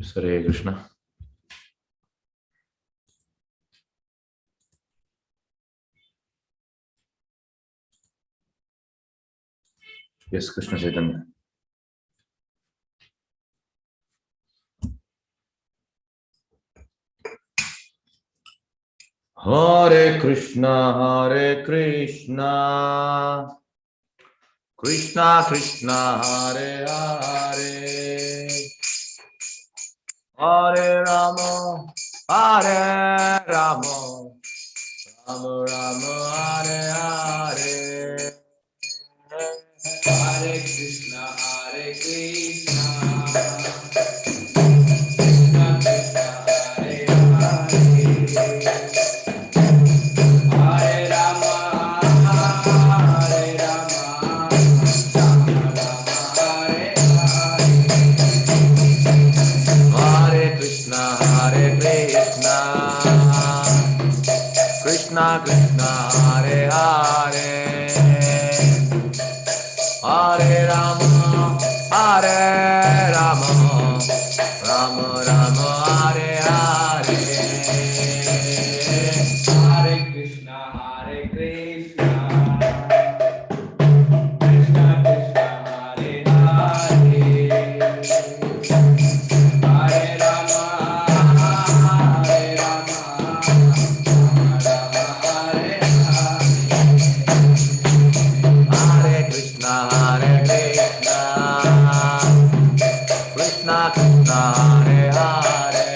हरे Krishna. Yes Krishna Chaitanya. हरे कृष्णा कृष्णा कृष्णा हरे हरे, हरे राम राम राम हरे हरे, हरे कृष्णा कृष्णा कृष्णा कृष्णा हरे हरे, हरे राम हरे कृष्णा कृष्णा कृष्णा हरे हरे, हरे राम राम राम हरे हरे, हरे कृष्णा कृष्णा कृष्णा कृष्णा हरे हरे, हरे राम कृष्णा कृष्णा हरे हरे,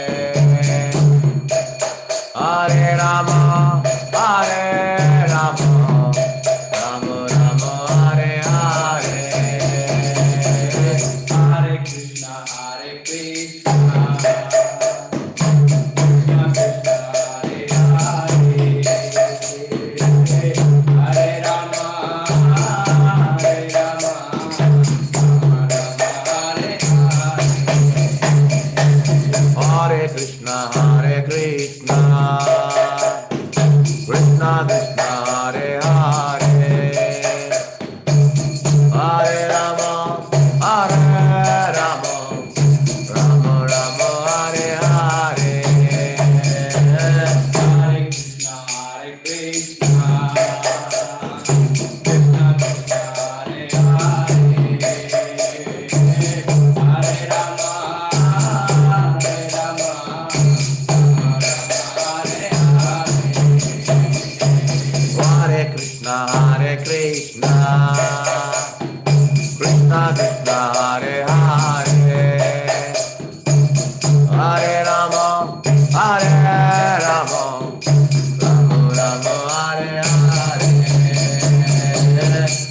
हरे राम राम राम हरे हरे, हरे कृष्णा कृष्णा कृष्णा कृष्णा हरे हरे, हरे राम हरे कृष्णा कृष्णा कृष्णा हरे हरे, हरे राम राम राम हरे हरे, हरे कृष्णा कृष्णा कृष्णा कृष्णा हरे हरे, हरे Ram Hare Krishna, Krishna Krishna Hare Hare, Hare Rama, Rama Rama Hare Hare,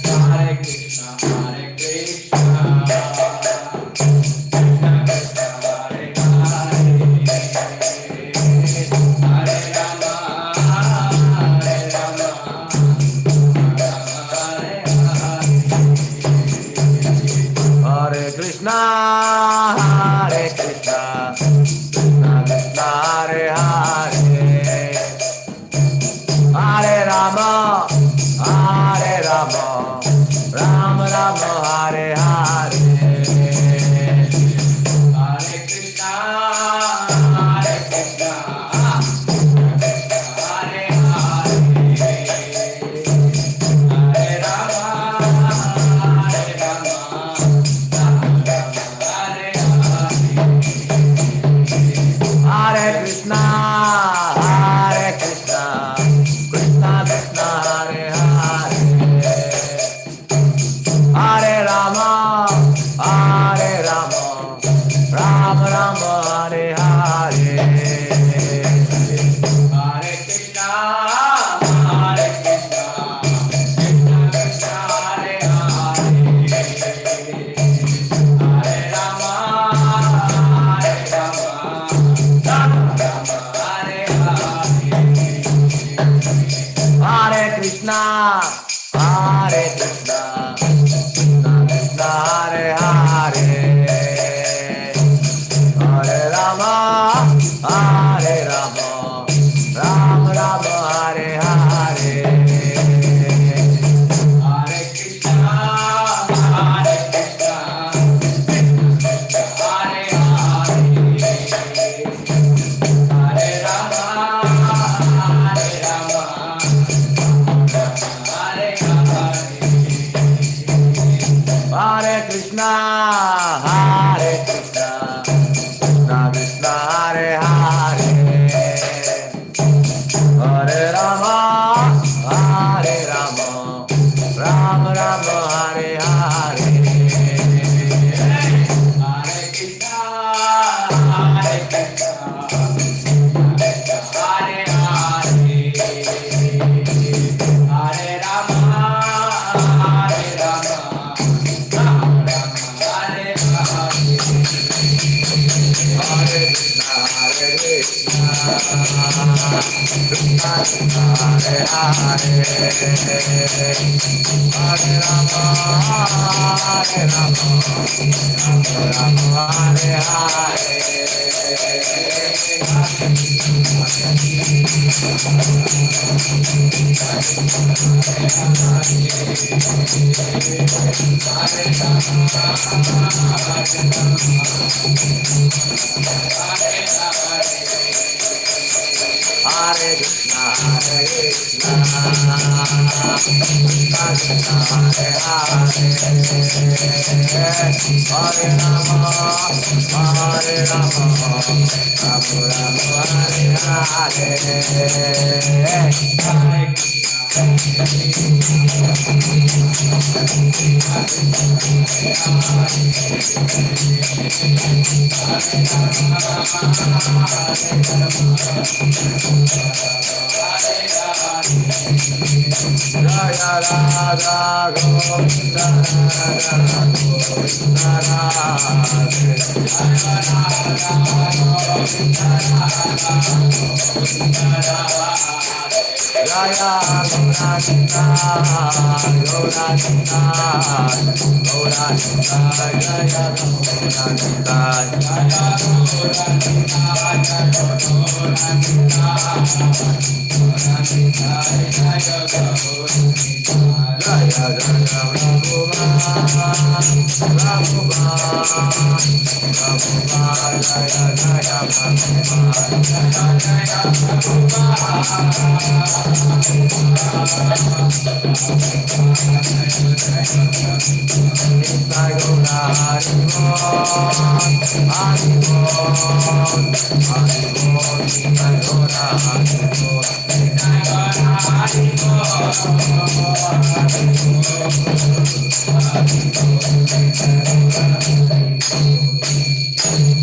Hare Krishna, Krishna Krishna Hare Hare, Hare Rama, Hare Krishna, Krishna Krishna Hare Hare, Hare Rama, Rama Rama Hare Hare, Hare Krishna, Krishna Hare Hare, Hare Rama, Hare Krishna, Krishna Krishna Hare Hare, Hare Rama, Rama Rama Hare Hare, Hare Krishna, Krishna Krishna Hare Hare, Hare Rama, Hare Krishna, Krishna Krishna Hare Hare, Hare Rama,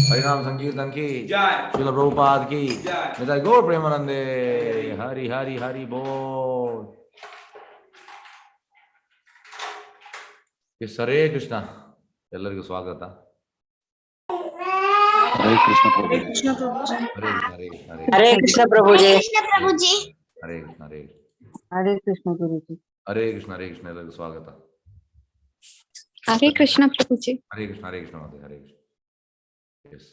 हरिनाम संकीर्तन की जय, श्रील प्रभुपाद की जय, गौर प्रेमानंदे, हरि हरि हरि बोल। हरे कृष्ण, ಎಲ್ಲರಿಗೂ ಸ್ವಾಗತ। हरे कृष्ण प्रभु हरे कृष्ण प्रभु जी। हरे कृष्ण प्रभु जी हरे कृष्ण हरे हरे कृष्ण गुरु जी। हरे कृष्ण ಎಲ್ಲರಿಗೂ ಸ್ವಾಗತ। हरे कृष्ण प्रभु जी। हरे कृष्ण ಮತ್ತೆ हरे कृष्ण। ಎಸ್,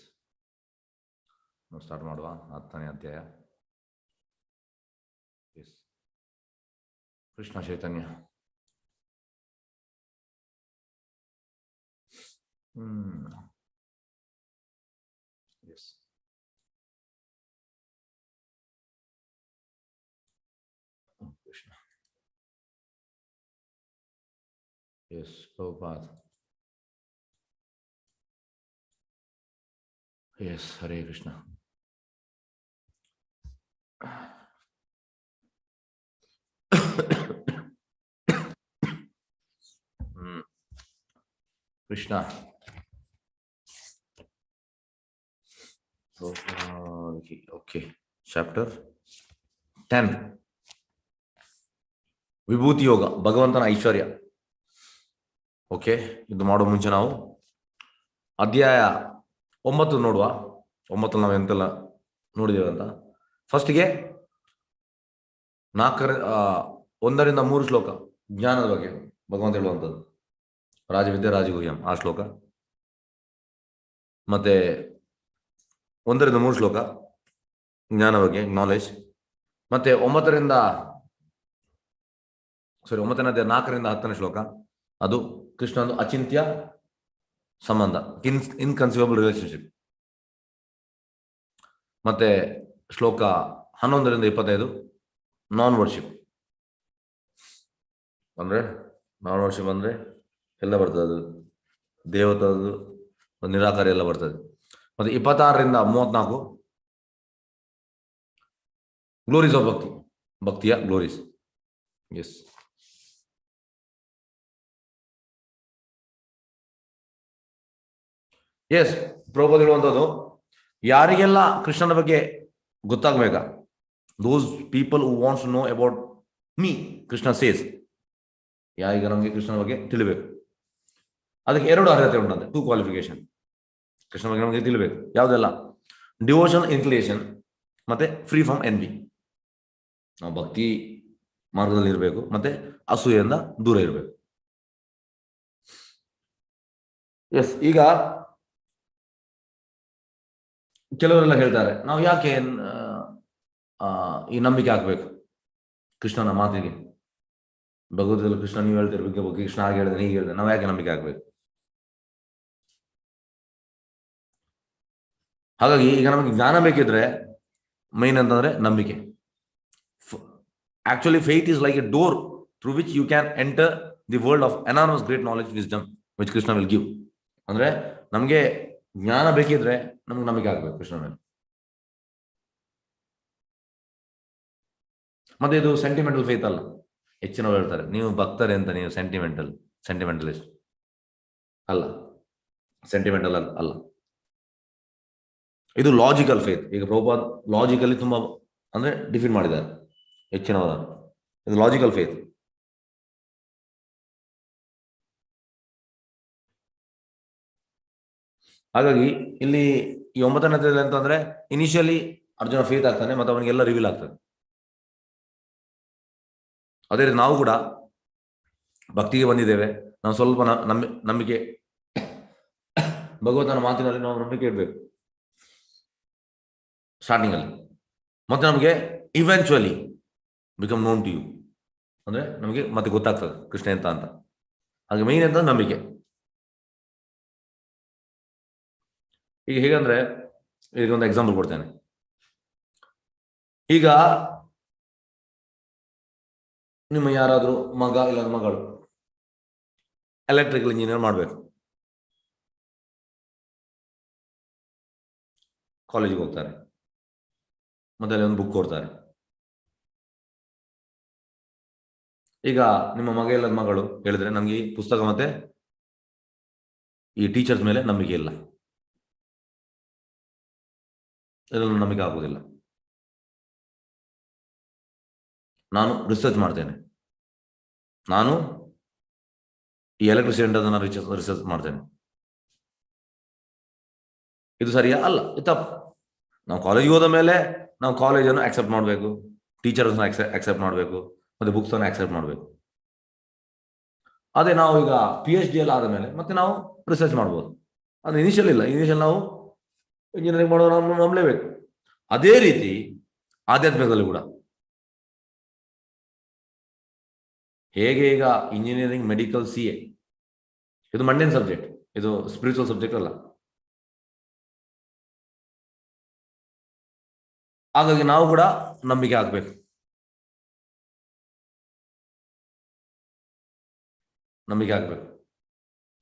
ನಾವು ಸ್ಟಾರ್ಟ್ ಮಾಡುವ 10ನೇ ಅಧ್ಯಾಯ। Yes, Krishna Chaitanya yes Krishna yes Prabhupada yes Hare Krishna Krishna okay chapter 10 Vibhuti ಯೋಗ, ಭಗವಂತನ ಐಶ್ವರ್ಯ. ಓಕೆ, ಇದು ಮಾಡೋ ಮುಂಚೆ ನಾವು ಅಧ್ಯಾಯ 9 ನೋಡುವ. 9 ನಾವು ಎಂತೆಲ್ಲ ನೋಡಿದೇವೆ ಅಂತ. ಫಸ್ಟ್ಗೆ 1 ರಿಂದ 3 ಶ್ಲೋಕ ಜ್ಞಾನದ ಬಗ್ಗೆ ಭಗವಂತ ಹೇಳುವಂಥದ್ದು, ರಾಜವಿದ್ಯೆ ರಾಜಗುಹ್ಯಂ ಆ ಶ್ಲೋಕ. ಮತ್ತೆ 1 ರಿಂದ 3 ಶ್ಲೋಕ ಜ್ಞಾನ ಬಗ್ಗೆ, ನಾಲೆಜ್. ಮತ್ತೆ 9ನೇ ಅಧ್ಯಾಯ 4 ರಿಂದ 10ನೇ ಶ್ಲೋಕ, ಅದು ಕೃಷ್ಣನ ಅಚಿಂತ್ಯ ಸಂಬಂಧ, ಇನ್ಕನ್ಸಿವಬಲ್ ರಿಲೇಶನ್ಶಿಪ್. ಮತ್ತೆ ಶ್ಲೋಕ 11 ರಿಂದ 25 ನಾನ್ ವರ್ಷಿಪ್. ಅಂದ್ರೆ ಎಲ್ಲ ಬರ್ತದೆ, ಅದು ದೇವತದ್ದು ನಿರಾಕಾರಿ ಎಲ್ಲ ಬರ್ತದೆ. ಮತ್ತೆ 26 ರಿಂದ 34 ಗ್ಲೋರೀಸ್ ಆಫ್ ಭಕ್ತಿಯ ಗ್ಲೋರೀಸ್. ಎಸ್, ಎಸ್ ಪ್ರಭುಪಾದ ಹೇಳುವಂಥದ್ದು, ಯಾರಿಗೆಲ್ಲ ಕೃಷ್ಣನ ಬಗ್ಗೆ ಗೊತ್ತಾಗ್ಬೇಕಾ, those people who wants to know about me, Krishna says, ಯಾರೀಗ ನಮಗೆ ಕೃಷ್ಣನ ಬಗ್ಗೆ ತಿಳಿಬೇಕು, ಅದಕ್ಕೆ 2 ಅರ್ಹತೆ ಉಂಟಂತೆ, 2 ಕ್ವಾಲಿಫಿಕೇಶನ್. ಕೃಷ್ಣ ಬಗ್ಗೆ ನಮಗೆ ತಿಳಿಬೇಕು. ಯಾವುದೆಲ್ಲ? ಡಿವೋಷನ್ ಇನ್ಕ್ಲಿನೇಷನ್ ಮತ್ತೆ ಫ್ರೀ ಫ್ರಮ್ ಎನ್ವಿ. ನಾವು ಭಕ್ತಿ ಮಾರ್ಗದಲ್ಲಿ ಇರಬೇಕು ಮತ್ತೆ ಅಸೂಯೆಯಿಂದ ದೂರ ಇರಬೇಕು. ಎಸ್, ಈಗ ಕೆಲವರೆಲ್ಲ ಹೇಳ್ತಾರೆ ನಾವು ಯಾಕೆ ಈ ನಂಬಿಕೆ ಹಾಕ್ಬೇಕು ಕೃಷ್ಣನ ಮಾತಿಗೆ, ಭಗವದ್ಗೀತೆಯಲ್ಲಿ ಕೃಷ್ಣ ನೀವು ಹೇಳ್ತಿರ್ಬೇಕು, ಕೃಷ್ಣ ಹಾಗೆ ಹೇಳಿದೆ ಹೀಗೆ ಹೇಳಿದೆ, ನಾವು ಯಾಕೆ ನಂಬಿಕೆ ಹಾಕ್ಬೇಕು? ಹಾಗಾಗಿ ಈಗ ನಮಗೆ ಜ್ಞಾನ ಬೇಕಿದ್ರೆ ಮೈನ್ ಅಂತಂದ್ರೆ ನಂಬಿಕೆ. Actually faith is like a door through which you can enter the world of enormous great knowledge wisdom which Krishna will give. ಅಂದ್ರೆ ನಮಗೆ ಜ್ಞಾನ ಬೇಕಿದ್ರೆ ನಮ್ಗೆ ನಂಬಿಕೆ ಆಗ್ಬೇಕು ಕೃಷ್ಣ ಮೇಲೆ. ಮತ್ತೆ ಇದು ಸೆಂಟಿಮೆಂಟಲ್ ಫೇತ್ ಅಲ್ಲ. ಹೆಚ್ಚಿನವರು ಹೇಳ್ತಾರೆ ನೀವು ಭಕ್ತರೇ ಅಂತ, ನೀವು ಸೆಂಟಿಮೆಂಟಲಿಸ್ಟ್ ಅಲ್ಲ, ಸೆಂಟಿಮೆಂಟಲ್ ಅಲ್ಲ. ಇದು ಲಾಜಿಕಲ್ ಫೇತ್. ಈಗ ಪ್ರಭುಪಾದ್ ಲಾಜಿಕಲಿ ತುಂಬಾ ಅಂದ್ರೆ ಡಿಫೈನ್ ಮಾಡಿದ್ದಾರೆ ಹೆಚ್ಚಿನವರು. ಇದು ಲಾಜಿಕಲ್ ಫೇತ್. ಹಾಗಾಗಿ ಇಲ್ಲಿ ಈ 9ನೇ ಅಧ್ಯಾಯದಲ್ಲಿ ಅಂತಂದ್ರೆ ಇನಿಷಿಯಲಿ ಅರ್ಜುನ ಫೇತ್ ಆಗ್ತಾನೆ ಮತ್ತೆ ಅವನಿಗೆಲ್ಲ ರಿವೀಲ್ ಆಗ್ತದೆ. ಅದೇ ರೀತಿ ನಾವು ಕೂಡ ಭಕ್ತಿಗೆ ಬಂದಿದ್ದೇವೆ, ನಾವು ಸ್ವಲ್ಪ ನಂಬಿಕೆ ಭಗವಂತನ ಮಾತಿನಲ್ಲಿ ನಾವು ನಂಬಿಕೆ ಇಡಬೇಕು ಸ್ಟಾರ್ಟಿಂಗ್ ಅಲ್ಲಿ. ಮತ್ತೆ ನಮಗೆ ಇವೆಂಚುಯಲಿ ಬಿಕಮ್ ನೋನ್ ಟು ಯು, ಅಂದ್ರೆ ನಮಗೆ ಮತ್ತೆ ಗೊತ್ತಾಗ್ತದೆ ಕೃಷ್ಣ ಎಂತ ಅಂತ. ಹಾಗೆ ಮೈನ್ ಅಂತ ನಂಬಿಕೆ. ಈಗ ಹೇಗಂದ್ರೆ ಈಗ ಒಂದು ಎಕ್ಸಾಂಪಲ್ ಕೊಡ್ತೇನೆ. ಈಗ ನಿಮ್ಮ ಯಾರಾದ್ರೂ ಮಗ ಇಲ್ಲ ಮಗಳು ಎಲೆಕ್ಟ್ರಿಕಲ್ ಇಂಜಿನಿಯರ್ ಮಾಡಬೇಕು, ಕಾಲೇಜಿಗೆ ಹೋಗ್ತಾರೆ, ಮತ್ತೆ ಅಲ್ಲಿ ಒಂದು ಬುಕ್ ಕೊಡ್ತಾರೆ. ಈಗ ನಿಮ್ಮ ಮಗ ಇಲ್ಲ ಮಗಳು ಹೇಳಿದ್ರೆ ನಮ್ಗೆ ಈ ಪುಸ್ತಕ ಮತ್ತೆ ಈ ಟೀಚರ್ಸ್ ಮೇಲೆ ನಂಬಿಕೆ ಇಲ್ಲ, ಇದರಲ್ಲಿ ನಂಬಿಕೆ ಆಗುವುದಿಲ್ಲ. ನಾನು ರಿಸರ್ಚ್ ಮಾಡ್ತೇನೆ, ನಾನು ಈ ಎಲೆಕ್ಟ್ರಿಸಿಟಿ ಅದನ್ನ ರಿಸರ್ಚ್ ಮಾಡ್ತೇನೆ. ಇದು ಸರಿಯಾ? ಅಲ್ಲ, ಇದು ತಪ್ಪು. ನಾವು ಕಾಲೇಜಿಗೆ ಹೋದ ಮೇಲೆ ನಾವು ಕಾಲೇಜನ್ನು ಆಕ್ಸೆಪ್ಟ್ ಮಾಡಬೇಕು, ಟೀಚರ್ಸ್ನ ಆಕ್ಸೆಪ್ಟ್ ಮಾಡಬೇಕು, ಮತ್ತೆ ಬುಕ್ಸ್ ಅನ್ನು ಆಕ್ಸೆಪ್ಟ್ ಮಾಡಬೇಕು. ಅದೇ ನಾವು ಈಗ PhD ಎಲ್ಲ ಆದ ಮೇಲೆ ಮತ್ತೆ ನಾವು ರಿಸರ್ಚ್ ಮಾಡ್ಬೋದು. ಅದು ಇನಿಷಿಯಲ್ ಇಲ್ಲ, ಇನಿಷಿಯಲ್ ನಾವು ಇಂಜಿನಿಯರಿಂಗ್ ಮಾಡೋರು ನಂಬಲೇಬೇಕು. ಅದೇ ರೀತಿ ಆಧ್ಯಾತ್ಮಿಕದಲ್ಲಿ ಕೂಡ ಹೇಗೆ ಈಗ ಇಂಜಿನಿಯರಿಂಗ್, ಮೆಡಿಕಲ್, CA ಇದು ಮಂಡೇನ್ ಸಬ್ಜೆಕ್ಟ್, ಇದು ಸ್ಪಿರಿಚುವಲ್ ಸಬ್ಜೆಕ್ಟ್ ಅಲ್ಲ. ಹಾಗಾಗಿ ನಾವು ಕೂಡ ನಂಬಿಕೆ ಆಗ್ಬೇಕು,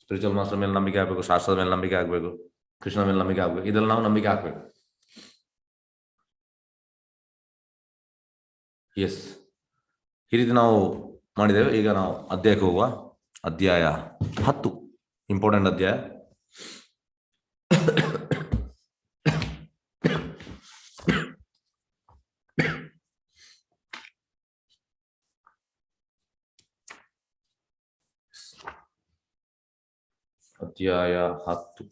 ಸ್ಪಿರಿಚುವಲ್ ಮಾಸ್ಟರ್ ಮೇಲೆ ನಂಬಿಕೆ ಆಗ್ಬೇಕು, ಶಾಸ್ತ್ರದ ಮೇಲೆ ನಂಬಿಕೆ ಆಗ್ಬೇಕು, ಕೃಷ್ಣ ಮೇಲೆ ನಂಬಿಕೆ ಆಗ್ಬೇಕು. ಇದೆಲ್ಲ ನಾವು ನಂಬಿಕೆ ಆಗ್ಬೇಕು. ಎಸ್, ಈ ರೀತಿ ನಾವು ಮಾಡಿದ್ದೇವೆ. ಈಗ ನಾವು ಅಧ್ಯಾಯಕ್ಕೆ ಹೋಗುವ. ಅಧ್ಯಾಯ 10 ಇಂಪಾರ್ಟೆಂಟ್ ಅಧ್ಯಾಯ. ಅಧ್ಯಾಯ 10.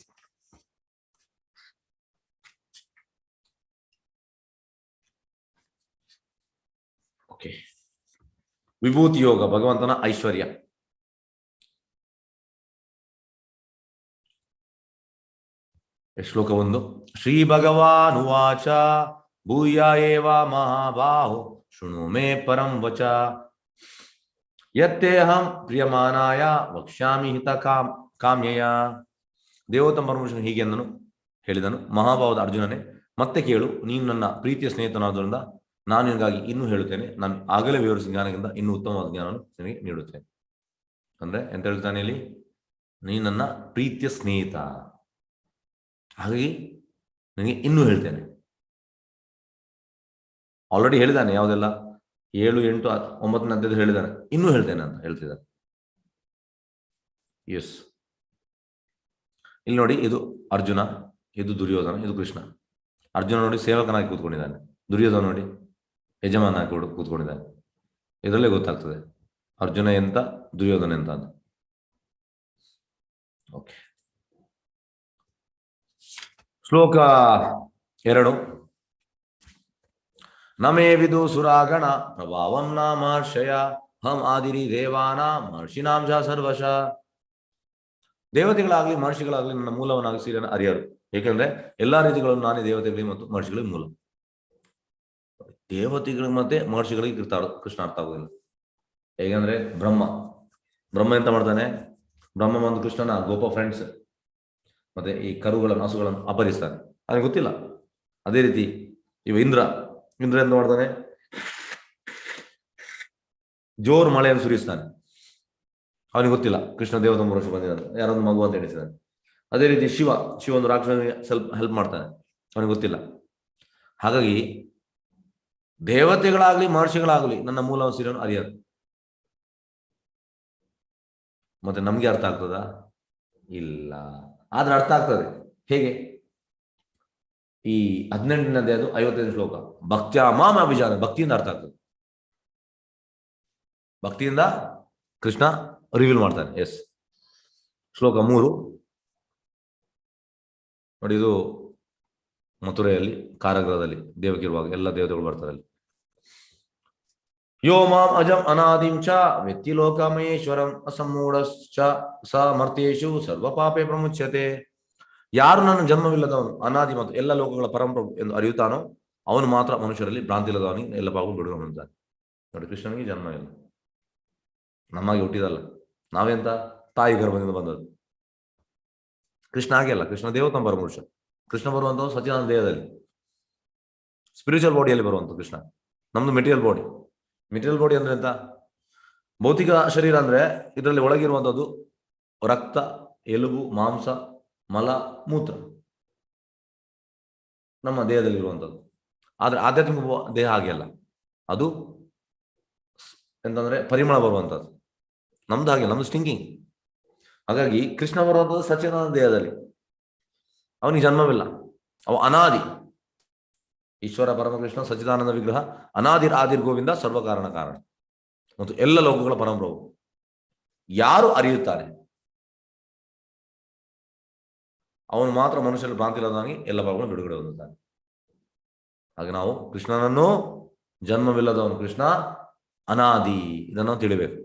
ಓಕೆ, ವಿಭೂತಿ ಯೋಗ, ಭಗವಂತನ ಐಶ್ವರ್ಯ. ಶ್ಲೋಕ 1. ಶ್ರೀ ಭಗವಾನುವಾಚ ಭೂಯ ಏವ ಮಹಾಬಾಹೋ ಶೃಣು ಮೇ ಪರಂ ವಚ ಯತ್ತೇಹಂ ಪ್ರಿಯಮಾನಾಯ ವಕ್ಷ್ಯಾಮಿ ಹಿತ ಕಾಮ್ಯಯ. ದೇವೋತ್ತಮ ಪರಮೇಶ್ವರನು ಹೀಗೆ ಹೇಳಿದನು, ಮಹಾಭಾವದ ಅರ್ಜುನನೇ, ಮತ್ತೆ ಕೇಳು, ನೀನು ನನ್ನ ಪ್ರೀತಿಯ ಸ್ನೇಹಿತನಾದ್ರಿಂದ ನಾನು ನಿನಗಾಗಿ ಇನ್ನೂ ಹೇಳುತ್ತೇನೆ. ನಾನು ಆಗಲೇ ವಿವರಿಸಿದ ಜ್ಞಾನದಿಂದ ಇನ್ನೂ ಉತ್ತಮವಾದ ಜ್ಞಾನವನ್ನು ನಿನಗೆ ನೀಡುತ್ತೇನೆ. ಅಂದ್ರೆ ಎಂತ ಹೇಳ್ತಾನೆ ಇಲ್ಲಿ? ನೀನು ನನ್ನ ಪ್ರೀತಿಯ ಸ್ನೇಹಿತ, ಹಾಗಾಗಿ ನನಗೆ ಇನ್ನೂ ಹೇಳ್ತೇನೆ. ಆಲ್ರೆಡಿ ಹೇಳಿದ್ದಾನೆ, ಯಾವುದೆಲ್ಲ 7, 8, 9ನೇ ಅಧ್ಯಾಯದಲ್ಲಿ ಹೇಳಿದ್ದಾನೆ, ಇನ್ನೂ ಹೇಳ್ತೇನೆ ಅಂತ ಹೇಳ್ತಿದ್ದಾನೆ. ಎಸ್, ಇಲ್ಲಿ ನೋಡಿ, ಇದು ಅರ್ಜುನ, ಇದು ದುರ್ಯೋಧನ, ಇದು ಕೃಷ್ಣ. ಅರ್ಜುನ ನೋಡಿ ಸೇವಕನಾಗಿ ಕೂತ್ಕೊಂಡಿದ್ದಾನೆ, ದುರ್ಯೋಧನ ನೋಡಿ ಯಜಮಾನ ಕೂತ್ಕೊಂಡಿದ್ದಾನೆ. ಇದರಲ್ಲೇ ಗೊತ್ತಾಗ್ತದೆ ಅರ್ಜುನ ಎಂತ, ದುರ್ಯೋಧನ ಎಂತ ಅಂತ. ಓಕೆ, ಶ್ಲೋಕ 2 ನಮೇ ವಿದು ಸುರಾಗಣ ಪ್ರಭಾವಂ ನ ಮಹರ್ಷಯ ಹಂ ಆದಿರಿ ದೇವಾನ ಮಹರ್ಷಿನಾಂ ಜ ಸರ್ವಶ. ದೇವತೆಗಳಾಗ್ಲಿ ಮಹರ್ಷಿಗಳಾಗ್ಲಿ ನನ್ನ ಮೂಲವನ್ನಾಗಿ ಸೀರನ್ನು ಅರಿಯರು, ಏಕೆಂದ್ರೆ ಎಲ್ಲಾ ರೀತಿಗಳನ್ನು ನಾನೇ ದೇವತೆಗಳಿಗೆ ಮತ್ತು ಮಹರ್ಷಿಗಳಿಗೆ ಮೂಲ. ದೇವತೆಗಳಿಗೆ ಮತ್ತೆ ಮಹರ್ಷಿಗಳಿಗೆ ಕೃಷ್ಣ ಅರ್ಥ ಆಗುದಿಲ್ಲ. ಹೇಗೆಂದ್ರೆ ಬ್ರಹ್ಮ ಎಂತ ಮಾಡ್ತಾನೆ, ಬ್ರಹ್ಮ ಒಂದು ಕೃಷ್ಣನ ಗೋಪ ಫ್ರೆಂಡ್ಸ್ ಮತ್ತೆ ಈ ಕರುಗಳನ್ನು ಹಸುಗಳನ್ನು ಅಪಹರಿಸ್ತಾನೆ, ಅವನಿಗೆ ಗೊತ್ತಿಲ್ಲ. ಅದೇ ರೀತಿ ಇಂದ್ರ ಎಂತ ಮಾಡ್ತಾನೆ, ಜೋರು ಮಳೆಯನ್ನು ಸುರಿಸ್ತಾನೆ, ಅವನಿಗೆ ಗೊತ್ತಿಲ್ಲ ಕೃಷ್ಣ ದೇವತ ವರ್ಷ ಬಂದಿದ್ದಾನೆ, ಯಾರೊಂದು ಮಗು ಅಂತ ಎಣಿಸಿದ್ದಾನೆ. ಅದೇ ರೀತಿ ಶಿವ ಒಂದು ರಾಕ್ಷಸನಿಗೆ ಸ್ವಲ್ಪ ಹೆಲ್ಪ್ ಮಾಡ್ತಾನೆ, ಅವನಿಗೆ ಗೊತ್ತಿಲ್ಲ. ಹಾಗಾಗಿ ದೇವತೆಗಳಾಗ್ಲಿ ಮಹರ್ಷಿಗಳಾಗ್ಲಿ ನನ್ನ ಮೂಲ ಸೀರೆಯನ್ನು ಅರಿಯರು. ಮತ್ತೆ ನಮ್ಗೆ ಅರ್ಥ ಆಗ್ತದಾ? ಇಲ್ಲ. ಆದ್ರೆ ಅರ್ಥ ಆಗ್ತದೆ. ಹೇಗೆ? ಈ 18ನೇ ಅದು 55 ಶ್ಲೋಕ, ಭಕ್ತ್ಯಾ ಮಾಮ ಅಭಿಜಾನ, ಭಕ್ತಿಯಿಂದ ಅರ್ಥ ಆಗ್ತದೆ. ಭಕ್ತಿಯಿಂದ ಕೃಷ್ಣ ರಿವೀಲ್ ಮಾಡ್ತಾನೆ. ಎಸ್, ಶ್ಲೋಕ 3 ನೋಡಿ. ಇದು ಮಥುರೆಯಲ್ಲಿ ಕಾರಾಗೃಹದಲ್ಲಿ ದೇವಕಿರುವಾಗ ಎಲ್ಲ ದೇವತೆಗಳು ಬರ್ತಾರೆ ಅಲ್ಲಿ. ಯೋ ಮಾಂ ಅಜಂ ಅನಾದಿಂ ಚ ವೆತ್ತಿ ಲೋಕಮಹೇಶ್ವರಂ ಅಸಮ್ಮೂಢಶ್ಚ ಸ ಮರ್ತೇಶು ಸರ್ವ ಪಾಪೇ ಪ್ರಮುಚ್ಯತೆ. ಯಾರು ನನ್ನ ಜನ್ಮವಿಲ್ಲದವನು, ಅನಾದಿ ಮತ್ತು ಎಲ್ಲ ಲೋಕಗಳ ಪರಂಪ್ರಭು ಎಂದು ಅರಿಯುತ್ತಾನೋ ಅವನು ಮಾತ್ರ ಮನುಷ್ಯರಲ್ಲಿ ಭ್ರಾಂತಿ ಇಲ್ಲದವನಿಗೆ ಎಲ್ಲ ಪಾಪಗಳು ಬಿಡುಗಡೆ ಹೊಂದುತ್ತಾನೆ. ನೋಡಿ, ಕೃಷ್ಣನಿಗೆ ಜನ್ಮ ಇಲ್ಲ, ನಮ್ಮಾಗಿ ಹುಟ್ಟಿದಲ್ಲ. ನಾವೆಂತ ತಾಯಿ ಗರ್ಭದಿಂದ ಬಂದದ್ದು. ಕೃಷ್ಣ ಹಾಗೆ ಅಲ್ಲ, ಕೃಷ್ಣ ದೇವತಂ ಪರಮಪುರುಷ. ಕೃಷ್ಣ ಬರುವಂತಹ ಸಚ್ಚಿದಾನಂದ ದೇಹದಲ್ಲಿ, ಸ್ಪಿರಿಚುವಲ್ ಬಾಡಿಯಲ್ಲಿ ಬರುವಂತ ಕೃಷ್ಣ. ನಮ್ದು ಮೆಟೀರಿಯಲ್ ಬಾಡಿ. ಮೆಟೀರಿಯಲ್ ಬಾಡಿ ಅಂದ್ರೆ ಎಂತ? ಭೌತಿಕ ಶರೀರ ಅಂದ್ರೆ ಇದರಲ್ಲಿ ಒಳಗಿರುವಂಥದ್ದು ರಕ್ತ, ಎಲುಬು, ಮಾಂಸ, ಮಲ, ಮೂತ್ರ ನಮ್ಮ ದೇಹದಲ್ಲಿ ಇರುವಂಥದ್ದು. ಆದ್ರೆ ಆಧ್ಯಾತ್ಮಿಕ ದೇಹ ಹಾಗೆ ಅಲ್ಲ, ಅದು ಎಂತಂದ್ರೆ ಪರಿಮಳ ಬರುವಂಥದ್ದು. ನಮ್ದು ಹಾಗೆ, ನಮ್ದು ಸ್ಟಿಂಕಿಂಗ್. ಹಾಗಾಗಿ ಕೃಷ್ಣ ಬರುವಂಥದ್ದು ಸಚ್ಚಿದಾನಂದ ದೇಹದಲ್ಲಿ, ಅವನಿಗೆ ಜನ್ಮವಿಲ್ಲ, ಅವ ಅನಾದಿ. ಈಶ್ವರ ಪರಮಕೃಷ್ಣ ಸಚ್ಚಿದಾನಂದ ವಿಗ್ರಹ, ಅನಾದಿರ್ ಆದಿರ್ ಗೋವಿಂದ ಸರ್ವಕಾರಣ ಕಾರಣ ಮತ್ತು ಎಲ್ಲ ಲೋಕಗಳ ಪರಮಪ್ರಭು. ಯಾರು ಅರಿಯುತ್ತಾರೆ ಅವನು ಮಾತ್ರ ಮನುಷ್ಯನ ಭ್ರಾಂತಿ ಇಲ್ಲದಾಗಿ ಎಲ್ಲ ಪಾಪಗಳನ್ನು ಬಿಡುಗಡೆ ಹೊಂದುತ್ತಾನೆ. ಹಾಗೆ ನಾವು ಕೃಷ್ಣನನ್ನು ಜನ್ಮವಿಲ್ಲದವನು, ಕೃಷ್ಣ ಅನಾದಿ, ಇದನ್ನು ತಿಳಿಬೇಕು.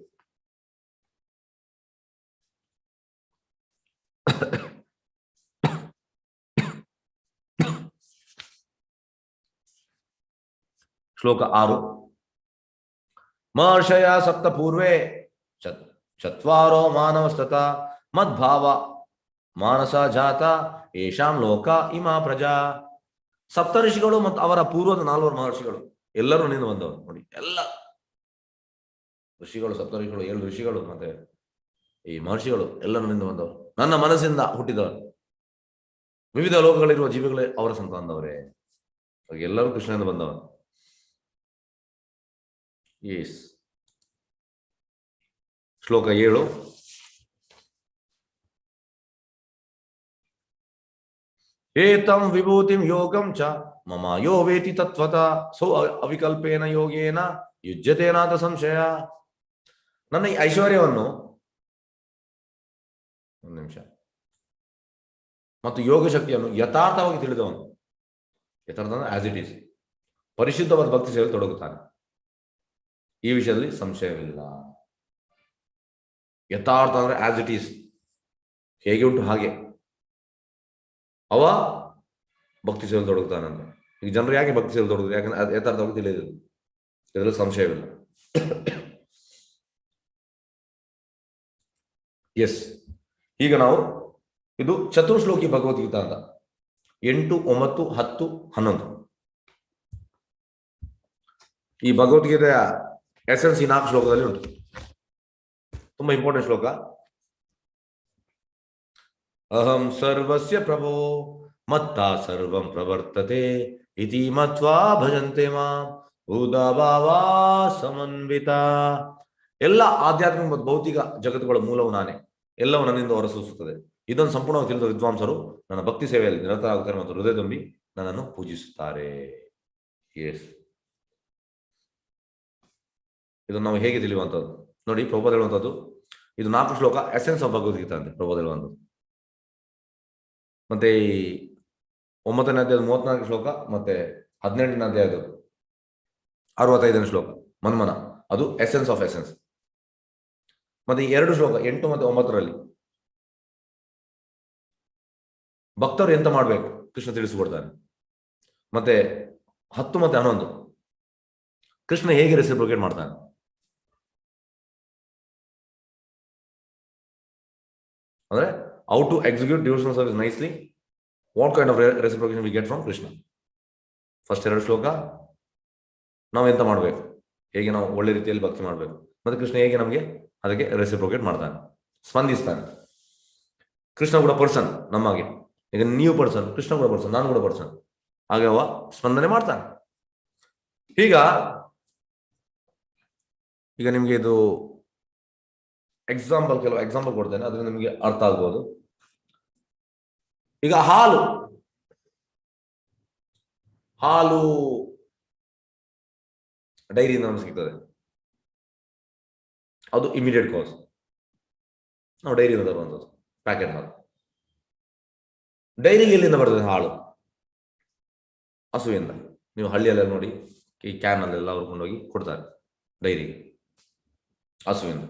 ಶ್ಲೋಕ 6 ಮಹರ್ಷಯ ಸಪ್ತ ಪೂರ್ವೇ ಚತ್ವಾರೋ ಮಾನವಸ್ತತ ಮದ್ಭಾವ ಮಾನಸ ಜಾತ ಏಷಾಂ ಲೋಕ ಇಮಾ ಪ್ರಜಾ. ಸಪ್ತ ಋಷಿಗಳು ಮತ್ತು ಅವರ ಪೂರ್ವದ 4 ಮಹರ್ಷಿಗಳು ಎಲ್ಲರೂ ನಿಂದು ಬಂದವರು. ನೋಡಿ, ಎಲ್ಲ ಋಷಿಗಳು, ಸಪ್ತ ಋಷಿಗಳು, 7 ಋಷಿಗಳು ಮತ್ತೆ ಈ ಮಹರ್ಷಿಗಳು ಎಲ್ಲರೂ ನಿಂದು ಬಂದವರು, ನನ್ನ ಮನಸ್ಸಿಂದ ಹುಟ್ಟಿದವರು. ವಿವಿಧ ಲೋಕಗಳಿರುವ ಜೀವಿಗಳೇ ಅವರ ಸಂತಾನದವರೇ. ಎಲ್ಲರೂ ಕೃಷ್ಣನಿಂದ ಬಂದವರು. ಎಸ್, ಶ್ಲೋಕ 7 ಏತಂ ವಿಭೂತಿಂ ಯೋಗಂ ಚ ಮಮ ಯೋ ವೇತಿ ತತ್ವತಃ ಸೋ ಅವಿಕಲ್ಪೇನ ಯೋಗೇನ ಯುಜ್ಯತೇನಾಥ ಸಂಶಯ. ನನ್ನ ಈ ಐಶ್ವರ್ಯವನ್ನು, ಒಂದು ನಿಮಿಷ, ಮತ್ತು ಯೋಗ ಶಕ್ತಿಯನ್ನು ಯಥಾರ್ಥವಾಗಿ ತಿಳಿದವನು, ಯಥಾರ್ಥ ಆಸ್ ಇಟ್ ಈಸ್, ಪರಿಶುದ್ಧವಾದ ಭಕ್ತಿ ಸೇವೆಯಲ್ಲಿ ತೊಡಗುತ್ತಾನೆ. ಈ ವಿಷಯದಲ್ಲಿ ಸಂಶಯವಿಲ್ಲ. ಯಥಾರ್ಥ ಅಂದ್ರೆ ಆಸ್ ಇಟ್ ಈಸ್, ಹೇಗೆ ಉಂಟು ಹಾಗೆ ಅವ ಭಕ್ತಿ ಸೇವೆಯಲ್ಲಿ ತೊಡಗುತ್ತಾನೆ ಅಂತ. ಈಗ ಜನರು ಯಾಕೆ ಭಕ್ತಿ ಸೇವೆಯಲ್ಲಿ ತೊಡಗುದು? ಯಾಕಂದ್ರೆ ಯಥಾರ್ಥವಾಗಿ ತಿಳಿದಿಲ್ಲ, ಇದರಲ್ಲಿ ಸಂಶಯವಿಲ್ಲ. ಎಸ್, ಈಗ ನಾವು ಇದು ಚತುರ್ಶ್ಲೋಕಿ ಭಗವದ್ಗೀತಾ ಅಂತ 8, 9, 10, 11 ಈ ಭಗವದ್ಗೀತೆಯ ಎಸೆನ್ಸ್ ಈ 4 ಶ್ಲೋಕದಲ್ಲಿ ಉಂಟು. ತುಂಬಾ ಇಂಪಾರ್ಟೆಂಟ್ ಶ್ಲೋಕ. ಅಹಂ ಸರ್ವಸ್ಯ ಪ್ರಭೋ ಮತ್ತಾ ಸರ್ವಂ ಪ್ರವರ್ತತೆ ಇತಿ ಮತ್ವಾ ಭಜಂತೆ ಮಾಂ ಭೂತಭಾವಾ ಸಮನ್ವಿತ. ಎಲ್ಲ ಆಧ್ಯಾತ್ಮಿಕ ಮತ್ತು ಭೌತಿಕ ಜಗತ್ತುಗಳ ಮೂಲವು ನಾನೇ, ಎಲ್ಲವೂ ನನ್ನಿಂದ ಹೊರಸೂಸುತ್ತದೆ. ಇದನ್ನು ಸಂಪೂರ್ಣವಾಗಿ ತಿಳಿದ ವಿದ್ವಾಂಸರು ನನ್ನ ಭಕ್ತಿ ಸೇವೆಯಲ್ಲಿ ನಿರತರಾಗುತ್ತಾರೆ ಮತ್ತು ಹೃದಯ ತುಂಬಿ ನನ್ನನ್ನು ಪೂಜಿಸುತ್ತಾರೆ. ಎಸ್, ಇದನ್ನು ನಾವು ಹೇಗೆ ತಿಳಿಯುವಂಥದ್ದು ನೋಡಿ. ಪ್ರಭುಪಾದ ಹೇಳುವಂಥದ್ದು ಇದು 4 ಶ್ಲೋಕ ಎಸೆನ್ಸ್ ಆಫ್ ಭಗವದ್ಗೀತಾ ಅಂತ ಪ್ರಭುಪಾದ ಹೇಳುವಂಥದ್ದು. ಮತ್ತೆ 9ನೇ ಅಧ್ಯಾಯದ 34 ಶ್ಲೋಕ ಮತ್ತೆ 18ನೇ ಅಧ್ಯಾಯದ 65ನೇ ಶ್ಲೋಕ ಮನ್ಮನ, ಅದು ಎಸೆನ್ಸ್ ಆಫ್ ಎಸೆನ್ಸ್. ಮತ್ತೆ ಈ 2 ಶ್ಲೋಕ 8 ಮತ್ತೆ 9ರಲ್ಲಿ ಭಕ್ತರು ಎಂತ ಮಾಡ್ಬೇಕು ಕೃಷ್ಣ ತಿಳಿಸಿಕೊಡ್ತಾನೆ. ಮತ್ತೆ 10 ಮತ್ತೆ 11 ಕೃಷ್ಣ ಹೇಗೆ ರೆಸಿಪ್ರೋಕೇಟ್ ಮಾಡ್ತಾನೆ. ಅಂದ್ರೆ how to execute devotional service nicely, what kind of reciprocation we get from Krishna. First 2 ಶ್ಲೋಕ ನಾವು ಎಂತ ಮಾಡ್ಬೇಕು, ಹೇಗೆ ನಾವು ಒಳ್ಳೆ ರೀತಿಯಲ್ಲಿ ಭಕ್ತಿ ಮಾಡ್ಬೇಕು, ಮತ್ತೆ ಕೃಷ್ಣ ಹೇಗೆ ನಮಗೆ ಅದಕ್ಕೆ ರೆಸಿಪ್ರೋಕೇಟ್ ಮಾಡ್ತಾನೆ, ಸ್ಪಂದಿಸ್ತಾನೆ. ಕೃಷ್ಣ ಕೂಡ ಪರ್ಸನ್ ನಮಗೆ, ಈಗ ನೀವು ಪರ್ಸನ್, ಕೃಷ್ಣ ಕೂಡ ಪರ್ಸನ್, ನಾನು ಕೂಡ ಪರ್ಸನ್, ಹಾಗೆ ಅವ ಸ್ಪಂದನೆ ಮಾಡ್ತಾನೆ. ಈಗ ನಿಮ್ಗೆ ಇದು ಎಕ್ಸಾಂಪಲ್, ಕೆಲವು ಎಕ್ಸಾಂಪಲ್ ಕೊಡ್ತೇನೆ, ಅದ್ರಿಂದ ನಿಮ್ಗೆ ಅರ್ಥ ಆಗ್ಬೋದು. ಈಗ ಹಾಲು ಡೈರಿಯಿಂದ ನಮ್ಗೆ ಸಿಗ್ತದೆ, ಅದು ಇಮಿಡಿಯೇಟ್ ಕಾಸ್. ನಾವು ಡೈರಿಯಿಂದ ತರುವಂಥದ್ದು ಪ್ಯಾಕೆಟ್ ಹಾಲು. ಡೈರಿಗೆ ಎಲ್ಲಿಂದ ಬರ್ತದೆ ಹಾಲು? ಹಸುವಿಂದ. ನೀವು ಹಳ್ಳಿಯಲ್ಲೆಲ್ಲ ನೋಡಿ, ಈ ಕ್ಯಾನ್ ಅಲ್ಲೆಲ್ಲ ಅವ್ರು ಕೊಂಡೋಗಿ ಕೊಡ್ತಾರೆ ಡೈರಿಗೆ, ಹಸುವಿಂದ.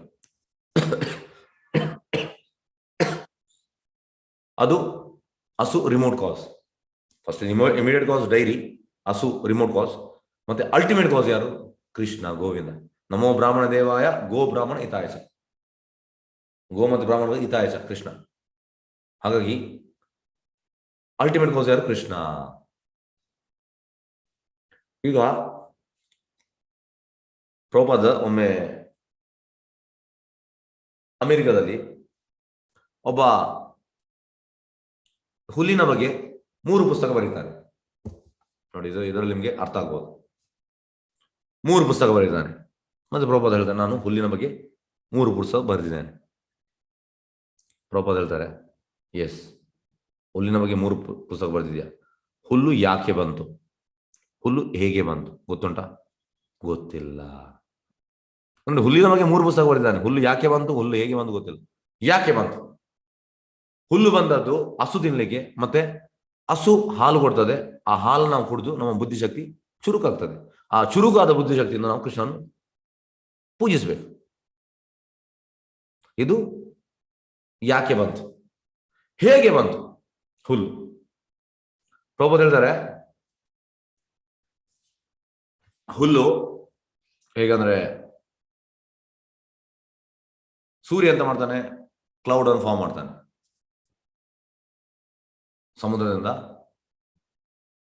ಅದು ಹಸು ರಿಮೋಟ್ ಕಾಸ್. ಫಸ್ಟ್ ಇಮಿಡಿಯೇಟ್ ಕಾಸ್ ಡೈರಿ, ಹಸು ರಿಮೋಟ್ ಕಾಸ್, ಮತ್ತೆ ಅಲ್ಟಿಮೇಟ್ ಕಾಸ್ ಯಾರು? ಕೃಷ್ಣ, ಗೋವಿಂದ. ನಮೋ ಬ್ರಾಹ್ಮಣ ದೇವಾಯ ಗೋ ಬ್ರಾಹ್ಮಣ ಹಿತಾಯಸ. ಗೋ ಮತ್ತು ಬ್ರಾಹ್ಮಣ ಹಿತಾಯಸ ಕೃಷ್ಣ. ಹಾಗಾಗಿ ಅಲ್ಟಿಮೇಟ್ ಕಾಸ್ ಯಾರು? ಕೃಷ್ಣ. ಈಗ ಪ್ರಭುಪಾದ ಒಮ್ಮೆ ಅಮೆರಿಕದಲ್ಲಿ ಒಬ್ಬ ಹುಲ್ಲಿನ ಬಗ್ಗೆ 3 ಪುಸ್ತಕ ಬರೀತಾನೆ ನೋಡಿ. ಇದರಲ್ಲಿ ನಿಮ್ಗೆ ಅರ್ಥ ಆಗ್ಬೋದು. 3 ಪುಸ್ತಕ ಬರೀತಾನೆ. ಮತ್ತೆ ಪ್ರಭುಪಾದ ಹೇಳ್ತಾರೆ, ನಾನು ಹುಲ್ಲಿನ ಬಗ್ಗೆ 3 ಪುಸ್ತಕ ಬರೆದಿದ್ದೇನೆ. ಪ್ರಭುಪಾದ ಹೇಳ್ತಾರೆ, ಎಸ್, ಹುಲ್ಲಿನ ಬಗ್ಗೆ 3 ಪುಸ್ತಕ ಬರೆದಿದ್ಯಾ. ಹುಲ್ಲು ಯಾಕೆ ಬಂತು, ಹುಲ್ಲು ಹೇಗೆ ಬಂತು ಗೊತ್ತುಂಟಾ? ಗೊತ್ತಿಲ್ಲ. ಅಂದ್ರೆ ಹುಲ್ಲಿನ ಬಗ್ಗೆ 3 ಪುಸ್ತಕ ಬರೆದಿದ್ದಾನೆ. ಹುಲ್ಲು ಯಾಕೆ ಬಂತು, ಹುಲ್ಲು ಹೇಗೆ ಬಂತು ಗೊತ್ತಿಲ್ಲ. ಯಾಕೆ ಬಂತು? ಹುಲ್ಲು ಬಂದದ್ದು ಹಸು ತಿನ್ಲಿಕ್ಕೆ, ಮತ್ತೆ ಹಸು ಹಾಲು ಕೊಡ್ತದೆ. ಆ ಹಾಲು ನಾವು ಕುಡಿದು ನಮ್ಮ ಬುದ್ಧಿಶಕ್ತಿ ಚುರುಕಾಗ್ತದೆ. ಆ ಚುರುಕಾದ ಬುದ್ಧಿಶಕ್ತಿಯಿಂದ ನಾವು ಕೃಷ್ಣನ ಪೂಜಿಸ್ಬೇಕು. ಇದು ಯಾಕೆ ಬಂತು, ಹೇಗೆ ಬಂತು ಹುಲ್ಲು? ಪ್ರಭುಪಾದ ಹೇಳ್ತಾರೆ, ಹುಲ್ಲು ಹೇಗಂದ್ರೆ, ಸೂರ್ಯ ಅಂತ ಮಾಡ್ತಾನೆ, ಕ್ಲೌಡ್ ಅನ್ನು ಫಾರ್ಮ್ ಮಾಡ್ತಾನೆ. ಸಮುದ್ರದಿಂದ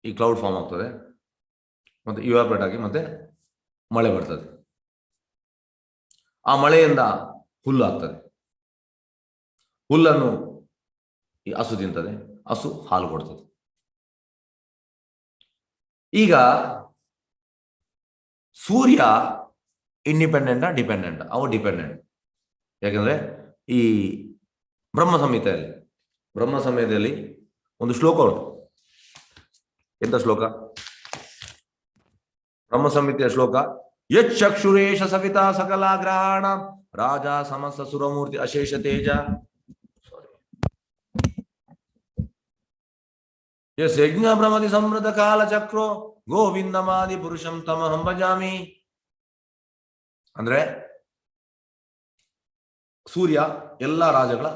ಈ ಕ್ಲೌಡ್ ಫಾರ್ಮ್ ಆಗ್ತದೆ, ಮತ್ತೆ ಇವಾಪರೇಟ್ ಆಗಿ ಮತ್ತೆ ಮಳೆ ಬರ್ತದೆ. ಆ ಮಳೆಯಿಂದ ಹುಲ್ಲು ಆಗ್ತದೆ. ಹುಲ್ಲನ್ನು ಈ ಹಸು ತಿಂತದೆ, ಹಸು ಹಾಲು ಕೊಡ್ತದೆ. ಈಗ ಸೂರ್ಯ ಇಂಡಿಪೆಂಡೆಂಟಾ ಡಿಪೆಂಡೆಂಟ್? ಅವ ಡಿಪೆಂಡೆಂಟ್. ಯಾಕಂದ್ರೆ ಈ ಬ್ರಹ್ಮ ಸಂಹಿತೆಯಲ್ಲಿ ಒಂದು ಶ್ಲೋಕ ಉಂಟು. ಎಂತ ಶ್ಲೋಕ? ಬ್ರಹ್ಮ ಸಂಹಿತೆಯ ಶ್ಲೋಕ, ಯಕ್ಷುರೇಶ ಸವಿತಾ ಸಕಲಾಗ್ರಹಣ ರಾಜ ಸಮಸ್ತ ಸುರಮೂರ್ತಿ ಅಶೇಷ ತೇಜ. ಯಸ್ ಯಜ್ಞ ಭ್ರಮತಿ ಸಮೃದ್ಧ ಕಾಲ ಚಕ್ರೋ ಗೋವಿಂದಮಾದಿ ಪುರುಷಂ ತಮಹಂ ಭಜಾಮಿ. ಅಂದ್ರೆ ಸೂರ್ಯ ಎಲ್ಲ ರಾಜಗಳ,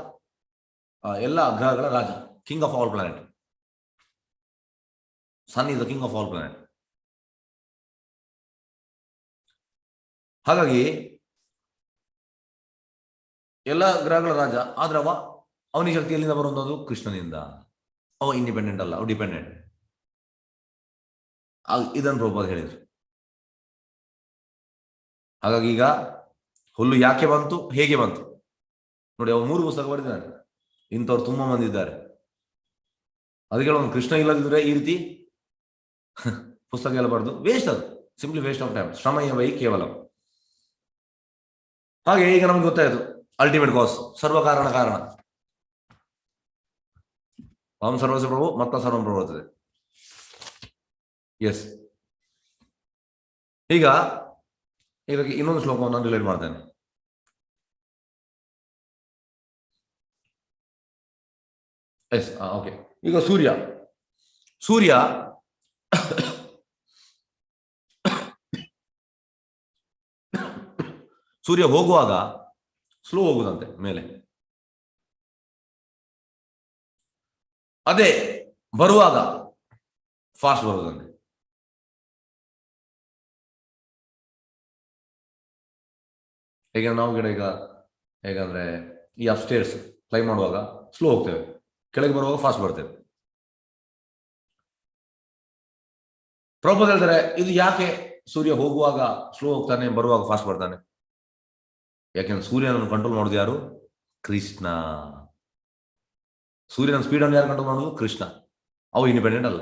ಎಲ್ಲ ಗ್ರಹಗಳ ರಾಜ, king of all planet. Sun is the king of all planet. ಹಾಗಾಗಿ ಎಲ್ಲ ಗ್ರಹಗಳ ರಾಜ. ಆದ್ರೆ ಅವನಿಗೆ ಶಕ್ತಿ ಎಲ್ಲಿಂದ ಬರುವಂಥದ್ದು? ಕೃಷ್ಣನಿಂದ. ಅವ ಇಂಡಿಪೆಂಡೆಂಟ್ ಅಲ್ಲ, ಅವ ಡಿಪೆಂಡೆಂಟ್. ಇದನ್ನು ಪ್ರಭುಪಾದ ಹೇಳಿದ್ರು. ಹಾಗಾಗಿ ಈಗ ಹುಲ್ಲು ಯಾಕೆ ಬಂತು, ಹೇಗೆ ಬಂತು ನೋಡಿ. ಅವ 3 ಪುಸ್ತಕ ಬರೆದಿದ್ದಾನೆ. ಇಂಥವ್ರು ತುಂಬಾ ಮಂದಿ ಇದ್ದಾರೆ. ಅದಕ್ಕೆ ಒಂದು ಕೃಷ್ಣ ಇಲ್ಲದಿದ್ರೆ ಈ ರೀತಿ ಪುಸ್ತಕ ಎಲ್ಲ ಬರೆದು ವೇಸ್ಟ್. ಅದು ಸಿಂಪ್ಲಿ ವೇಸ್ಟ್ ಆಫ್ ಟೈಮ್. ಶ್ರಮಯ ವೈ ಕೇವಲ. ಹಾಗೆ ಈಗ ನಮ್ಗೆ ಗೊತ್ತಾಯ್ತು ಅಲ್ಟಿಮೇಟ್ ಕಾಸ್, ಸರ್ವಕಾರಣ ಕಾರಣ. ಅಹಂ ಸರ್ವಸ್ವ ಪ್ರಭು ಮತ್ತ ಸರ್ವಂ ಪ್ರಭುತ್ತದೆ. ಎಸ್. ಈಗ ಇದಕ್ಕೆ ಇನ್ನೊಂದು ಶ್ಲೋಕವನ್ನು ನಾನು ರಿಲೇಟ್ ಮಾಡ್ತೇನೆ. Yes, okay. ಈಗ ಸೂರ್ಯ ಸೂರ್ಯ ಹೋಗುವಾಗ ಸ್ಲೋ ಹೋಗುದಂತೆ ಮೇಲೆ, ಅದೇ ಬರುವಾಗ ಫಾಸ್ಟ್ ಬರುವುದಂತೆ. ಹೇಗೆ ನಾವು ಗಿಡ ಈಗ ಹೇಗಂದ್ರೆ ಈ ಅಪ್ಸ್ಟೇರ್ಸ್ ಕ್ಲೈಮ್ ಮಾಡುವಾಗ ಸ್ಲೋ ಹೋಗ್ತೇವೆ, ಕೆಳಗೆ ಬರುವಾಗ ಫಾಸ್ಟ್ ಬರ್ತೇವೆ. ಪ್ರಭುಪಾದ ಹೇಳ್ತಾರೆ, ಇದು ಯಾಕೆ ಸೂರ್ಯ ಹೋಗುವಾಗ ಸ್ಲೋ ಹೋಗ್ತಾನೆ, ಬರುವಾಗ ಫಾಸ್ಟ್ ಬರ್ತಾನೆ? ಯಾಕೆಂದ್ರೆ ಸೂರ್ಯನನ್ನು ಕಂಟ್ರೋಲ್ ಮಾಡೋದು ಯಾರು? ಕೃಷ್ಣ. ಸೂರ್ಯನ ಸ್ಪೀಡ್ ಅನ್ನು ಯಾರು ಕಂಟ್ರೋಲ್ ಮಾಡೋದು? ಕೃಷ್ಣ. ಅವು ಇಂಡಿಪೆಂಡೆಂಟ್ ಅಲ್ಲ.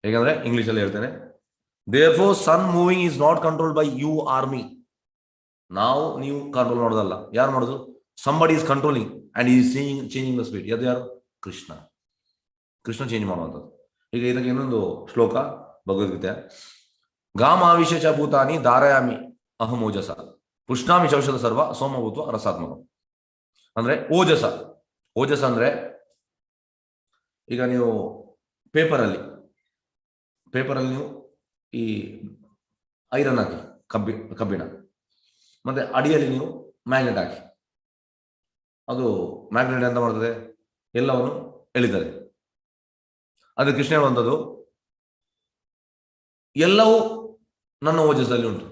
ಹೇಗಂದ್ರೆ ಇಂಗ್ಲಿಷ್ ಅಲ್ಲಿ ಹೇಳ್ತೇನೆ, therefore sun moving is not controlled by you or me. ನೀವು ಕಂಟ್ರೋಲ್ ಮಾಡೋದಲ್ಲ, ಯಾರು ಮಾಡೋದು? somebody is controlling and he is changing the speed. ಯಾರು? ಕೃಷ್ಣ. ಕೃಷ್ಣ ಚೇಂಜ್ ಮಾಡುವಂಥದ್ದು. ಈಗ ಇದಕ್ಕೆ ಇನ್ನೊಂದು ಶ್ಲೋಕ ಭಗವದ್ಗೀತೆ, ಗಾಮಾವಿಷ ಚ ಭೂತಾನಿ ಧಾರಯಾಮಿ ಅಹಂ ಓಜಸ ಪುಷ್ಣಾಮಿ ಚೌಷಧ ಸರ್ವ ಸೋಮಭೂತ್ವ ರಸಾತ್ಮಕ. ಅಂದ್ರೆ ಓಜಸ. ಓಜಸ ಅಂದ್ರೆ ಈಗ ನೀವು ಪೇಪರಲ್ಲಿ ನೀವು ಈ ಐರನ್ ಹಾಕಿ, ಕಬ್ಬಿಣ, ಮತ್ತೆ ಅಡಿಯಲ್ಲಿ ನೀವು ಮ್ಯಾಗ್ನೆಟ್ ಹಾಕಿ, ಅದು ಮ್ಯಾಗ್ನೆಟ್ ಎಂತ ಮಾಡ್ತದೆ? ಎಲ್ಲವನ್ನು ಎಳಿತದೆ. ಅದು ಕೃಷ್ಣ ಹೇಳುವಂಥದ್ದು, ಎಲ್ಲವೂ ನನ್ನ ಓಜಸ್ಸಲ್ಲಿ ಉಂಟು.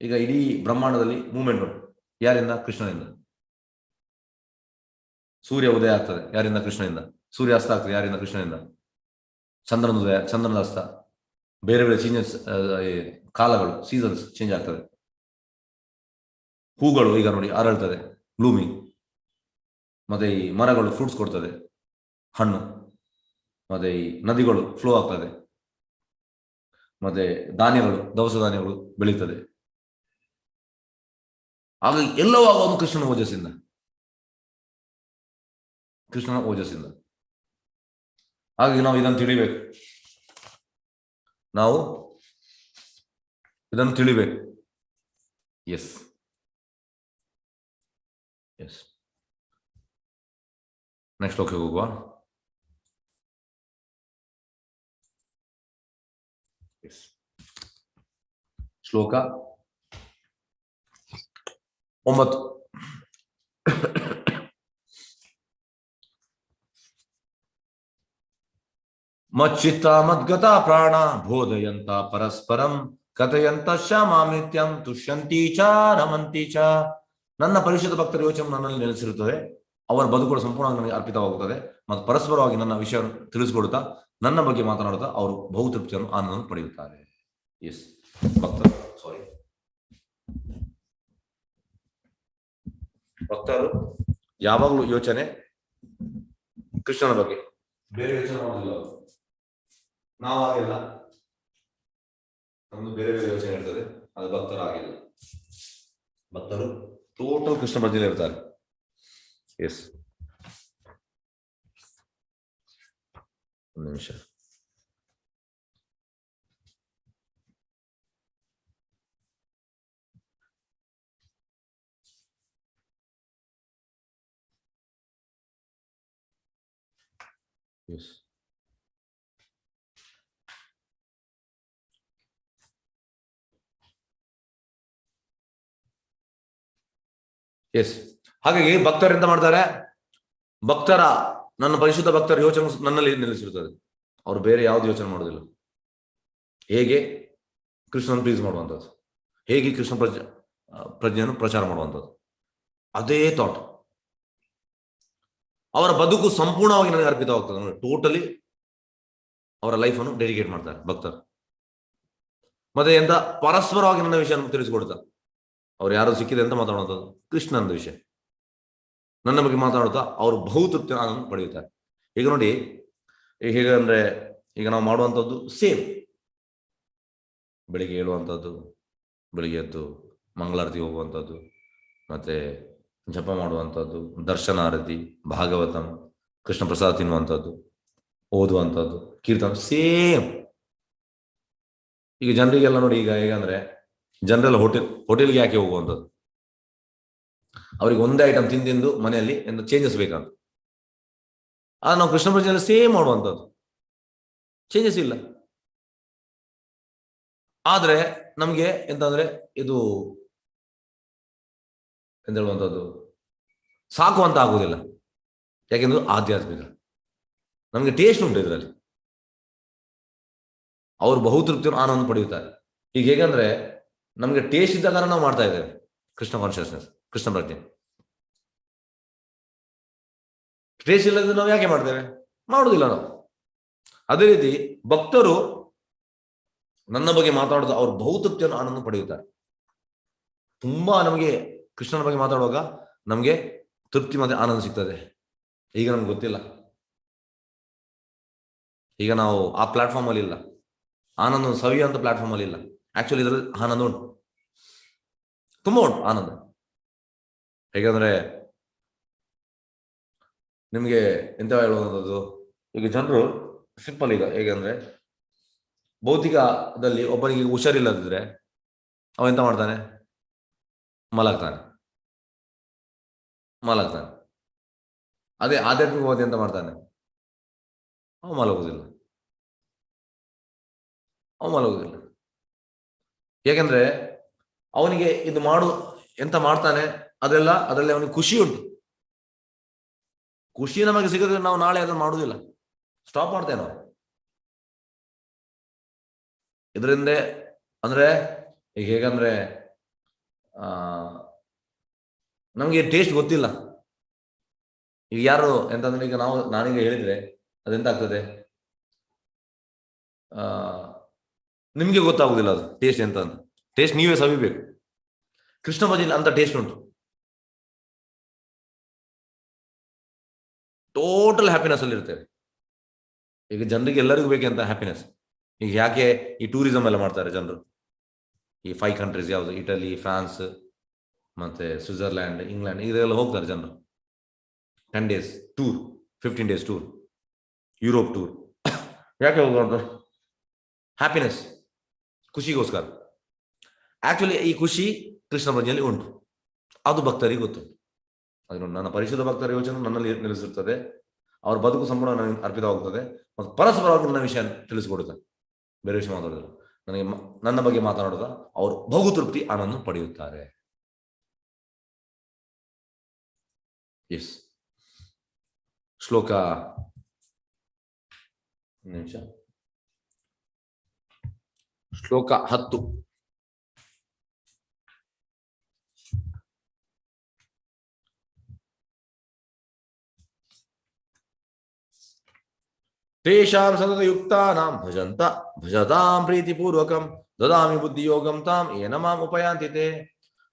ಈಗ ಇಡೀ ಬ್ರಹ್ಮಾಂಡದಲ್ಲಿ ಮೂವ್ಮೆಂಟ್ ಉಂಟು. ಯಾರಿಂದ? ಕೃಷ್ಣನಿಂದ. ಸೂರ್ಯ ಉದಯ ಆಗ್ತದೆ, ಯಾರಿಂದ? ಕೃಷ್ಣನಿಂದ. ಸೂರ್ಯ ಅಸ್ತ ಆಗ್ತದೆ, ಯಾರಿಂದ? ಕೃಷ್ಣನಿಂದ. ಚಂದ್ರನ ಉದಯ, ಚಂದ್ರನ ಅಸ್ತ, ಬೇರೆ ಬೇರೆ ಚೇಂಜಸ್, ಕಾಲಗಳು, ಸೀಸನ್ಸ್ ಚೇಂಜ್ ಆಗ್ತದೆ. ಹೂಗಳು ಈಗ ನೋಡಿ ಅರಳ್ತದೆ, ಬ್ಲೂಮಿಂಗ್. ಮತ್ತೆ ಈ ಮರಗಳು ಫ್ರೂಟ್ಸ್ ಕೊಡ್ತದೆ, ಹಣ್ಣು. ಮತ್ತೆ ಈ ನದಿಗಳು ಫ್ಲೋ ಆಗ್ತದೆ. ಮತ್ತೆ ಧಾನ್ಯಗಳು, ದವಸ ಧಾನ್ಯಗಳು ಬೆಳೀತದೆ. ಆಗ ಎಲ್ಲವೂ ಆಗೋದು ಕೃಷ್ಣನ ಓಜಸ್ಸಿಂದ. ಕೃಷ್ಣನ ಓಜಸ್ಸಿಂದ. ಹಾಗಾಗಿ ನಾವು ಇದನ್ನು ತಿಳಿಬೇಕು. ನಾವು ಇದನ್ನು ತಿಳಿಬೇಕು. ಎಸ್ ಎಸ್ ನೆಕ್ಸ್ಟ್ ಓಕೆ ಹೋಗುವ. ಶ್ಲೋಕ 9. ಮಚ್ಚಿತ್ತ ಮದ್ಗತ ಪ್ರಾಣ ಬೋಧಯಂತ ಪರಸ್ಪರಂ ಕಥಯಂತ ಶ್ಯಾಮಾಮಿತ್ಯಂ ತುಷ್ಯಂತಿ ಚ ರಮಂತಿ ಚ. ನನ್ನ ಪರಿಶುದ್ಧ ಭಕ್ತರ ಯೋಚನೆ ನನ್ನಲ್ಲಿ ನೆಲೆಸಿರುತ್ತದೆ, ಅವರ ಬದುಕುಗಳು ಸಂಪೂರ್ಣವಾಗಿ ನನಗೆ ಅರ್ಪಿತವಾಗುತ್ತದೆ ಮತ್ತು ಪರಸ್ಪರವಾಗಿ ನನ್ನ ವಿಷಯವನ್ನು ತಿಳಿಸಿಕೊಡುತ್ತಾ ನನ್ನ ಬಗ್ಗೆ ಮಾತನಾಡುತ್ತಾ ಅವರು ಬಹುತೃಪ್ತಿಯನ್ನು ಆನಂದ ಪಡೆಯುತ್ತಾರೆ. ಎಸ್ ಭಕ್ತರು, ಸಾರಿ, ಭಕ್ತರು ಯಾವಾಗಲೂ ಯೋಚನೆ ಕೃಷ್ಣನ ಬಗ್ಗೆ, ಬೇರೆ ಯೋಚನೆ ಮಾಡೋದಿಲ್ಲ. ನಾವು ಆಗಿಲ್ಲ, ನಮ್ದು ಬೇರೆ ಬೇರೆ ಯೋಚನೆ ಇರ್ತದೆ. ಅದು ಭಕ್ತರು ಆಗಿಲ್ಲ. ಭಕ್ತರು ಟೋಟಲ್ ಕೃಷ್ಣ ಭಜನೆ ಇರ್ತಾರೆ. ಎಸ್, ಒಂದು ನಿಮಿಷ. Yes, yes. ಹಾಗಾಗಿ ಭಕ್ತರು ಎಂತ ಮಾಡ್ತಾರೆ? ನನ್ನ ಪರಿಶುದ್ಧ ಭಕ್ತರ ಯೋಚನೆ ನನ್ನಲ್ಲಿ ನಿಲ್ಲಿಸಿರುತ್ತದೆ. ಅವರು ಬೇರೆ ಯಾವ್ದು ಯೋಚನೆ ಮಾಡೋದಿಲ್ಲ. ಹೇಗೆ ಕೃಷ್ಣನ ಪ್ಲೀಸ್ ಮಾಡುವಂಥದ್ದು, ಹೇಗೆ ಕೃಷ್ಣ ಪ್ರಜ್ಞೆಯನ್ನು ಪ್ರಚಾರ ಮಾಡುವಂಥದ್ದು, ಅದೇ ಥಾಟ್. ಅವರ ಬದುಕು ಸಂಪೂರ್ಣವಾಗಿ ನನಗೆ ಅರ್ಪಿತವಾಗ್ತದೆ. ಟೋಟಲಿ ಅವರ ಲೈಫನ್ನು ಡೆಡಿಕೇಟ್ ಮಾಡ್ತಾರೆ ಭಕ್ತರು. ಮತ್ತೆ ಎಂತ ಪರಸ್ಪರವಾಗಿ ನನ್ನ ವಿಷಯ ತಿಳಿಸಿಕೊಡ್ತಾರೆ. ಅವ್ರು ಯಾರು ಸಿಕ್ಕಿದೆ ಅಂತ ಮಾತಾಡುವಂಥದ್ದು ಕೃಷ್ಣನ ವಿಷಯ, ನನ್ನ ಬಗ್ಗೆ ಮಾತಾಡುತ್ತಾ ಅವರು ಬಹುತೃಪ್ತಿ ಆನಂದ ಪಡೆಯುತ್ತಾರೆ. ಈಗ ನೋಡಿ, ಹೇಗಂದ್ರೆ ಈಗ ನಾವು ಮಾಡುವಂಥದ್ದು ಸೇಮ್. ಬೆಳಿಗ್ಗೆ ಹೇಳುವಂಥದ್ದು, ಬೆಳಿಗ್ಗೆ ಎದ್ದು ಮಂಗಳಾರತಿ ಹೋಗುವಂಥದ್ದು, ಮತ್ತೆ ಜಪ ಮಾಡುವಂಥದ್ದು, ದರ್ಶನಾರತಿ, ಭಾಗವತಂ, ಕೃಷ್ಣ ಪ್ರಸಾದ ತಿನ್ನುವಂಥದ್ದು, ಓದುವಂಥದ್ದು, ಕೀರ್ತನ, ಸೇಮ್. ಈಗ ಜನರಿಗೆಲ್ಲ ನೋಡಿ, ಈಗ ಹೇಗಂದ್ರೆ ಜನರೆಲ್ಲ ಹೋಟೆಲ್ಗೆ ಯಾಕೆ ಹೋಗುವಂಥದ್ದು? ಅವ್ರಿಗೆ ಒಂದೇ ಐಟಮ್ ತಿಂದು ಮನೆಯಲ್ಲಿ ಎಂದು ಚೇಂಜಸ್ ಬೇಕಂತ. ನಾವು ಕೃಷ್ಣ ಪ್ರಜ್ಞೆಯಲ್ಲಿ ಸೇಮ್ ಮಾಡುವಂಥದ್ದು, ಚೇಂಜಸ್ ಇಲ್ಲ. ಆದ್ರೆ ನಮ್ಗೆ ಎಂತಂದ್ರೆ ಇದು ಎಂತ ಹೇಳುವಂಥದ್ದು ಸಾಕು ಅಂತ ಆಗುದಿಲ್ಲ. ಯಾಕೆಂದ್ರೆ ಆಧ್ಯಾತ್ಮಿಕ, ನಮ್ಗೆ ಟೇಸ್ಟ್ ಉಂಟು ಇದರಲ್ಲಿ. ಅವರು ಬಹುತೃಪ್ತಿಯನ್ನು ಆನಂದ ಪಡೆಯುತ್ತಾರೆ. ಈಗ ಹೇಗಂದ್ರೆ ನಮ್ಗೆ ಟೇಸ್ಟ್ ಇದ್ದ ಕಾರಣ ನಾವು ಮಾಡ್ತಾ ಇದ್ದೇವೆ ಕೃಷ್ಣ ಕಾನ್ಶಿಯಸ್ನೆಸ್, ಕೃಷ್ಣ ಪ್ರಜ್ಞೆ. ಟೇಸ್ಟ್ ಇಲ್ಲದ್ರೆ ನಾವು ಯಾಕೆ ಮಾಡ್ತೇವೆ? ಮಾಡುವುದಿಲ್ಲ ನಾವು. ಅದೇ ರೀತಿ ಭಕ್ತರು ನನ್ನ ಬಗ್ಗೆ ಮಾತಾಡೋದು ಅವ್ರ ಬಹುತೃಪ್ತಿಯನ್ನು ಆನಂದ ಪಡೆಯುತ್ತಾರೆ. ತುಂಬಾ ನಮಗೆ ಕೃಷ್ಣನ ಬಗ್ಗೆ ಮಾತಾಡುವಾಗ ನಮಗೆ ತೃಪ್ತಿ ಮತ್ತೆ ಆನಂದ ಸಿಗ್ತದೆ. ಈಗ ನಮ್ಗೆ ಗೊತ್ತಿಲ್ಲ, ಈಗ ನಾವು ಆ ಪ್ಲಾಟ್ಫಾರ್ಮ್ ಅಲ್ಲಿ ಇಲ್ಲ, ಆನಂದ ಸವಿ ಅಂತ ಪ್ಲಾಟ್ಫಾರ್ಮ್ ಅಲ್ಲಿ ಇಲ್ಲ. ಆಕ್ಚುಲಿ ಇದರಲ್ಲಿ ಆನಂದ ಉಂಟು, ತುಂಬಾ ಉಂಟು ಆನಂದ. ಹೇಗಂದ್ರೆ ನಿಮ್ಗೆ ಎಂತ ಹೇಳುವಂಥದ್ದು, ಈಗ ಜನರು ಸಿಂಪಲ್, ಈಗ ಹೇಗಂದ್ರೆ ಭೌತಿಕದಲ್ಲಿ ಒಬ್ಬನಿಗೆ ಹುಷಾರಿಲ್ಲದಿದ್ರೆ ಅವ ಎಂತ ಮಾಡ್ತಾನೆ? ಮಲಗ್ತಾನೆ. ಅದೇ ಆಧ್ಯಾತ್ಮಿಕವಾದಿ ಎಂತ ಮಾಡ್ತಾನೆ? ಅವ ಮಲಗುವುದಿಲ್ಲ. ಯಾಕೆಂದ್ರೆ ಅವನಿಗೆ ಇದು ಎಂತ ಮಾಡ್ತಾನೆ ಅದರಲ್ಲಿ ಅವನಿಗೆ ಖುಷಿ ಉಂಟು. ಖುಷಿ ನಮಗೆ ಸಿಗದ್ರೆ ನಾವು ನಾಳೆ ಅದನ್ನು ಮಾಡುವುದಿಲ್ಲ, ಸ್ಟಾಪ್ ಮಾಡ್ತೇವೆ ನಾವು. ಇದರಿಂದ ಅಂದ್ರೆ ಈಗ ಹೇಗಂದ್ರೆ ನಮ್ಗೆ ಟೇಸ್ಟ್ ಗೊತ್ತಿಲ್ಲ. ಈಗ ಯಾರು ಎಂತಂದ್ರೆ ಈಗ ನಾನೀಗ ಹೇಳಿದ್ರೆ ಅದೆಂತ ಆಗ್ತದೆ, ನಿಮ್ಗೆ ಗೊತ್ತಾಗುದಿಲ್ಲ ಅದು ಟೇಸ್ಟ್ ಎಂತ ಅಂತ. ಟೇಸ್ಟ್ ನೀವೇ ಸವಿಬೇಕು. ಕೃಷ್ಣ ಭಜನೆ ಅಂತ ಟೇಸ್ಟ್ ಉಂಟು. ಟೋಟಲ್ ಹ್ಯಾಪಿನೆಸ್ ಅಲ್ಲಿ ಇರ್ತೇವೆ. ಈಗ ಜನರಿಗೆ ಎಲ್ಲರಿಗೂ ಬೇಕಂತ ಹ್ಯಾಪಿನೆಸ್. ಈಗ ಯಾಕೆ ಈ ಟೂರಿಸಂ ಎಲ್ಲ ಮಾಡ್ತಾರೆ ಜನರು? ಈ 5 ಕಂಟ್ರೀಸ್ ಯಾವುದು, ಇಟಲಿ, ಫ್ರಾನ್ಸ್, ಮತ್ತೆ ಸ್ವಿಟ್ಜರ್ಲ್ಯಾಂಡ್, ಇಂಗ್ಲೆಂಡ್, ಇದೆಲ್ಲ ಹೋಗ್ತಾರೆ ಜನರು. 10 days tour, 15 days tour, Europe tour. ಯಾಕೆ ಹೋಗುವಂತ? ಹ್ಯಾಪಿನೆಸ್, ಖುಷಿಗೋಸ್ಕರ. ಆಕ್ಚುಲಿ ಈ ಖುಷಿ ಕೃಷ್ಣ ಪ್ರಜ್ಞೆಯಲ್ಲಿ ಉಂಟು, ಅದು ಭಕ್ತರಿಗೆ ಗೊತ್ತು. ಅದು ನನ್ನ ಪರಿಶುದ್ಧ ಭಕ್ತರ ಯೋಚನೆ ನನ್ನಲ್ಲಿ ನೆಲೆಸಿರ್ತದೆ. ಅವ್ರ ಬದುಕು ಸಂಪೂರ್ಣ ನನಗೆ ಅರ್ಪಿತವಾಗುತ್ತದೆ ಮತ್ತು ಪರಸ್ಪರವಾಗಿ ನನ್ನ ವಿಷಯ ತಿಳಿಸಿಕೊಡುತ್ತಾರೆ. ಬೇರೆ ವಿಷಯ ಮಾತಾಡೋದಿಲ್ಲ. ನನಗೆ ನನ್ನ ಬಗ್ಗೆ ಮಾತನಾಡೋದ ಅವರು ಬಹುತೃಪ್ತಿ ಆನಂದ ಪಡೆಯುತ್ತಾರೆ. ಎಸ್, ಶ್ಲೋಕ ನಿಮಿಷ, ಶ್ಲೋಕ 10. ತೇಷಾಂ ಸತತಯುಕ್ತಾನಾಂ ಭಜತಾಂ ಪ್ರೀತಿಪೂರ್ವಕಂ ದದಾಮಿ ಬುದ್ಧಿಯೋಗಂ ತಾಂ ಏನ ಮಾಂ ಉಪಯಾಂತಿ ತೇ.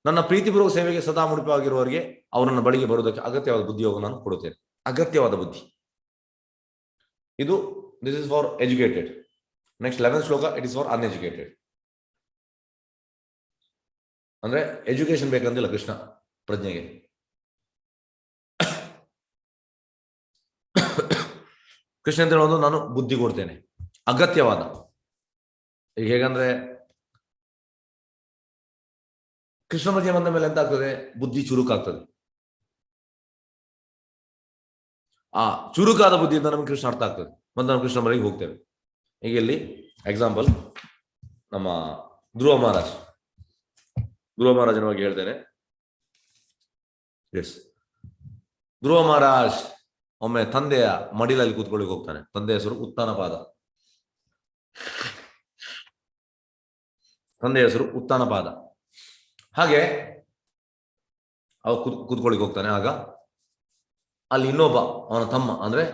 ನನ್ನ ಪ್ರೀತಿಪೂರ್ವಕ ಸೇವೆಗೆ ಸದಾ ಮುಡಿಪಾಗಿರುವವರಿಗೆ ಅವರನ್ನ ಬಳಿಗೆ ಬರುವುದಕ್ಕೆ ಅಗತ್ಯವಾದ ಬುದ್ಧಿಯೋಗ ನಾನು ಕೊಡುತ್ತೇನೆ. ಅಗತ್ಯವಾದ ಬುದ್ಧಿ ಇದು. This is for educated. Next 11th ಶ್ಲೋಕ, ಇಟ್ ಇಸ್ ಫಾರ್ ಅನ್ಎಜುಕೇಟೆಡ್. ಅಂದ್ರೆ ಎಜುಕೇಶನ್ ಬೇಕಂತಿಲ್ಲ ಕೃಷ್ಣ ಪ್ರಜ್ಞೆಗೆ. ಕೃಷ್ಣ ಅಂತ ಹೇಳೋದು ನಾನು ಬುದ್ಧಿ ಕೊಡ್ತೇನೆ, ಅಗತ್ಯವಾದ. ಈಗ ಹೇಗಂದ್ರೆ ಕೃಷ್ಣ ಪ್ರಜ್ಞೆ ಬಂದ ಮೇಲೆ ಎಂತ ಆಗ್ತದೆ? ಬುದ್ಧಿ ಚುರುಕಾಗ್ತದೆ. ಆ ಚುರುಕಾದ ಬುದ್ಧಿಯಿಂದ ನಮಗೆ ಕೃಷ್ಣ ಅರ್ಥ ಆಗ್ತದೆ, ಮತ್ತೆ ನಾವು ಕೃಷ್ಣ ಬಳಿಗೆ ಹೋಗ್ತೇವೆ. ಈಗ ಇಲ್ಲಿ ಎಕ್ಸಾಂಪಲ್, ನಮ್ಮ ಧ್ರುವ ಮಹಾರಾಜನ ಬಗ್ಗೆ ಹೇಳ್ತೇನೆ. ಎಸ್, ಧ್ರುವ ಮಹಾರಾಜ್ ಒಮ್ಮೆ ತಂದೆಯ ಮಡಿಲಲ್ಲಿ ಕೂತ್ಕೊಳ್ಳಿಕ್ಕೆ ಹೋಗ್ತಾನೆ. ತಂದೆಯ ಹೆಸರು ಉತ್ತಾನಪಾದ. ಹಾಗೆ ಅವ ಕೂತ್ಕೊಳ್ಳಿಕ್ಕೆ ಹೋಗ್ತಾನೆ. ಆಗ ಅಲ್ಲಿ ಇನ್ನೊಬ್ಬ ಅವನ ತಮ್ಮ, ಅಂದ್ರೆ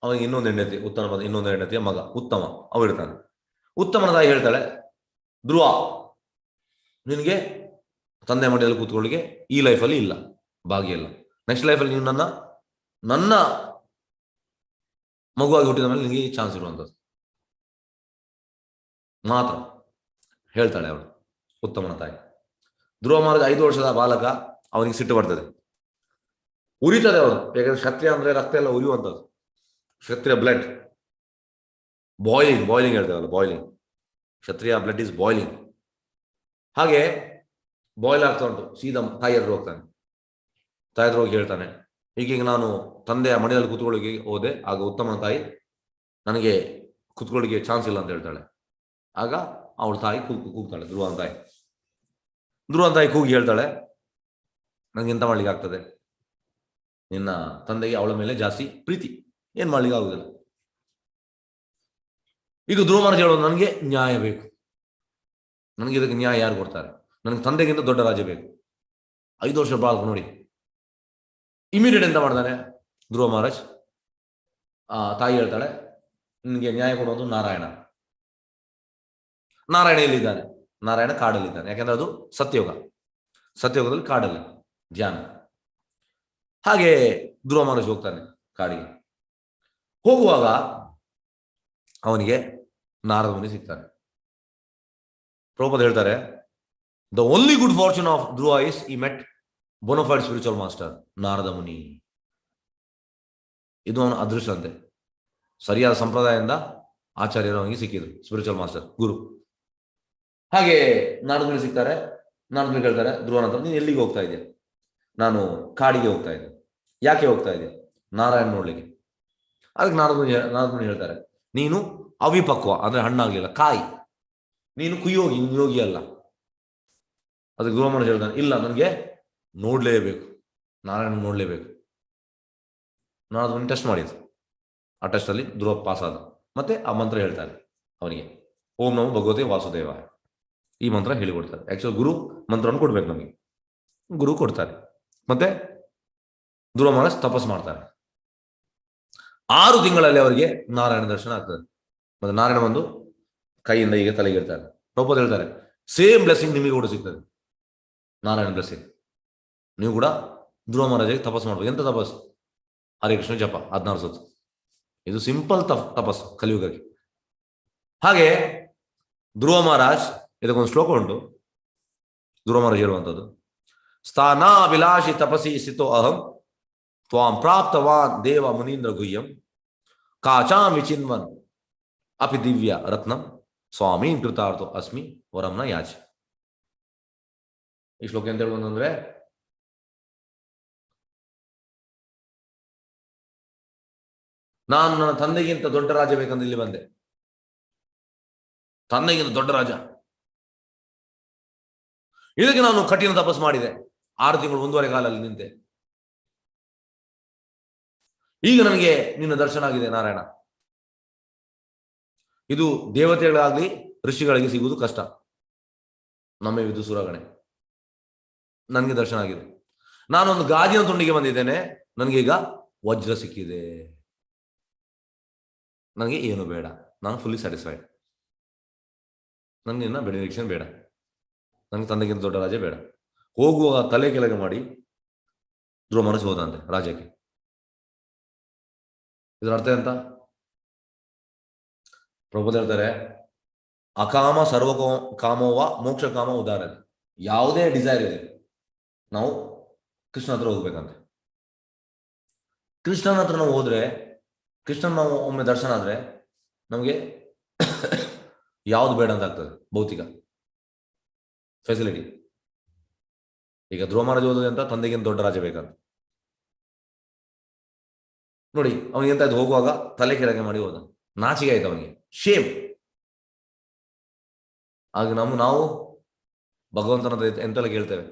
ಅವನಿಗೆ ಇನ್ನೊಂದು ಹೆಂಡತಿ, ಉತ್ತಾನಪಾದ ಇನ್ನೊಂದು ಹೆಂಡತಿಯ ಮಗ ಉತ್ತಮ, ಅವ ಇರ್ತಾನೆ. ಉತ್ತಮನ ತಾಯಿ ಹೇಳ್ತಾಳೆ, ಧ್ರುವ, ನಿನಗೆ ತಂದೆ ಮಡಿಯಲ್ಲಿ ಕೂತ್ಕೊಳ್ಳಿಕ್ಕೆ ಈ ಲೈಫಲ್ಲಿ ಇಲ್ಲ, ಭಾಗ್ಯ ಇಲ್ಲ. ನೆಕ್ಸ್ಟ್ ಲೈಫಲ್ಲಿ ನೀವು ನನ್ನ ಮಗುವಾಗಿ ಹುಟ್ಟಿದ ಮೇಲೆ ನಿನಗೆ ಚಾನ್ಸ್ ಇರುವಂಥದ್ದು ಮಾತ್ರ ಹೇಳ್ತಾಳೆ ಅವಳು, ಉತ್ತಮನ ತಾಯಿ. ಧ್ರುವ ಮಹಾರಾಜ 5 ವರ್ಷದ ಬಾಲಕ, ಅವನಿಗೆ ಸಿಟ್ಟು ಬರ್ತದೆ, ಉರಿತದೆ ಅವನು. ಯಾಕಂದ್ರೆ ಕ್ಷತ್ರಿಯ ಅಂದ್ರೆ ರಕ್ತ ಎಲ್ಲ ಉರಿಯುವಂಥದ್ದು, ಕ್ಷತ್ರಿಯ ಬ್ಲಡ್ ಬಾಯ್ಲಿಂಗ್ ಹೇಳ್ತೇವಲ್ಲ, boiling. Kshatriya blood is boiling. ಹಾಗೆ ಬಾಯ್ಲ್ ಆಗ್ತಾ ಉಂಟು. ಸೀದಾ ತಾಯಿ ಹತ್ರ ಹೋಗ್ತಾನೆ. ತಾಯಿ ಹತ್ರ ಹೋಗಿ ಹೇಳ್ತಾನೆ, ಹೀಗೀಗ ನಾನು ತಂದೆಯ ಮನೆಯಲ್ಲಿ ಕೂತ್ಕೊಳ್ಳಿಕ್ಕೆ ಹೋದೆ, ಆಗ ಉತ್ತಮನ ತಾಯಿ ನನಗೆ ಕೂತ್ಕೊಳ್ಳಿಕ್ಕೆ ಚಾನ್ಸ್ ಇಲ್ಲ ಅಂತ ಹೇಳ್ತಾಳೆ. ಆಗ ಅವಳ ತಾಯಿ ಕೂಗ್ತಾಳೆ, ಧ್ರುವನ ತಾಯಿ ಕೂಗಿ ಹೇಳ್ತಾಳೆ, ನಂಗೆ ಎಂತ ಮಾಡ್ಲಿಕ್ಕೆ ಆಗ್ತದೆ, ನಿನ್ನ ತಂದೆಗೆ ಅವಳ ಮೇಲೆ ಜಾಸ್ತಿ ಪ್ರೀತಿ, ಏನ್ ಮಾಡ್ಲಿಕ್ಕೆ ಆಗುದಿಲ್ಲ. ಈಗ ಧ್ರುವ ಮಹಾರಾಜ್ ಹೇಳೋದು, ನನಗೆ ನ್ಯಾಯ ಬೇಕು, ನನಗೆ ಇದಕ್ಕೆ ನ್ಯಾಯ ಯಾರು ಕೊಡ್ತಾರೆ, ನನಗೆ ತಂದೆಗಿಂತ ದೊಡ್ಡ ರಾಜ್ಯ ಬೇಕು. 5 ವರ್ಷ ಬಾಳ್ ನೋಡಿ. ಇಮಿಡಿಯೇಟ್ ಎಂತ ಮಾಡ್ತಾನೆ ಧ್ರುವ ಮಹಾರಾಜ್, ತಾಯಿ ಹೇಳ್ತಾಳೆ, ನಿನ್ಗೆ ನ್ಯಾಯ ಕೊಡೋದು ನಾರಾಯಣ ಎಲ್ಲಿದ್ದಾನೆ? ನಾರಾಯಣ ಕಾಡಲ್ಲಿದ್ದಾನೆ, ಯಾಕಂದ್ರೆ ಅದು ಸತ್ಯಯುಗದಲ್ಲಿ ಕಾಡಲ್ಲಿ ಧ್ಯಾನ. ಹಾಗೆ ಧ್ರುವ ಮಹಾರಾಜ್ ಹೋಗ್ತಾನೆ ಕಾಡಿಗೆ. ಹೋಗುವಾಗ ಅವನಿಗೆ ನಾರದ ಮುನಿ ಸಿಗ್ತಾನೆ. ಪ್ರಭುಪಾದ ಹೇಳ್ತಾರೆ, the only good fortune of Dhruva is ಈ ಮೆಟ್ ಬೋನಫೈಡ್ ಸ್ಪಿರಿಚುವಲ್ ಮಾಸ್ಟರ್ ನಾರದ ಮುನಿ. ಇದು ಅವನ ಅದೃಷ್ಟ ಅಂತೆ. ಸರಿಯಾದ ಸಂಪ್ರದಾಯದಿಂದ ಆಚಾರ್ಯರು ಅವನಿಗೆ ಸಿಕ್ಕಿದ್ರು, ಸ್ಪಿರಿಚುವಲ್ ಮಾಸ್ಟರ್, ಗುರು. ಹಾಗೆ ನಾರದ ಮುನಿ ಸಿಗ್ತಾರೆ. ನಾರದ ಮುನಿ ಹೇಳ್ತಾರೆ ಧ್ರುವನ ಹತ್ರ, ನೀನು ಎಲ್ಲಿಗೆ ಹೋಗ್ತಾ ಇದೆಯಾ? ನಾನು ಕಾಡಿಗೆ ಹೋಗ್ತಾ ಇದ್ದೆ. ಯಾಕೆ ಹೋಗ್ತಾ ಇದೆಯಾ? ನಾರಾಯಣ ನೋಡ್ಲಿಕ್ಕೆ. ಅದಕ್ಕೆ ನಾರದ ಮುನಿ ಹೇಳ್ತಾರೆ, ನೀನು ಅವಿಪಕ್ವ, ಅಂದ್ರೆ ಹಣ್ಣಾಗ್ಲಿಲ್ಲ, ಕಾಯಿ, ನೀನು ಕುಯ್ಯೋಗಿ, ಯೋಗಿ ಅಲ್ಲ. ಅದಕ್ಕೆ ಧ್ರುವ ಮಹಾರಾಜ್ ಹೇಳ್ತಾನೆ, ಇಲ್ಲ, ನನಗೆ ನೋಡ್ಲೇಬೇಕು, ನಾರಾಯಣ ನೋಡ್ಲೇಬೇಕು. ನಾರದ ಮುನಿ ಟೆಸ್ಟ್ ಮಾಡಿದ್ರು. ಆ ಟೆಸ್ಟ್ ಅಲ್ಲಿ ಧ್ರುವ ಪಾಸ್ ಆದ. ಮತ್ತೆ ಆ ಮಂತ್ರ ಹೇಳ್ತಾರೆ ಅವನಿಗೆ, ಓಂ ನಮೋ ಭಗವತೆ ವಾಸುದೇವಾಯ, ಈ ಮಂತ್ರ ಹೇಳಿಕೊಡ್ತಾರೆ. ಆಕ್ಚುಲಿ ಗುರು ಮಂತ್ರವನ್ನು ಕೊಡ್ಬೇಕು ನಮಗೆ, ಗುರು ಕೊಡ್ತಾರೆ. ಮತ್ತೆ ಧ್ರುವ ಮಹಾರಾಜ್ ತಪಸ್ ಮಾಡ್ತಾರೆ. 6 ತಿಂಗಳಲ್ಲಿ ಅವರಿಗೆ ನಾರಾಯಣ ದರ್ಶನ ಆಗ್ತದೆ. ಮತ್ತೆ ನಾರಾಯಣ ಬಂದು ಕೈಯಿಂದ ಈಗ ತಲೆಗೆ ಇಡ್ತಾರೆ. ಪ್ರಭುಪಾದ ಹೇಳ್ತಾರೆ, ಸೇಮ್ ಬ್ಲೆಸ್ಸಿಂಗ್ ನಿಮಗೆ ಕೂಡ ಸಿಗ್ತದೆ, ನಾರಾಯಣ ಬ್ಲೆಸ್ಸಿಂಗ್. ನೀವು ಕೂಡ ಧ್ರುವ ಮಹಾರಾಜಿಗೆ ತಪಸ್ ಮಾಡ್ಬೇಕು. ಎಂತ ತಪಸ್? ಹರೇ ಕೃಷ್ಣ ಜಪ 16 ಸತ್ತು. ಇದು ಸಿಂಪಲ್ ತಪಸ್ಸು ಕಲಿಯುಗಕ್ಕೆ. ಹಾಗೆ ಧ್ರುವ ಮಹಾರಾಜ್, ಇದಕ್ಕೊಂದು ಶ್ಲೋಕ ಉಂಟು, ಧ್ರುವ ಮಹಾರಾಜ್ ಹೇಳುವಂಥದ್ದು, ಸ್ಥಾನಾಭಿಲಾಷಿ ತಪಸಿ ಸ್ಥಿತೋ ಅಹಂ ತ್ವಾಂ ಪ್ರಾಪ್ತವಾನ್ ದೇವ ಮುನೀಂದ್ರ ಗುಹ್ಯಂ ಕಾಚಾಂ ವಿಚಿನ್ವನ್ ಅಪಿ ದಿವ್ಯ ರತ್ನಂ ಸ್ವಾಮೀ ಕೃತಾರ್ಥೋ ಅಸ್ಮಿ ವರಂನ ಯಾಚಿ. ಈ ಶ್ಲೋಕ ಎಂತ ಹೇಳುವಂತಂದ್ರೆ, ನಾನು ನನ್ನ ತಂದೆಗಿಂತ ದೊಡ್ಡ ರಾಜ ಬೇಕಂತ ಇಲ್ಲಿ ಬಂದೆ. ತಂದೆಗಿಂತ ದೊಡ್ಡ ರಾಜ. ಇದಕ್ಕೆ ನಾನು ಕಠಿಣ ತಪಸ್ ಮಾಡಿದೆ. 6 ತಿಂಗಳು 1.5 ಕಾಲಲ್ಲಿ ನಿಂತೆ. ಈಗ ನನಗೆ ನಿನ್ನ ದರ್ಶನ ಆಗಿದೆ ನಾರಾಯಣ. ಇದು ದೇವತೆಗಳಾಗ್ಲಿ ಋಷಿಗಳಿಗೆ ಸಿಗುವುದು ಕಷ್ಟ. ನಮ್ಮ ವಿದು ಸುರಗಣೆ ನನಗೆ ದರ್ಶನ ಆಗಿದೆ. ನಾನೊಂದು ಗಾಜಿನ ತುಂಡಿಗೆ ಬಂದಿದ್ದೇನೆ, ನನಗೆ ಈಗ ವಜ್ರ ಸಿಕ್ಕಿದೆ. ನನಗೆ ಏನು ಬೇಡ, ನಾನು ಫುಲ್ಲಿ ಸ್ಯಾಟಿಸ್ಫೈಡ್. ನನಗೆ ಇನ್ನ ಬೆನಿಡಿಕ್ಷನ್ ಬೇಡ, ನನಗೆ ತಂದೆಗಿಂತ ದೊಡ್ಡ ರಾಜ ಬೇಡ. ಹೋಗುವಾಗ ತಲೆ ಕೆಳಗೆ ಮಾಡಿ ಧ್ರುವ ಮನಸ್ಸು ಹೋದಂತೆ ರಾಜ್ಯಕ್ಕೆ. ಇದರ ಅರ್ಥ ಎಂತ? ಪ್ರಭುಪಾದ ಹೇಳ್ತಾರೆ, ಅಕಾಮ ಸರ್ವ ಕಾಮೋವ ಮೋಕ್ಷ ಕಾಮ ಉದಾಹರಣೆ. ಯಾವುದೇ ಡಿಸೈರ್ ಇದೆ, ನಾವು ಕೃಷ್ಣ ಹತ್ರ ಹೋಗ್ಬೇಕಂತೆ. ಕೃಷ್ಣನ ಹತ್ರ ನಾವು ಹೋದ್ರೆ, ಕೃಷ್ಣನ್ ನಾವು ಒಮ್ಮೆ ದರ್ಶನ ಆದ್ರೆ ನಮಗೆ ಯಾವ್ದು ಬೇಡ ಅಂತ ಆಗ್ತದೆ, ಭೌತಿಕ ಫೆಸಿಲಿಟಿ. ಈಗ ಧ್ರುವ ಮಹಾರಾಜ್ ಓದೋದು ಅಂತ ತಂದೆಗಿಂತ ದೊಡ್ಡ ರಾಜ ಬೇಕಂತ ನೋಡಿ. ಅವನಿಗೆ ಎಂತ ಹೋಗುವಾಗ ತಲೆ ಕೆಳಗೆ ಮಾಡಿ ಹೋದ, ನಾಚಿಕೆ ಆಯ್ತು ಅವನಿಗೆ, ಶೇಮ್. ಆಗ ನಾವು ಭಗವಂತನ ಹತ್ರ ಎಂತೆಲ್ಲ ಕೇಳ್ತೇವೆ.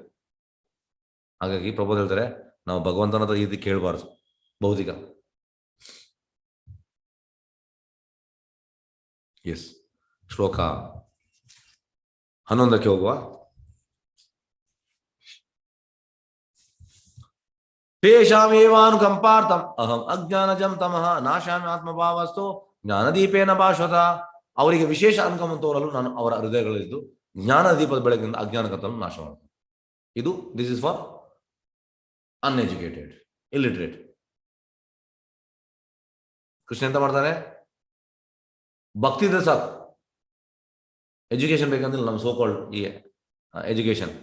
ಹಾಗಾಗಿ ಪ್ರಭುಪಾದ ಹೇಳ್ತಾರೆ, ನಾವು ಭಗವಂತನ ಹತ್ರ ಈ ರೀತಿ ಕೇಳಬಾರ್ದು, ಭೌತಿಕ. ಎಸ್, ಶ್ಲೋಕ 11ಕ್ಕೆ ಹೋಗುವ. ತೇಷಾಮೇವಾನುಕಂಪಾರ್ಥಂ ಅಹಂ ಅಜ್ಞಾನಜಂ ತಮಃ ನಾಶಾಮಿ ಆತ್ಮಭಾವಸ್ಥೋ ಜ್ಞಾನದೀಪೇನ ಭಾಷತ. ಅವರಿಗೆ ವಿಶೇಷ ಅನುಕಂಪ ತೋರಲು ನಾನು ಅವರ ಹೃದಯಗಳಲ್ಲಿದ್ದು ಜ್ಞಾನ ದೀಪದ ಬೆಳಕಿನಿಂದ ಅಜ್ಞಾನಕತನ್ನು ನಾಶ ಮಾಡ್ತೇನೆ. ಇದು this is for uneducated, illiterate. Krishna ಎಂತ ಮಾಡ್ತಾನೆ? ಭಕ್ತಿ ಇದ್ರೆ ಸಾಕು, ಎಜುಕೇಶನ್ ಬೇಕಂದ್ರೆ ನಮ್ಮ ಸೋಕಾಲ್ಡ್ ಈ ಎಜುಕೇಶನ್.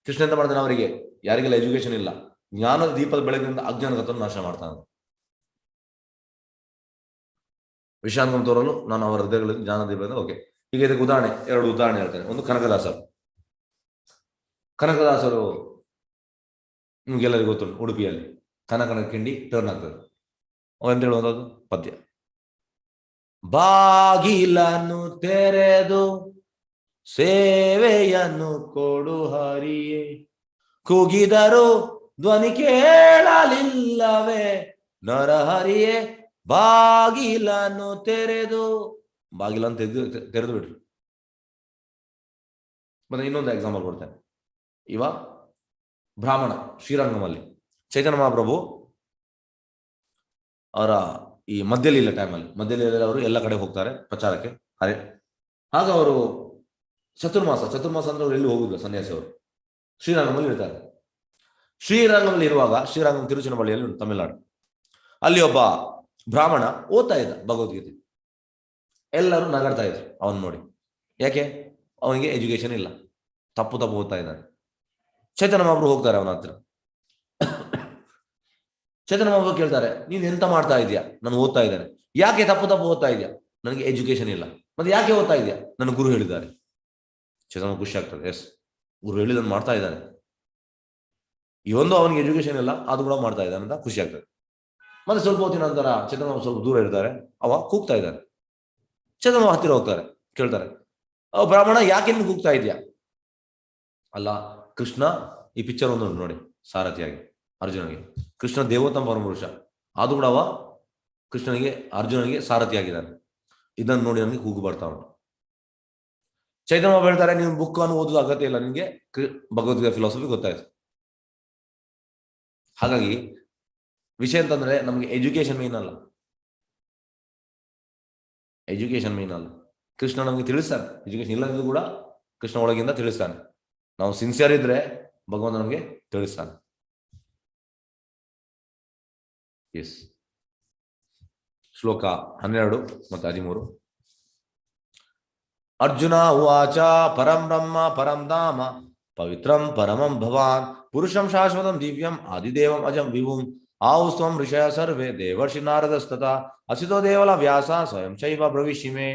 ಕೃಷ್ಣ ಎಂತ ಮಾಡ್ತಾನೆ? ಅವರಿಗೆ ಯಾರಿಗೆಲ್ಲ ಎಜುಕೇಶನ್ ಇಲ್ಲ, ಜ್ಞಾನದ ದೀಪದ ಬೆಳಕಿನಿಂದ ಅಜ್ಞಾನಕತನ್ನು ನಾಶ ಮಾಡ್ತಾನೆ. ವಿಷಾಂಗಂ ತೋರಲು ನಾನು ಅವರ ಹೃದಯಗಳಲ್ಲಿ ಜ್ಞಾನ ದೀಪದಿಂದ. ಓಕೆ, ಈಗ ಇದಕ್ಕೆ ಉದಾಹರಣೆ, 2 ಉದಾಹರಣೆ ಹೇಳ್ತೇನೆ. ಒಂದು ಕನಕದಾಸರು ನಿಮ್ಗೆಲ್ಲರಿಗೂ ಗೊತ್ತುಂಟು, ಉಡುಪಿಯಲ್ಲಿ ಕನಕನ ಕಿಂಡಿ ಟರ್ನ್ ಆಗ್ತದೆ. ಎಂತ ಹೇಳುವಂಥದ್ದು ಪದ್ಯ. ಬಾಗಿಲನ್ನು ತೆರೆದು ಸೇವೆಯನ್ನು ಕೊಡು ಹರಿಯೇ, ಕೂಗಿದರು ಧ್ವನಿ ಕೇಳಲಿಲ್ಲವೇ ನರಹರಿಯೇ, ಬಾಗಿಲನ್ನು ತೆರೆದು, ಬಾಗಿಲನ್ನು ತೆರೆದು ಬಿಟ್ರು. ಮತ್ತೆ ಇನ್ನೊಂದು ಎಕ್ಸಾಂಪಲ್ ಕೊಡ್ತೇನೆ. ಇವ ಬ್ರಾಹ್ಮಣ ಶ್ರೀರಂಗಮಲ್ಲಿ ಚೈತನ್ಯ ಮಹಾಪ್ರಭು ಅವರ ಈ ಮಧ್ಯಲೀಲ ಟೈಮಲ್ಲಿ, ಮಧ್ಯಲೀಲ ಅವರು ಎಲ್ಲ ಕಡೆ ಹೋಗ್ತಾರೆ ಪ್ರಚಾರಕ್ಕೆ. ಅರೆ ಆಗ ಅವರು ಚತುರ್ಮಾಸ ಅಂದ್ರೆ ಅವರು ಎಲ್ಲಿ ಹೋಗುದಿಲ್ಲ, ಸನ್ಯಾಸಿ ಅವರು ಶ್ರೀರಂಗಮಲ್ಲಿ ಇರ್ತಾರೆ. ಶ್ರೀರಂಗಮಲ್ಲಿ ಇರುವಾಗ, ಶ್ರೀರಂಗಂ ತಿರುಚನಪಳ್ಳಿಯಲ್ಲಿ ಉಂಟು, ತಮಿಳುನಾಡು. ಅಲ್ಲಿ ಒಬ್ಬ ಬ್ರಾಹ್ಮಣ ಓದ್ತಾ ಇದ್ದ ಭಗವದ್ಗೀತೆ. ಎಲ್ಲರೂ ನಗಾಡ್ತಾ ಇದ್ರು ಅವನ್ ನೋಡಿ. ಯಾಕೆ? ಅವನಿಗೆ ಎಜುಕೇಶನ್ ಇಲ್ಲ, ತಪ್ಪು ಓದ್ತಾ ಇದ್ದಾನೆ. ಚೈತನ್ಯ ಮಹಾಪ್ರಭು ಹೋಗ್ತಾರೆ ಅವನ ಹತ್ರ. ಚೈತನ್ಯ ಮಹಾಪ್ರಭು ಕೇಳ್ತಾರೆ, ನೀನ್ ಎಂತ ಮಾಡ್ತಾ ಇದೀಯಾ? ನಾನು ಓದ್ತಾ ಇದ್ದೇನೆ. ಯಾಕೆ ತಪ್ಪು ಓದ್ತಾ ಇದೆಯಾ? ನನಗೆ ಎಜುಕೇಶನ್ ಇಲ್ಲ. ಮತ್ತೆ ಯಾಕೆ ಓದ್ತಾ ಇದೆಯಾ? ನನ್ನ ಗುರು ಹೇಳಿದ್ದಾರೆ. ಚೈತನ್ಯ ಖುಷಿ ಆಗ್ತದೆ. ಎಸ್, ಗುರು ಹೇಳಿದನ್ನು ಮಾಡ್ತಾ ಇದ್ದಾನೆ. ಇವೊಂದು ಅವನಿಗೆ ಎಜುಕೇಶನ್ ಇಲ್ಲ, ಅದು ಕೂಡ ಮಾಡ್ತಾ ಇದ್ದಾನೆ ಅಂತ ಖುಷಿ ಆಗ್ತದೆ. ಮತ್ತೆ ಸ್ವಲ್ಪ ಹೊತ್ತಿನ ನಂತರ ಚೈತನ್ಯ ಸ್ವಲ್ಪ ದೂರ ಇರ್ತಾರೆ. ಅವ ಕೂಗ್ತಾ ಇದ್ದಾನೆ. ಚೈತನ್ಯ ಹತ್ತಿರ ಹೋಗ್ತಾರೆ, ಕೇಳ್ತಾರೆ, ಅವ ಬ್ರಾಹ್ಮಣ ಯಾಕೆ ನೀನು ಕೂಗ್ತಾ ಇದೆಯಾ? ಅಲ್ಲ, ಕೃಷ್ಣ ಈ ಪಿಕ್ಚರ್ ಒಂದು ನೋಡಿ ಸಾರಥಿಯಾಗಿ ಅರ್ಜುನನಿಗೆ. ಕೃಷ್ಣ ದೇವೋತ್ತಮ ಪರಮಪುರುಷ, ಅದು ಕೂಡ ಅವ ಕೃಷ್ಣನಿಗೆ ಅರ್ಜುನನಿಗೆ ಸಾರಥಿಯಾಗಿದ್ದಾನೆ. ಇದನ್ನು ನೋಡಿ ನನಗೆ ಕೂಗು ಬರ್ತಾ ಉಂಟು. ಚೈತನ್ಯ ಹೇಳ್ತಾರೆ, ನೀವು ಬುಕ್ ಅನ್ನು ಓದೋದು ಅಗತ್ಯ ಇಲ್ಲ, ನಿಮಗೆ ಭಗವದ್ಗೀತೆ ಫಿಲಾಸಫಿ ಗೊತ್ತಾಯ್ತು. ಹಾಗಾಗಿ ವಿಷಯ ಅಂತಂದ್ರೆ ನಮಗೆ ಎಜುಕೇಶನ್ ಮೇನ್ ಅಲ್ಲ, ಎಜುಕೇಶನ್ ಮೇನ್ ಅಲ್ಲ. ಕೃಷ್ಣ ನಮಗೆ ತಿಳಿಸ್ತಾನೆ. ಎಜುಕೇಶನ್ ಇಲ್ಲದಿದ್ರು ಕೂಡ ಕೃಷ್ಣ ಒಳಗಿಂದ ತಿಳಿಸ್ತಾನೆ. ನಾವು ಸಿನ್ಸಿಯರ್ ಇದ್ರೆ ಭಗವಂತ ನಮಗೆ ತಿಳಿಸ್ತಾನೆ. ಎಸ್, ಶ್ಲೋಕ 12 ಮತ್ತು 13. ಅರ್ಜುನ ಉವಾಚ ಪರಂ ಬ್ರಹ್ಮ ಪರಂ ಧಾಮ ಪವಿತ್ರಂ ಪರಮಂ ಭವಾನ್ ಪುರುಷಂ ಶಾಶ್ವತಂ ದಿವ್ಯಂ ಆದಿದೇವಂ ಅಜಂ ವಿಭುಂ ಆಹುಸ್ತ್ವಂ ಋಷಯ ಸರ್ವೇ ದೇವರ್ಷಿ ನಾರದಸ್ತತಾ ಅಸಿತೋ ದೇವಲ ವ್ಯಾಸ ಸ್ವಯಂ ಚೈವ ಬ್ರವಿಷಿಮೆ.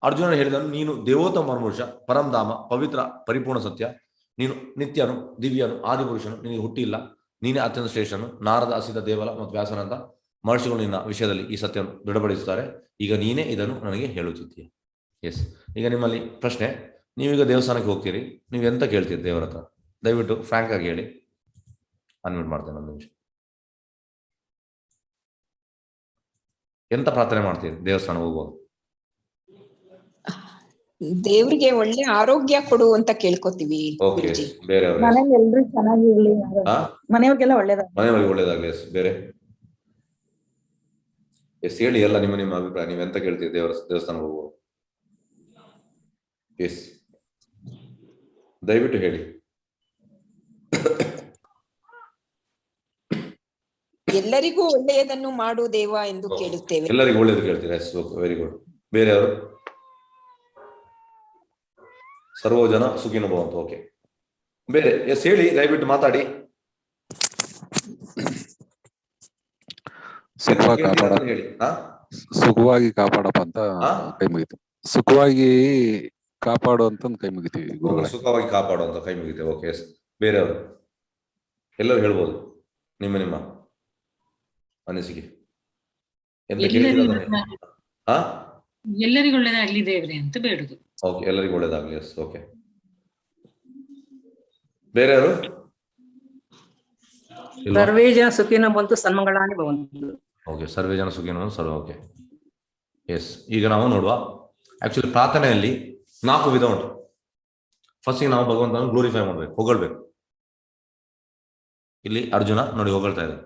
ಅರ್ಜುನ ಹೇಳಿದನು, ನೀನು ದೇವೋತ್ತಮ ಪರಮಪುರುಷ, ಪರಂಧಾಮ, ಪವಿತ್ರ, ಪರಿಪೂರ್ಣ ಸತ್ಯ. ನೀನು ನಿತ್ಯನು, ದಿವ್ಯನು, ಆದಿಪುರುಷನು, ನಿನಗೆ ಹುಟ್ಟಿಲ್ಲ, ನೀನೇ ಅತ್ಯಂತ ಶ್ರೇಷ್ಠನು. ನಾರದ, ಅಸಿತ, ದೇವಲ ಮತ್ತು ವ್ಯಾಸನಂತ ಮಹರ್ಷಿಗಳು ನಿನ್ನ ವಿಷಯದಲ್ಲಿ ಈ ಸತ್ಯವನ್ನು ದೃಢಪಡಿಸುತ್ತಾರೆ. ಈಗ ನೀನೇ ಇದನ್ನು ನನಗೆ ಹೇಳುತ್ತಿದ್ದೀಯ. ಎಸ್, ಈಗ ನಿಮ್ಮಲ್ಲಿ ಪ್ರಶ್ನೆ, ನೀವೀಗ ದೇವಸ್ಥಾನಕ್ಕೆ ಹೋಗ್ತೀರಿ, ನೀವು ಎಂತ ಕೇಳ್ತೀರಿ ದೇವರ ಹತ್ರ? ದಯವಿಟ್ಟು ಫ್ರಾಂಕ್ ಆಗಿ ಹೇಳಿ. ಅನ್ಮ್ಯೂಟ್ ಮಾಡ್ತೇನೆ ಒಂದು ನಿಮಿಷ. ಎಂತ ಪ್ರಾರ್ಥನೆ ಮಾಡ್ತೀರಿ ದೇವಸ್ಥಾನ ಹೋಗುವಾಗ? ದೇವ್ರಿಗೆ ಒಳ್ಳೆ ಆರೋಗ್ಯ ಕೊಡು ಅಂತ ಕೇಳ್ಕೊತೀವಿ. ಓಕೆ, ಬೇರೆ ಮನೇಲಿ ಎಲ್ರು ಚೆನ್ನಾಗಿರ್ಲಿ, ಮನೆಯವ್ರಿಗೆಲ್ಲ ಒಳ್ಳೇದಾಗ್ಲಿ. ಮನೆಯವರಿಗೆ ಒಳ್ಳೇದಾಗ್ಲಿ. ಎಸ್, ಬೇರೆ ಎಸ್ ಹೇಳಿ, ಎಲ್ಲ ನಿಮ್ಮ ಅಭಿಪ್ರಾಯ. ನೀವು ಎಂತ ಕೇಳ್ತೀರಿ ದೇವಸ್ಥಾನ ಹೋಗುವ? ಎಸ್, ದಯವಿಟ್ಟು ಹೇಳಿ. ಎಲ್ಲರಿಗೂ ಒಳ್ಳೆಯದನ್ನು ಮಾಡು ದೇವ ಎಂದು ಕೇಳುತ್ತೇವೆ. ಎಲ್ಲರಿಗೂ ಒಳ್ಳೇದು ಕೇಳ್ತೀರಾ? Yes, very good. ಬೇರೆಯವರು? ಸರ್ವ ಜನ ಸುಖಿನ ಭವಂತು. ಓಕೆ, ಬೇರೆ? ಎಸ್, ಹೇಳಿ, ದಯವಿಟ್ಟು ಮಾತಾಡಿ. ಹೇಳಿ. ಸುಖವಾಗಿ ಕಾಪಾಡಪ್ಪ ಅಂತ ಕೈ ಮುಗಿತು. ಸುಖವಾಗಿ ಕಾಪಾಡು ಅಂತ ಕೈ ಮುಗಿತೀವಿ. ಸುಖವಾಗಿ ಕಾಪಾಡು ಅಂತ ಕೈ ಮುಗಿತೇವೆ. Okay, S. ಬೇರೆಯವರು? ಎಲ್ಲರೂ ಹೇಳ್ಬೋದು ನಿಮ್ಮ ಅನಿಸಿಕೆ. ಎಲ್ಲರಿಗೂ ಒಳ್ಳೇದಾಗ್ಲಿ ದೇವ್ರೆ ಅಂತ ಬೇಡುದು. ಓಕೆ, ಎಲ್ಲರಿಗೂ ಒಳ್ಳೇದಾಗ್ಲಿ. Yes, okay. ಬೇರೆಯವರು? ಸರ್ವೇ ಜನ ಸುಖಿನೋ ಭವಂತು ಸನ್ಮಂಗಳಾನಿ ಭವಂತು. ಓಕೆ, ಸರ್ವೇ ಜನ ಸುಖಿನೋ ಸರ್ವ. Okay, yes. ಈಗ ನಾವು ನೋಡುವ, ಆಕ್ಚುಲಿ ಪ್ರಾರ್ಥನೆಯಲ್ಲಿ 4 ವಿಧ ಉಂಟು. ಫಸ್ಟಿಗೆ ನಾವು ಭಗವಂತನ ಗ್ಲೋರಿಫೈ ಮಾಡ್ಬೇಕು, ಹೊಗಳ್ಬೇಕು. ಇಲ್ಲಿ ಅರ್ಜುನ ನೋಡಿ ಹೊಗಳ್ತಾ ಇದ್ದಾರೆ.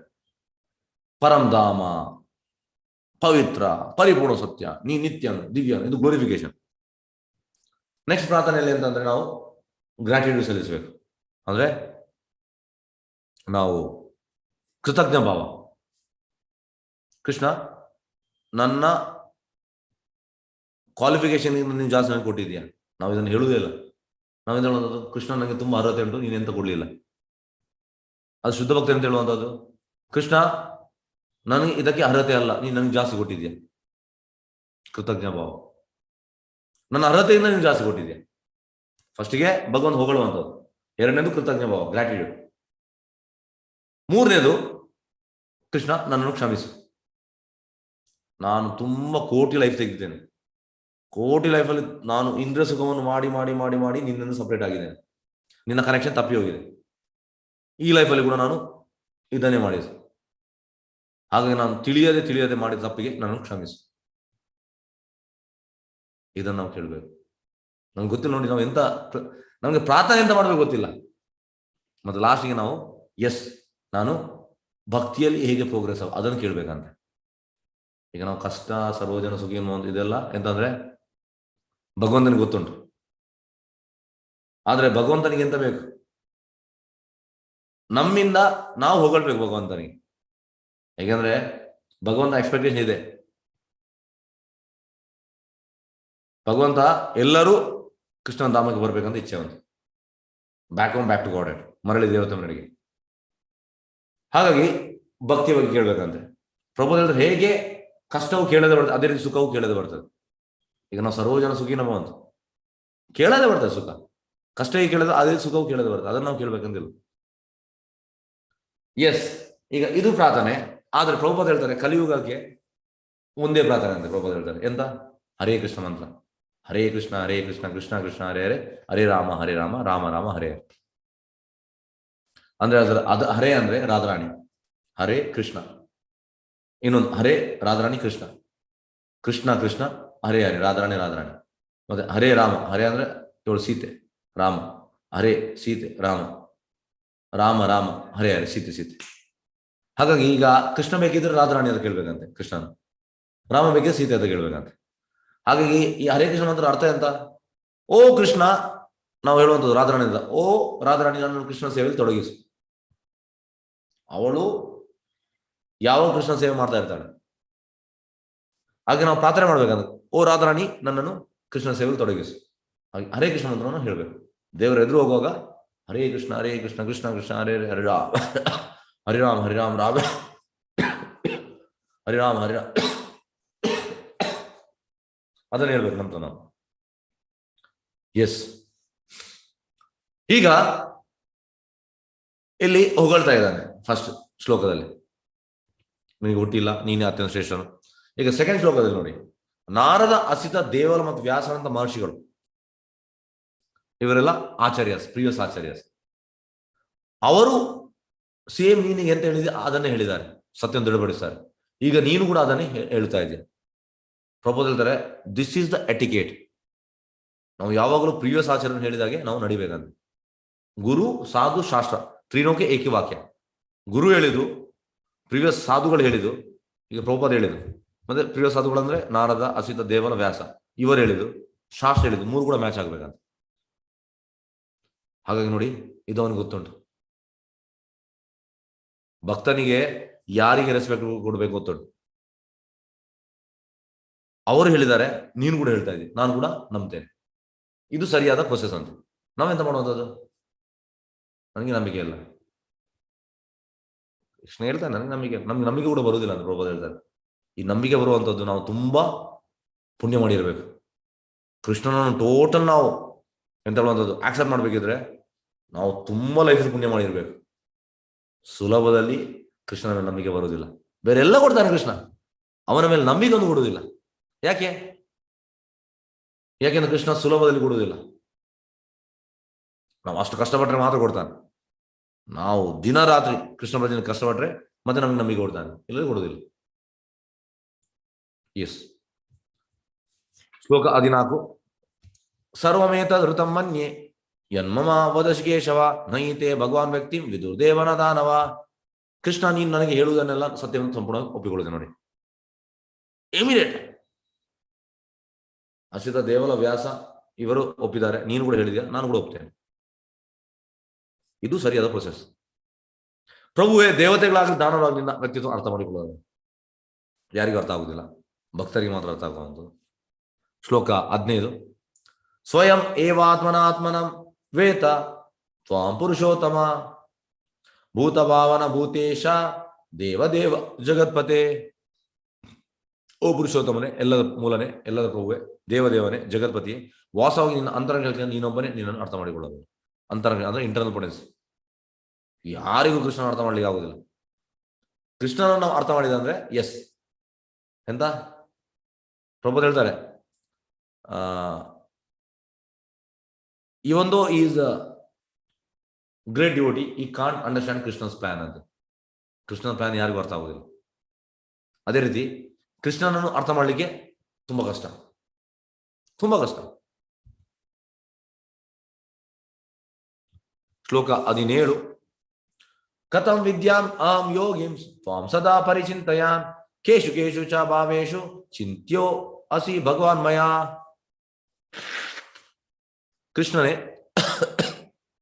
ಪರಂಧಾಮ, ಪವಿತ್ರ, ಪರಿಪೂರ್ಣ ಸತ್ಯ, ನೀ ನಿತ್ಯನು, ದಿವ್ಯನು, ಇದು ಗ್ಲೋರಿಫಿಕೇಶನ್. ನೆಕ್ಸ್ಟ್ ಪ್ರಾರ್ಥನೆಯಲ್ಲಿ ಅಂತಂದ್ರೆ ನಾವು ಗ್ರಾಟಿಟ್ಯೂಡ್ ಸಲ್ಲಿಸಬೇಕು. ಅಂದ್ರೆ ನಾವು ಕೃತಜ್ಞ ಭಾವ. ಕೃಷ್ಣ, ನನ್ನ ಕ್ವಾಲಿಫಿಕೇಶನ್ ನೀನು ಜಾಸ್ತಿ ನನಗೆ ಕೊಟ್ಟಿದ್ಯಾ. ನಾವು ಇದನ್ನು ಹೇಳುವುದೇ ಇಲ್ಲ. ನಾವೇನು ಹೇಳುವಂಥದ್ದು? ಕೃಷ್ಣ ನನಗೆ ತುಂಬಾ ಅರ್ಹತೆ ಉಂಟು, ನೀನೆಂತ ಕೊಡ್ಲಿಲ್ಲ. ಅದು ಶುದ್ಧ ಭಕ್ತಿ ಅಂತ ಹೇಳುವಂಥದ್ದು. ಕೃಷ್ಣ, ನನಗೆ ಇದಕ್ಕೆ ಅರ್ಹತೆ ಅಲ್ಲ, ನೀನು ನನಗೆ ಜಾಸ್ತಿ ಕೊಟ್ಟಿದ್ಯಾ. ಕೃತಜ್ಞ ಭಾವ. ನನ್ನ ಅರ್ಹತೆಯಿಂದ ನೀನು ಜಾಸ್ತಿ ಕೊಟ್ಟಿದ್ಯಾ. ಫಸ್ಟಿಗೆ ಭಗವಂತ ಹೊಗಳುವಂಥದ್ದು. ಎರಡನೇದು ಕೃತಜ್ಞ ಭಾವ, ಗ್ರಾಟಿಟ್ಯೂಡ್. ಮೂರನೇದು, ಕೃಷ್ಣ ನನ್ನನ್ನು ಕ್ಷಮಿಸು. ನಾನು ತುಂಬಾ ಕೋಟಿ ಲೈಫ್ ತೆಗಿದ್ದೇನೆ, ಕೋಟಿ ಲೈಫಲ್ಲಿ ನಾನು ಇಂದ್ರಿಯ ಸುಖವನ್ನು ಮಾಡಿ ಮಾಡಿ ಮಾಡಿ ಮಾಡಿ ನಿನ್ನನ್ನು ಸಪರೇಟ್ ಆಗಿದ್ದೇನೆ, ನಿನ್ನ ಕನೆಕ್ಷನ್ ತಪ್ಪಿ ಹೋಗಿದೆ. ಈ ಲೈಫಲ್ಲಿ ಕೂಡ ನಾನು ಇದನ್ನೇ ಮಾಡಿದೆ, ಹಾಗಾಗಿ ನಾನು ತಿಳಿಯದೆ ಮಾಡಿದ ತಪ್ಪಿಗೆ ನಾನು ಕ್ಷಮಿಸು. ಇದನ್ನು ನಾವು ಕೇಳಬೇಕು. ನಮ್ಗೆ ಗೊತ್ತಿಲ್ಲ ನೋಡಿ, ನಾವು ನಮಗೆ ಪ್ರಾರ್ಥನೆ ಎಂತ ಮಾಡಬೇಕು ಗೊತ್ತಿಲ್ಲ. ಮತ್ತು ಲಾಸ್ಟಿಗೆ ನಾವು ನಾನು ಭಕ್ತಿಯಲ್ಲಿ ಹೇಗೆ ಪ್ರೋಗ್ರೆಸ್ ಅದನ್ನು ಕೇಳ್ಬೇಕಂತೆ. ಈಗ ನಾವು ಕಷ್ಟ, ಸರ್ವಜನ ಸುಖಿ ಅನ್ನೋ ಇದೆಲ್ಲ ಎಂತಂದ್ರೆ ಭಗವಂತನಿಗೆ ಗೊತ್ತುಂಟು. ಆದ್ರೆ ಭಗವಂತನಿಗೆ ಎಂತ ಬೇಕು? ನಮ್ಮಿಂದ ನಾವು ಹೊಗಳ್ಬೇಕು ಭಗವಂತನಿಗೆ. ಯಾಕಂದ್ರೆ ಭಗವಂತ ಎಕ್ಸ್ಪೆಕ್ಟೇಷನ್ ಇದೆ. ಭಗವಂತ ಎಲ್ಲರೂ ಕೃಷ್ಣನ ಧಾಮಕ್ಕೆ ಬರ್ಬೇಕಂತ ಇಚ್ಛೆ ಉಂಟು. ಬ್ಯಾಕ್ ಟು ಗಾಡ್, ಮರಳಿ ದೇವತೆ ಮನೆಗೆ. ಹಾಗಾಗಿ ಭಕ್ತಿ ಬಗ್ಗೆ ಕೇಳ್ಬೇಕಂತೆ. ಪ್ರಭು ಹೇಳಿದ್ರೆ ಹೇಗೆ ಕಷ್ಟವು ಕೇಳದೆ ಬರ್ತದೆ, ಅದೇ ರೀತಿ ಸುಖವು ಕೇಳದೆ ಬರ್ತದೆ. ಈಗ ನಾವು ಸರ್ವಜನ ಸುಖಿ ನಮ್ಮ ಅಂತ ಕೇಳದೆ ಬರ್ತದೆ ಸುಖ, ಕಷ್ಟ ಹೇಗೆ ಕೇಳದೆ ಅದೇ ಸುಖವು ಕೇಳದೆ ಬರ್ತದೆ. ಅದನ್ನ ನಾವು ಕೇಳ್ಬೇಕಂತಿಲ್ಲ. ಈಗ ಇದು ಪ್ರಾರ್ಥನೆ. ಆದ್ರೆ ಪ್ರಭುಪಾದ ಹೇಳ್ತಾರೆ ಕಲಿಯುಗಕ್ಕೆ ಒಂದೇ ಪ್ರಾರ್ಥನೆ ಅಂತ. ಪ್ರಭುಪಾದ ಹೇಳ್ತಾರೆ ಎಂತ? ಹರೇ ಕೃಷ್ಣ ಮಂತ್ರ. ಹರೇ ಕೃಷ್ಣ ಕೃಷ್ಣ ಕೃಷ್ಣ ಹರೇ ಹರೇ, ಹರೇ ರಾಮ ರಾಮ ರಾಮ ಹರೇ ಹರೇ. ಅಂದ್ರೆ ಅದು ಹರೇ ಅಂದ್ರೆ ರಾಧಾರಾಣಿ, ಹರೇ ಕೃಷ್ಣ. ಇನ್ನೊಂದು ಹರೇ ರಾಧಾರಾಣಿ ಕೃಷ್ಣ, ಕೃಷ್ಣ ಕೃಷ್ಣ ಹರೇ ಹರೇ ರಾಧಾರಾಣಿ. ಮತ್ತೆ ಹರೇ ರಾಮ, ಹರೇ ಅಂದ್ರೆ ಇವಳು ಸೀತೆ, ರಾಮ ಹರೇ ಸೀತೆ, ರಾಮ ರಾಮ ಹರೇ ಹರೇ ಸೀತೆ. ಹಾಗಾಗಿ ಈಗ ಕೃಷ್ಣ ಬೇಕಿದ್ರೆ ರಾಧಾರಾಣಿ ಅಂತ ಕೇಳ್ಬೇಕಂತೆ ಕೃಷ್ಣನ, ರಾಮ ಬೇಕಿದ್ರೆ ಸೀತೆ ಅಂತ ಕೇಳ್ಬೇಕಂತೆ. ಹಾಗಾಗಿ ಈ ಹರೇ ಕೃಷ್ಣ ಮಂತ್ರ ಅರ್ಥ ಎಂತ? ಓ ಕೃಷ್ಣ, ನಾವು ಹೇಳುವಂಥದ್ದು ರಾಧಾರಾಣಿ ಅಂತ. ಓ ರಾಧಾರಾಣಿ, ನನ್ನನ್ನು ಕೃಷ್ಣ ಸೇವೆಯಲ್ಲಿ ತೊಡಗಿಸು. ಅವಳು ಯಾವ ಕೃಷ್ಣ ಸೇವೆ ಮಾಡ್ತಾ ಇರ್ತಾಳೆ. ಹಾಗೆ ನಾವು ಪ್ರಾರ್ಥನೆ ಮಾಡ್ಬೇಕಂದ್ರೆ ಓ ರಾಧಾರಾಣಿ, ನನ್ನನ್ನು ಕೃಷ್ಣ ಸೇವೆಯಲ್ಲಿ ತೊಡಗಿಸು. ಹಾಗೆ ಹರೇ ಕೃಷ್ಣ ಮಂತ್ರವನ್ನು ಹೇಳ್ಬೇಕು. ದೇವರ ಎದುರು ಹೋಗುವಾಗ ಹರೇ ಕೃಷ್ಣ ಕೃಷ್ಣ ಕೃಷ್ಣ ಹರೇ ಹರೇ ರಾಮ, ಹರಿರಾಮ್ ರಾಮ ಹರಿರಾಮ್ ಅದನ್ನ ಹೇಳ್ಬೇಕು ನಮ್ದು ನಾವು. ಈಗ ಇಲ್ಲಿ ಹೊಗಳ್ತಾ ಇದ್ದಾನೆ ಫಸ್ಟ್ ಶ್ಲೋಕದಲ್ಲಿ, ನಿನಗೆ ಹುಟ್ಟಿಲ್ಲ, ನೀನೇ ಅತ್ಯಂತ ಶ್ರೇಷ್ಠನು. ಈಗ ಸೆಕೆಂಡ್ ಶ್ಲೋಕದಲ್ಲಿ ನೋಡಿ, ನಾರದ, ಅಸಿತ, ದೇವಲ ಮತ್ತು ವ್ಯಾಸರಂತ ಮಹರ್ಷಿಗಳು, ಇವರೆಲ್ಲ ಆಚಾರ್ಯಸ್, ಪ್ರಿವಿಯಸ್ ಆಚಾರ್ಯಸ್. ಅವರು ಸೇಮ್ ನೀನಿಗೆ ಎಂತ ಹೇಳಿದೆ ಅದನ್ನೇ ಹೇಳಿದ್ದಾರೆ, ಸತ್ಯವನ್ನು ದೃಢಪಡಿಸ್ತಾರೆ. ಈಗ ನೀನು ಕೂಡ ಅದನ್ನೇ ಹೇಳ್ತಾ ಇದ್ದೀಯ. ಪ್ರಭು ಹೇಳ್ತಾರೆ ದಿಸ್ ಈಸ್ ದ ಎಟಿಕೇಟ್. ನಾವು ಯಾವಾಗಲೂ ಪ್ರಿವಿಯಸ್ ಆಚಾರ್ಯ ಹೇಳಿದಾಗೆ ನಾವು ನಡಿಬೇಕಂತ. ಗುರು, ಸಾಧು, ಶಾಸ್ತ್ರ ತ್ರಿನೋಕೆ ಏಕಿ ವಾಕ್ಯ. ಗುರು ಹೇಳಿದ್ರು, ಪ್ರಿವಿಯಸ್ ಸಾಧುಗಳು ಹೇಳಿದ್ರು, ಈಗ ಪ್ರಭುಪಾದ ಹೇಳಿದ್ರು. ಮತ್ತೆ ಪ್ರಿವಿಯಸ್ ಸಾಧುಗಳು ಅಂದ್ರೆ ನಾರದ, ಅಸಿತ, ದೇವಲ, ವ್ಯಾಸ ಇವರು ಹೇಳಿದ್ರು, ಶಾಸ್ತ್ರ ಹೇಳಿದ್ರು. ಮೂರು ಕೂಡ ಮ್ಯಾಚ್ ಆಗ್ಬೇಕಂತ. ಹಾಗಾಗಿ ನೋಡಿ, ಇದು ಅವನಿಗೆ ಗೊತ್ತುಂಟು. ಭಕ್ತನಿಗೆ ಯಾರಿಗೆ ರೆಸ್ಪೆಕ್ಟ್ ಕೊಡ್ಬೇಕು ಗೊತ್ತುಂಟು. ಅವರು ಹೇಳಿದ್ದಾರೆ, ನೀನು ಕೂಡ ಹೇಳ್ತಾ ಇದ್ದೀನಿ, ನಾನು ಕೂಡ ನಂಬ್ತೇನೆ. ಇದು ಸರಿಯಾದ ಪ್ರೊಸೆಸ್ ಅಂತ. ನಾವೆಂತ ಮಾಡುವಂಥದ್ದು? ನನಗೆ ನಂಬಿಕೆ ಇಲ್ಲ, ಕೃಷ್ಣ ಹೇಳ್ತಾನೆ ನನಗೆ ನಂಬಿಕೆ ಕೂಡ ಬರುವುದಿಲ್ಲ ಅಂತ ಪ್ರಭು ಹೇಳ್ತಾರೆ. ಈ ನಂಬಿಕೆ ಬರುವಂಥದ್ದು ನಾವು ತುಂಬಾ ಪುಣ್ಯ ಮಾಡಿರ್ಬೇಕು. ಕೃಷ್ಣನನ್ನು ಟೋಟಲ್ ನಾವು ಎಂತ ಹೇಳುವಂಥದ್ದು ಆಕ್ಸೆಪ್ಟ್ ಮಾಡ್ಬೇಕಿದ್ರೆ ನಾವು ತುಂಬಾ ಲೈಫ್ ಪುಣ್ಯ ಮಾಡಿರ್ಬೇಕು. ಸುಲಭದಲ್ಲಿ ಕೃಷ್ಣನ ಮೇಲೆ ನಂಬಿಕೆ ಬರುವುದಿಲ್ಲ. ಬೇರೆ ಎಲ್ಲ ಕೊಡ್ತಾನೆ ಕೃಷ್ಣ, ಅವನ ಮೇಲೆ ನಂಬಿಕೆ ಒಂದು ಕೊಡುವುದಿಲ್ಲ. ಯಾಕೆಂದ್ರೆ ಕೃಷ್ಣ ಸುಲಭದಲ್ಲಿ ಕೊಡುವುದಿಲ್ಲ. ನಾವು ಅಷ್ಟು ಕಷ್ಟಪಟ್ಟರೆ ಮಾತ್ರ ಕೊಡ್ತಾನೆ. ನಾವು ದಿನ ರಾತ್ರಿ ಕೃಷ್ಣ ಭಜನೆ ಕಷ್ಟಪಟ್ರೆ ಮತ್ತೆ ನಮ್ಗೆ ನಂಬಿಕೆ ಕೊಡ್ತಾನೆ, ಇಲ್ಲ ಕೊಡುವುದಿಲ್ಲ. ಶ್ಲೋಕ 14. ಸರ್ವಮೇತ ಋತಂ ಮನ್ಯೆ ಯನ್ಮಮ ವದಶ್ ಕೇಶವ ನೈತೆ ಭಗವಾನ್ ವ್ಯಕ್ತಿ ವಿದುರ್ದೇವನ ದಾನವ. ಕೃಷ್ಣ, ನೀನು ನನಗೆ ಹೇಳುವುದನ್ನೆಲ್ಲ ಸತ್ಯವನ್ನು ಸಂಪೂರ್ಣ ಒಪ್ಪಿಕೊಳ್ಳುತ್ತೆ ನೋಡಿ, ಇಮಿಡಿಯೇಟ್. ಅಸಿತ, ದೇವಲ, ವ್ಯಾಸ ಇವರು ಒಪ್ಪಿದ್ದಾರೆ, ನೀನು ಕೂಡ ಹೇಳಿದ್ಯಾ, ನಾನು ಕೂಡ ಒಪ್ತೇನೆ. ಇದು ಸರಿಯಾದ ಪ್ರೊಸೆಸ್. ಪ್ರಭುವೇ, ದೇವತೆಗಳಾಗಲಿ ದಾನವಾಗಲಿ ನಿನ್ನ ವ್ಯಕ್ತಿತ್ವ ಅರ್ಥ ಮಾಡಿಕೊಳ್ಳೋದು ಯಾರಿಗೂ ಅರ್ಥ ಆಗುದಿಲ್ಲ, ಭಕ್ತರಿಗೆ ಮಾತ್ರ ಅರ್ಥ ಆಗುವಂಥದ್ದು. ಶ್ಲೋಕ 15. ಸ್ವಯಂ ಏವಾತ್ಮನಾತ್ಮನಂ ವೇತ ತ್ವಾಂ ಪುರುಷೋತ್ತಮ ಭೂತಭಾವನ ಭೂತೇಶ ದೇವದೇವ ಜಗತ್ಪತೆ. ಓ ಪುರುಷೋತ್ತಮನೇ, ಎಲ್ಲದ ಮೂಲನೇ, ಎಲ್ಲದ ಪ್ರಭುವೆ, ದೇವದೇವನೇ, ಜಗತ್ಪತಿಯೇ, ವಾಸವಾಗಿ ನಿನ್ನ ಅಂತರಂಗ ನೀನೊಬ್ಬನೇ ನಿನ್ನನ್ನು ಅರ್ಥ ಮಾಡಿಕೊಳ್ಳೋದು. ಅಂದ್ರೆ ಇಂಟರ್ನಲ್ ಪೊಟೆನ್ಸ್. ಯಾರಿಗೂ ಕೃಷ್ಣನ ಅರ್ಥ ಮಾಡ್ಲಿಕ್ಕೆ ಆಗುದಿಲ್ಲ. ಕೃಷ್ಣನ ನಾವು ಅರ್ಥ ಮಾಡಿದ ಅಂದ್ರೆ ಎಸ್ ಎಂತ ಪ್ರಭುಪಾದ ಹೇಳ್ತಾರೆ, ಇವನ್ ದೋ ಈಸ್ ಗ್ರೇಟ್ ಡಿವೋಟಿ ಈ ಕಾಂಟ್ ಅಂಡರ್ಸ್ಟ್ಯಾಂಡ್ ಕೃಷ್ಣಸ್ ಪ್ಲಾನ್ ಅಂತ. ಕೃಷ್ಣನ ಪ್ಲಾನ್ ಯಾರಿಗೂ ಅರ್ಥ ಆಗುದಿಲ್ಲ. ಅದೇ ರೀತಿ ಕೃಷ್ಣನನ್ನು ಅರ್ಥ ಮಾಡ್ಲಿಕ್ಕೆ ತುಂಬಾ ಕಷ್ಟ, ತುಂಬಾ ಕಷ್ಟ. ಶ್ಲೋಕ 17. ಕಥಂ ವಿದ್ಯಾಂ ಅಹಂ ಯೋಗಿಂ ತ್ವಾಂ ಸದಾ ಪರಿಚಿಂತಯಾನ್ ಕೇಶು ಕೇಶು ಚ ಭಾವೇಶು ಚಿಂತ್ಯೋ ಅಸಿ ಭಗವಾನ್ ಮಯಾ. ಕೃಷ್ಣನೇ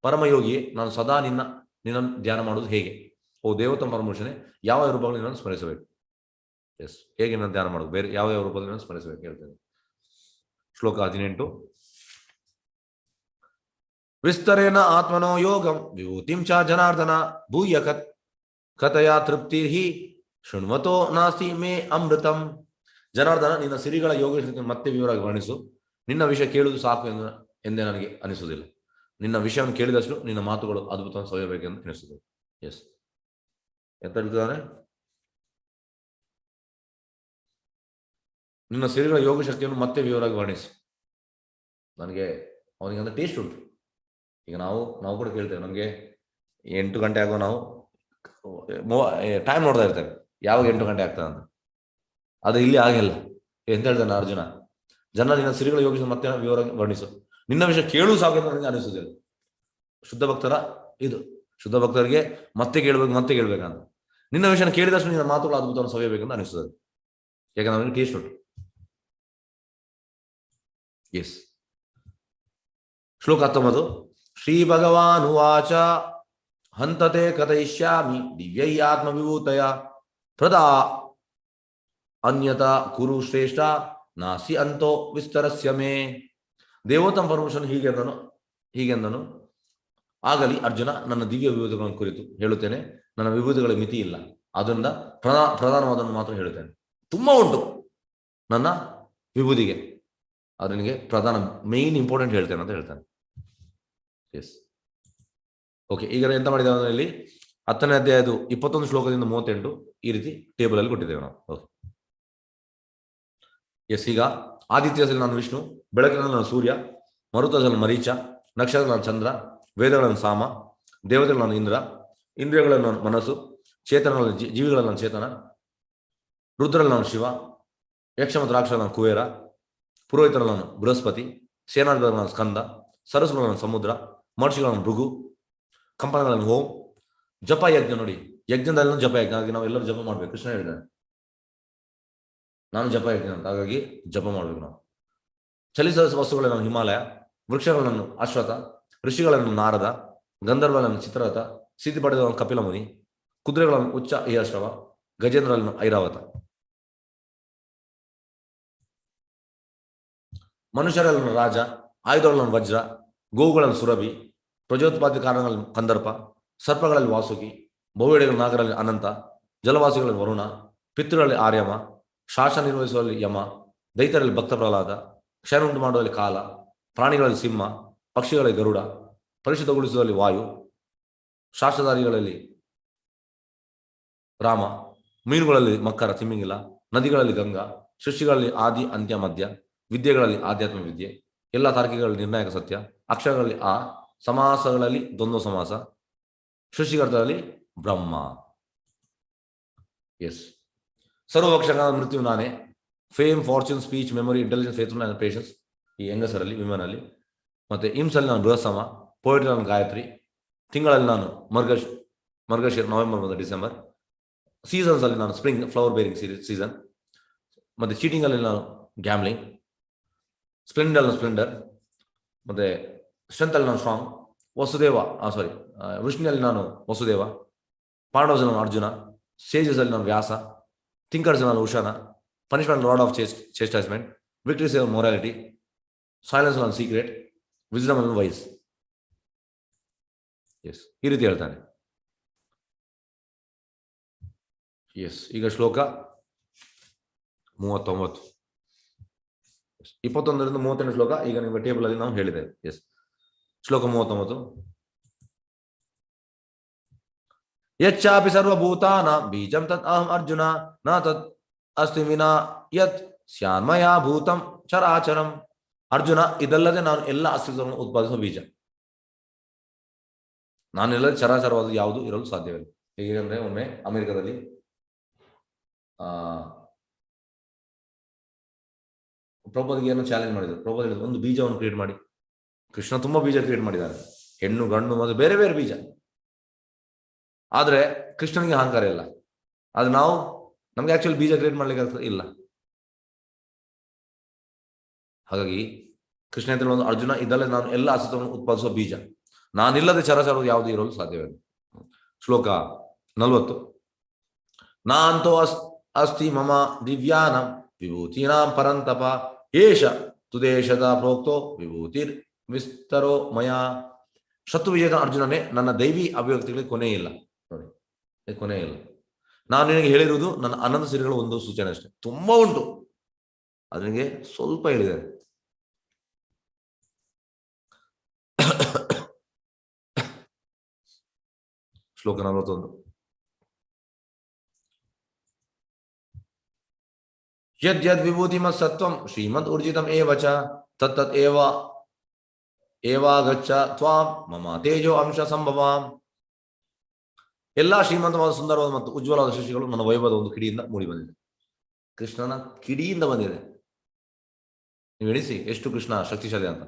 ಪರಮಯೋಗಿಯೇ, ನಾನು ಸದಾ ನಿನ್ನ ಧ್ಯಾನ ಮಾಡುವುದು ಹೇಗೆ? ಓ ದೇವೋತ್ತಮ ಪರಮಪುರುಷನೇ, ಯಾವ ರೂಪಗಳಲ್ಲಿ ನಿನ್ನನ್ನು ಸ್ಮರಿಸಬೇಕು? ಎಸ್, ಹೇಗೆ ನಾನು ಧ್ಯಾನ ಮಾಡೋದು? ಬೇರೆ ಯಾವ ರೂಪದಲ್ಲಿ ಸ್ಮರಿಸಬೇಕು ಹೇಳ್ತೇನೆ. ಶ್ಲೋಕ 18. ವಿಸ್ತರೇಣ ಆತ್ಮನೋ ಯೋಗಂ ವಿಭೂತಿಂ ಚ ಜನಾರ್ದನ ಭೂಯ ಕಥಯ ತೃಪ್ತಿರ್ಹಿ ಶೃಣ್ವತೋ ನಾಸ್ತಿ ಮೇ ಅಮೃತಂ. ಜನಾರ್ದನ, ನಿನ್ನ ಸಿರಿಗಳ ಯೋಗ ಮತ್ತೆ ವಿವರವಾಗಿ ವರ್ಣಿಸು. ನಿನ್ನ ವಿಷಯ ಕೇಳುವುದು ಸಾಕು ಎಂದೇ ನನಗೆ ಅನಿಸುವುದಿಲ್ಲ. ನಿನ್ನ ವಿಷಯವನ್ನು ಕೇಳಿದಷ್ಟು ನಿನ್ನ ಮಾತುಗಳು ಅದ್ಭುತವಾಗಿ ಸವಿಯಬೇಕೆಂದು ಅನಿಸುತ್ತದೆ. ಎಸ್, ಎಂತ ಹೇಳ್ತಿದ್ದಾನೆ? ನಿನ್ನ ಸಿರಿಗಳ ಯೋಗ ಶಕ್ತಿಯನ್ನು ಮತ್ತೆ ವಿವರವಾಗಿ ವರ್ಣಿಸು. ನನಗೆ ಅವನಿಗೆ ಅಂದ್ರೆ ಟೇಸ್ಟ್ ಉಂಟು. ಈಗ ನಾವು ಕೂಡ ಕೇಳ್ತೇವೆ, ನಮಗೆ 8 ಗಂಟೆ ಆಗುವ ನಾವು ಟೈಮ್ ನೋಡ್ತಾ ಇರ್ತೇವೆ, ಯಾವಾಗ 8 ಗಂಟೆ ಆಗ್ತದೆ ಅಂತ. ಅದು ಇಲ್ಲಿ ಆಗಿಲ್ಲ. ಎಂತ ಹೇಳ್ತಾನೆ ಅರ್ಜುನ? ನಿನ್ನ ಸಿರಿಗಳ ಯೋಗಿಸ ಮತ್ತೆ ವಿವರವಾಗಿ ವರ್ಣಿಸು. ನಿನ್ನ ವಿಷಯ ಕೇಳು ಸಾಕು ಅಂತ ನನಗೆ ಅನಿಸುವುದಿಲ್ಲ. ಶುದ್ಧ ಭಕ್ತರ ಇದು, ಶುದ್ಧ ಭಕ್ತರಿಗೆ ಮತ್ತೆ ಕೇಳ್ಬೇಕಂತ. ನಿನ್ನ ವಿಷಯ ಕೇಳಿದಷ್ಟು ನಿನ್ನ ಮಾತುಗಳು ಅದ್ಭುತವನ್ನು ಸವಿಯಬೇಕಂತ ಅನಿಸುತ್ತದೆ. ಯಾಕಂದ್ರೆ ಅವನಿಗೆ ಟೇಸ್ಟ್ ಉಂಟು. ಎಸ್. ಶ್ಲೋಕ 19. ಶ್ರೀ ಭಗವಾನ್ ಉವಾಚ ಹಂತತೆ ಕಥಯಿಷ್ಯಾಮಿ ದಿವ್ಯೈ ಆತ್ಮ ವಿಭೂತಯ ಪ್ರದಾ ಅನ್ಯತಾ ಕುರು ಶ್ರೇಷ್ಠ ನಾಸಿ ಅಂತೋ ವಿಸ್ತರಸ್ಯ ಮೇ. ದೇವೋತ್ತಮ ಪರಮೇಶ್ವರನು ಹೀಗೆಂದನು. ಆಗಲಿ ಅರ್ಜುನ, ನನ್ನ ದಿವ್ಯ ವಿಭೂತಿಗಳನ್ನು ಕುರಿತು ಹೇಳುತ್ತೇನೆ. ನನ್ನ ವಿಭೂತಿಗಳ ಮಿತಿ ಇಲ್ಲ, ಅದರಿಂದ ಪ್ರಧಾನವಾದನ್ನು ಮಾತ್ರ ಹೇಳುತ್ತೇನೆ. ತುಂಬಾ ಉಂಟು ನನ್ನ ವಿಭೂತಿಗೆ, ಅದು ನಿನಗೆ ಪ್ರಧಾನ ಮೇನ್ ಇಂಪಾರ್ಟೆಂಟ್ ಹೇಳ್ತೇನೆ ಅಂತ ಹೇಳ್ತಾನೆ. Yes, okay. ಈಗ ಎಂತ ಮಾಡಿದ್ದೇವೆ ಇಲ್ಲಿ 10ನೇ ಅಧ್ಯಾಯದ 21 ಶ್ಲೋಕದಿಂದ 38 ಈ ರೀತಿ ಟೇಬಲ್ ಅಲ್ಲಿ ಕೊಟ್ಟಿದ್ದೇವೆ ನಾವು. ಓಕೆ. ಎಸ್, ಈಗ ಆದಿತ್ಯದಲ್ಲಿ ನಾನು ವಿಷ್ಣು, ಬೆಳಕಿನಲ್ಲಿ ನಾನು ಸೂರ್ಯ, ಮರುತದಲ್ಲಿ ಮರೀಚ, ನಕ್ಷತ್ರ ನಾನು ಚಂದ್ರ, ವೇದಗಳನ್ನು ಸಾಮ, ದೇವತೆಗಳು ನಾನು ಇಂದ್ರ, ಇಂದ್ರಿಯಗಳನ್ನು ನಾನು ಮನಸ್ಸು, ಚೇತನಗಳಲ್ಲಿ ಜೀವಿಗಳಲ್ಲಿ ನಾನು ಚೇತನ, ರುದ್ರಲ್ಲಿ ನಾನು ಶಿವ, ಯಕ್ಷ ಮತ್ತು ರಾಕ್ಷಸ ನಾನು ಕುಬೇರ, ಪುರೋಹಿತರಲ್ಲಿ ನಾನು ಬೃಹಸ್ಪತಿ, ಸೇನಾಧಿಪತಿ ನಾನು ಸ್ಕಂದ, ಸರಸ್ವತಿ ನಾನು ಸಮುದ್ರ, ಮಹರ್ಷಿಗಳನ್ನು ಭೃಗು, ಕಂಪನಗಳನ್ನು ಓಂ. ಜಪ ಯಜ್ಞ ನೋಡಿ, ಯಜ್ಞದಲ್ಲಿ ಜಪ ಯಜ್ಞ, ಹಾಗಾಗಿ ನಾವು ಎಲ್ಲರೂ ಜಪ ಮಾಡ್ಬೇಕು. ಕೃಷ್ಣ ಹೇಳಿದ್ದಾನೆ, ನಾನು ಜಪ ಯಜ್ಞ ಅಂತ, ಹಾಗಾಗಿ ಜಪ ಮಾಡ್ಬೇಕು ನಾವು. ಚಲಿಸಿದ ವಸ್ತುಗಳಲ್ಲಿ ನಾನು ಹಿಮಾಲಯ, ವೃಕ್ಷಗಳನ್ನು ಅಶ್ವಥ, ಋಷಿಗಳನ್ನು ನಾರದ, ಗಂಧರ್ವಗಳನ್ನು ಚಿತ್ರರಥ, ಸಿದ್ಧಿ ಪಡೆದವನು ಕಪಿಲ ಮುನಿ, ಕುದುರೆಗಳನ್ನು ಉಚ್ಚ ಇಹಶ್ರವ, ಗಜೇಂದ್ರಗಳನ್ನು ಐರಾವತ, ಮನುಷ್ಯರನ್ನು ರಾಜ, ಆಯುಧಗಳನ್ನು ವಜ್ರ, ಗೋವುಗಳನ್ನು ಸುರಭಿ, ಪ್ರಜೋತ್ಪಾದಿ ಕಾರಣಗಳಲ್ಲಿ ಕಂದರ್ಪ, ಸರ್ಪಗಳಲ್ಲಿ ವಾಸುಕಿ, ಬಹುವೇಡಿಗಳ ನಾಗರಲ್ಲಿ ಅನಂತ, ಜಲವಾಸಿಗಳಲ್ಲಿ ವರುಣ, ಪಿತೃಗಳಲ್ಲಿ ಆರ್ಯಮ, ಶಾಸನ ನಿರ್ವಹಿಸುವಲ್ಲಿ ಯಮ, ದೈತ್ಯರಲ್ಲಿ ಭಕ್ತ ಪ್ರಹ್ಲಾದ, ಕ್ಷಯ ಉಂಟು ಮಾಡುವಲ್ಲಿ ಕಾಲ, ಪ್ರಾಣಿಗಳಲ್ಲಿ ಸಿಂಹ, ಪಕ್ಷಿಗಳಲ್ಲಿ ಗರುಡ, ಪರಿಶುದ್ಧಗೊಳಿಸುವಲ್ಲಿ ವಾಯು, ಶಾಸ್ತ್ರಧಾರಿಗಳಲ್ಲಿ ರಾಮ, ಮೀನುಗಳಲ್ಲಿ ಮಕ್ಕರ ತಿಮ್ಮಿಂಗಿಲ, ನದಿಗಳಲ್ಲಿ ಗಂಗಾ, ಸೃಷ್ಟಿಗಳಲ್ಲಿ ಆದಿ ಅಂತ್ಯ ಮಧ್ಯ, ವಿದ್ಯೆಗಳಲ್ಲಿ ಆಧ್ಯಾತ್ಮ ವಿದ್ಯೆ, ಎಲ್ಲ ತಾರ್ಕಿಗಳಲ್ಲಿ ನಿರ್ಣಾಯಕ ಸತ್ಯ, ಅಕ್ಷರಗಳಲ್ಲಿ ಆ, ಸಮಾಸಗಳಲ್ಲಿ ದ್ವಂದ್ವ ಸಮಾಸ, ಸೃಷ್ಟಿಕರ್ತರಲ್ಲಿ ಬ್ರಹ್ಮ. ಎಸ್, ಸರ್ವಭಕ್ಷಕ ಮೃತ್ಯು ನಾನೇ, fame, fortune, speech, memory, intelligence, faithful and patience ಈ ಹೆಂಗಸರಲ್ಲಿ ವಿಮೆನಲ್ಲಿ. ಮತ್ತೆ ಇಂಸಲ್ಲಿ ನಾನು ಬೃಹಸಮ, ಪೋಯಿಟ್ರಿ ನಾನು ಗಾಯತ್ರಿ, ತಿಂಗಳಲ್ಲಿ ನಾನು ಮರ್ಗಶಿರ್ ನವೆಂಬರ್ ಮತ್ತು ಡಿಸೆಂಬರ್, ಸೀಸನ್ಸ್ ಅಲ್ಲಿ ನಾನು ಸ್ಪ್ರಿಂಗ್ ಫ್ಲವರ್ ಬೇರಿಂಗ್ ಸೀಸನ್, ಮತ್ತೆ ಚೀಟಿಂಗ್ ಅಲ್ಲಿ ನಾನು ಗ್ಯಾಮ್ಲಿಂಗ್, ಸ್ಪ್ಲೆಂಡರ್, ಮತ್ತೆ ಸ್ಟ್ರೆಂತ್ ಅಲ್ಲಿ ನಾನು ಸ್ಟ್ರಾಂಗ್, ವಿಷ್ಣುನಲ್ಲಿ ನಾನು ವಸುದೇವ, ಪಾಂಡವಸ್ ನಾನು ಅರ್ಜುನ, ಸೇಜಸ್ ಅಲ್ಲಿ ನಾನು ವ್ಯಾಸ, ಥಿಂಕರ್ಸ್ ನಾನು Ushana, punishment lord of chastisement, victories morality, silence ನಾನು ಸೀಕ್ರೆಟ್, ವಿಸ್ಡಮ್ ಅನ್ನು ವೈಸ್. ಎಸ್, ಈ ರೀತಿ ಹೇಳ್ತಾನೆ. ಎಸ್, ಈಗ ಶ್ಲೋಕ 39, 21ರಿಂದ 38 ಶ್ಲೋಕ ಈಗ ನಿಮ್ಮ ಟೇಬಲ್ ಅಲ್ಲಿ ನಾವು ಹೇಳಿದ್ದೇವೆ. ಎಸ್, ಶ್ಲೋಕ 39. ಯಚ್ಚಾಪಿ ಸರ್ವಭೂತಾನಾಂ ಬೀಜಂ ತತ್ ಅಹಂ ಅರ್ಜುನ ನ ತತ್ ಅಸ್ತಿ ವಿನಾ ಯತ್ ಸ್ಯಾನ್ಮಯಾ ಭೂತಂ ಚರಾಚರಂ. ಅರ್ಜುನ, ಇದಲ್ಲದೆ ನಾನು ಎಲ್ಲ ಅಸ್ತಿತ್ವವನ್ನು ಉತ್ಪಾದಿಸುವ ಬೀಜ. ನಾನೆಲ್ಲದೆ ಚರಾಚರವಾದ ಯಾವುದು ಇರಲು ಸಾಧ್ಯವಿಲ್ಲ. ಹೇಗೆಂದ್ರೆ ಒಮ್ಮೆ ಅಮೆರಿಕದಲ್ಲಿ ಪ್ರಭುಪಾದಿಗೆ ಏನೋ ಚಾಲೆಂಜ್ ಮಾಡಿದ್ರು. ಪ್ರಭುಪಾದ ಹೇಳಿದ್ರು, ಒಂದು ಬೀಜವನ್ನು ಕ್ರಿಯೇಟ್ ಮಾಡಿ. ಕೃಷ್ಣ ತುಂಬಾ ಬೀಜ ಕ್ರಿಯೇಟ್ ಮಾಡಿದ್ದಾರೆ, ಹೆಣ್ಣು ಗಂಡು ಮತ್ತು ಬೇರೆ ಬೇರೆ ಬೀಜ. ಆದ್ರೆ ಕೃಷ್ಣನಿಗೆ ಅಹಂಕಾರ ಇಲ್ಲ. ಆದ್ರೆ ನಮ್ಗೆ ಆಕ್ಚುಲಿ ಬೀಜ ಕ್ರಿಯೇಟ್ ಮಾಡ್ಲಿಕ್ಕೆ ಆಗ್ತದೆ ಇಲ್ಲ. ಹಾಗಾಗಿ ಕೃಷ್ಣ ಅಂತ ಒಂದು ಅರ್ಜುನ, ಇದಲ್ಲೇ ನಾನು ಎಲ್ಲ ಅಸ್ತಿತ್ವವನ್ನು ಉತ್ಪಾದಿಸುವ ಬೀಜ. ನಾನಿಲ್ಲದೆ ಚರಾಚರ ಯಾವುದು ಇರಲು ಸಾಧ್ಯವಿಲ್ಲ. ಶ್ಲೋಕ 40. ನಾಂತೋ ಅಸ್ತಿ ಮಮ ದಿವ್ಯಾನಂ ವಿಭೂತೀನಾಂ ಪರಂತಪ ಏಷ ತುದೇಶದ ಪ್ರೋಕ್ತೋ ವಿಭೂತಿರ್ ವಿಸ್ತರೋ ಮಯ. ಶತ್ರು ವಿಜಯದ ಅರ್ಜುನನೇ, ನನ್ನ ದೈವಿ ಅಭಿವ್ಯಕ್ತಿಗಳಿಗೆ ಕೊನೆ ಇಲ್ಲ. ನೋಡಿ, ಕೊನೆ ಇಲ್ಲ. ನಾನು ನಿನಗೆ ಹೇಳಿರುವುದು ನನ್ನ ಅನಂತ ಸಿರಿಗಳ ಒಂದು ಸೂಚನೆ ಅಷ್ಟೇ. ತುಂಬಾ ಉಂಟು, ಅದನಿಗೆ ಸ್ವಲ್ಪ ಹೇಳಿದ್ದಾರೆ. ಶ್ಲೋಕ 41. ಯದ್ ವಿಭೂತಿಮತ್ ಸತ್ವಂ ಶ್ರೀಮದ್ ಊರ್ಜಿತಂ ಏವ ಚ ತತ್ತತ್ ಏವಾಗಚ್ಚ ತ್ವಾಂ ಮಮ ತೇಜೋ ಅಂಶ ಸಂಭವಾಂ. ಎಲ್ಲಾ ಶ್ರೀಮಂತವಾದ ಸುಂದರವಾದ ಮತ್ತು ಉಜ್ವಲವಾದ ಸೃಷ್ಟಿಗಳು ನನ್ನ ವೈಭವದ ಒಂದು ಕಿಡಿಯಿಂದ ಮೂಡಿ ಬಂದಿದೆ. ಕೃಷ್ಣನ ಕಿಡಿಯಿಂದ ಬಂದಿದೆ. ನೀವು ಎಣಿಸಿ ಎಷ್ಟು ಕೃಷ್ಣ ಶಕ್ತಿಶಾಲಿ ಅಂತ.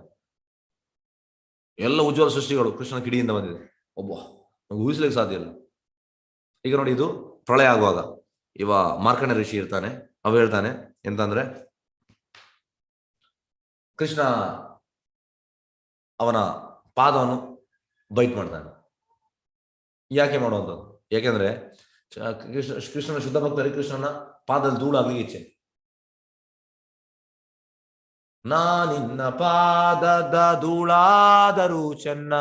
ಎಲ್ಲ ಉಜ್ವಲ ಸೃಷ್ಟಿಗಳು ಕೃಷ್ಣನ ಕಿಡಿಯಿಂದ ಬಂದಿದೆ. ನಮ್ಗೆ ಊಹಿಸ್ಲಿಕ್ಕೆ ಸಾಧ್ಯ ಇಲ್ಲ. ಈಗ ನೋಡಿ, ಇದು ಪ್ರಳಯ ಆಗುವಾಗ ಮಾರ್ಕಂಡ ಋಷಿ ಇರ್ತಾನೆ. ಅವ ಹೇಳ್ತಾನೆ ಎಂತಂದ್ರೆ, ಕೃಷ್ಣ ಅವನ ಪಾದವನ್ನು ಬೈಟ್ ಮಾಡ್ತಾನೆ. ಯಾಕೆ ಮಾಡುವಂಥದ್ದು? ಯಾಕೆಂದ್ರೆ ಕೃಷ್ಣನ ಶುದ್ಧ ಭಕ್ತರಿಗೆ ಕೃಷ್ಣನ ಪಾದದಲ್ಲಿ ಧೂಳಾಗ್ಲಿಕ್ಕೆ ಇಚ್ಛೆ. ನಾನಿನ್ನ ಪಾದದ ಧೂಳಾದರೂ ಚೆನ್ನ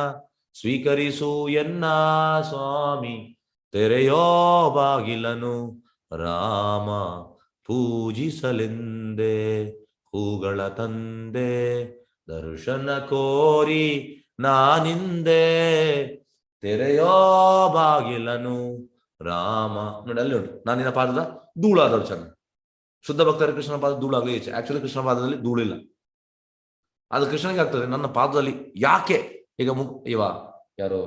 ಸ್ವೀಕರಿಸು ಎನ್ನ ಸ್ವಾಮಿ, ತೆರೆಯೋ ಬಾಗಿಲನು ರಾಮ ಪೂಜಿಸಲೆಂದೆ ಹೂಗಳ ತಂದೆ ದರ್ಶನ ಕೋರಿ ನಾನಿಂದೆ ತೆರೆಯೋ ಬಾಗಿಲನು ರಾಮ. ನೋಡಿ, ಅಲ್ಲಿ ಉಂಟು, ನಾನಿನ ಪಾದದ ಧೂಳಾದರೂ ಚೆನ್ನ. ಶುದ್ಧ ಭಕ್ತರಿಗೆ ಕೃಷ್ಣನ ಪಾದ ಧೂಳಾಗ್ಲಿ ಇಚ್ಛೆ. ಆಕ್ಚುಲಿ ಕೃಷ್ಣ ಪಾದದಲ್ಲಿ ಧೂಳಿಲ್ಲ, ಅದು ಕೃಷ್ಣನಿಗೆ ಆಗ್ತದೆ. ನನ್ನ ಪಾದದಲ್ಲಿ ಯಾಕೆ? ಈಗ ಯಾರು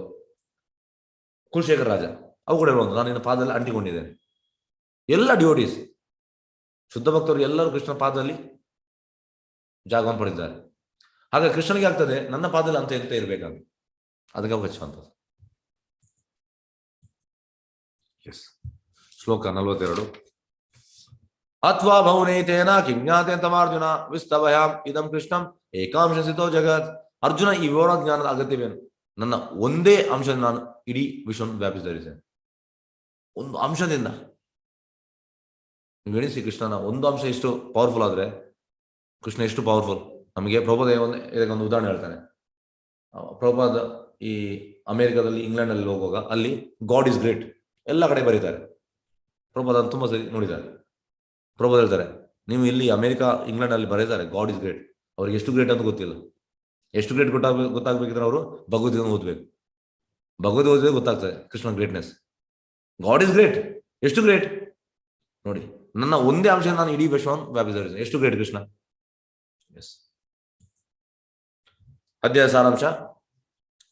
ಕುಲಶೇಖರ ರಾಜ ಅವು ಕೂಡ ಹೇಳುವುದು, ನಾನು ನಿನ್ನ ಪಾದದಲ್ಲಿ ಅಂಟಿಕೊಂಡಿದ್ದೇನೆ. ಎಲ್ಲ ಡಿವೋಟೀಸ್ ಶುದ್ಧ ಭಕ್ತರು ಎಲ್ಲರೂ ಕೃಷ್ಣ ಪಾದದಲ್ಲಿ ಜಾಗವನ್ನು ಪಡೆದಿದ್ದಾರೆ. ಹಾಗೆ ಕೃಷ್ಣನಿಗೆ ಆಗ್ತದೆ, ನನ್ನ ಪಾದದಲ್ಲಿ ಅಂತ ಎಂತ ಇರಬೇಕಾಗ ಅದಕ್ಕೆ ಅವಕಾಶವಂಥದ್ದು. ಶ್ಲೋಕ 42. ಅಥ್ವಾ ಭೌನೇತೇನ ಕಿಜ್ಞಾತೆ ತಮಾರ್ಜುನ ವಿಸ್ತವಯಾಂ ಇದಂ ಕೃಷ್ಣಂ ಏಕಾಂಶಸಿತೋ ಜಗತ್. ಅರ್ಜುನ, ಈ ವಿವರ ಜ್ಞಾನದ ಅಗತ್ಯವೇನು? ನನ್ನ ಒಂದೇ ಅಂಶ ನಾನು ಇಡೀ ವಿಶ್ವವನ್ನು ವ್ಯಾಪಿಸಿದ್ದೇನೆ. ಒಂದು ಅಂಶದಿಂದ ನೀವು ಎಣಿಸಿ, ಕೃಷ್ಣನ ಒಂದು ಅಂಶ ಎಷ್ಟು ಪವರ್ಫುಲ್ ಆದ್ರೆ ಕೃಷ್ಣ ಎಷ್ಟು ಪವರ್ಫುಲ್. ನಮಗೆ ಪ್ರಭುಪಾದ ಇದಕ್ಕೊಂದು ಉದಾಹರಣೆ ಹೇಳ್ತಾನೆ. ಪ್ರಭುಪಾದ ಈ ಅಮೆರಿಕದಲ್ಲಿ, ಇಂಗ್ಲೆಂಡ್ ಅಲ್ಲಿ ಹೋಗುವಾಗ ಅಲ್ಲಿ ಗಾಡ್ ಇಸ್ ಗ್ರೇಟ್ ಎಲ್ಲ ಕಡೆ ಬರೀತಾರೆ. ಪ್ರಭುಪಾದ ತುಂಬಾ ಸರಿ ನೋಡಿದ್ದಾರೆ. ಪ್ರಭುಪಾದ ಹೇಳ್ತಾರೆ, ನೀವು ಇಲ್ಲಿ ಅಮೆರಿಕ ಇಂಗ್ಲೆಂಡ್ ಅಲ್ಲಿ ಬರೀತಾರೆ ಗಾಡ್ ಇಸ್ ಗ್ರೇಟ್. ಅವ್ರಿಗೆ ಎಷ್ಟು ಗ್ರೇಟ್ ಅಂತ ಗೊತ್ತಿಲ್ಲ. ಎಷ್ಟು ಗ್ರೇಟ್ ಗೊತ್ತಾಗ್ಬೇಕಿದ್ರೆ ಅವರು ಭಗವದ್ಗೀತೆ ಓದ್ಬೇಕು. ಭಗವದ್ಗೀತೆ ಓದಿದ್ರೆ ಗೊತ್ತಾಗ್ತದೆ Krishna greatness. God is great, ಎಷ್ಟು ಗ್ರೇಟ್ ನೋಡಿ. ನನ್ನ ಒಂದೇ ಅಂಶ ನಾನು ಇಡೀ ವಿಶ್ವವನ್ನು ವ್ಯಾಪಿಸಿದ್ದೇನೆ. ಎಷ್ಟು ಗ್ರೇಟ್ ಕೃಷ್ಣ. ಅಧ್ಯಾಯ ಸಾರಾಂಶ.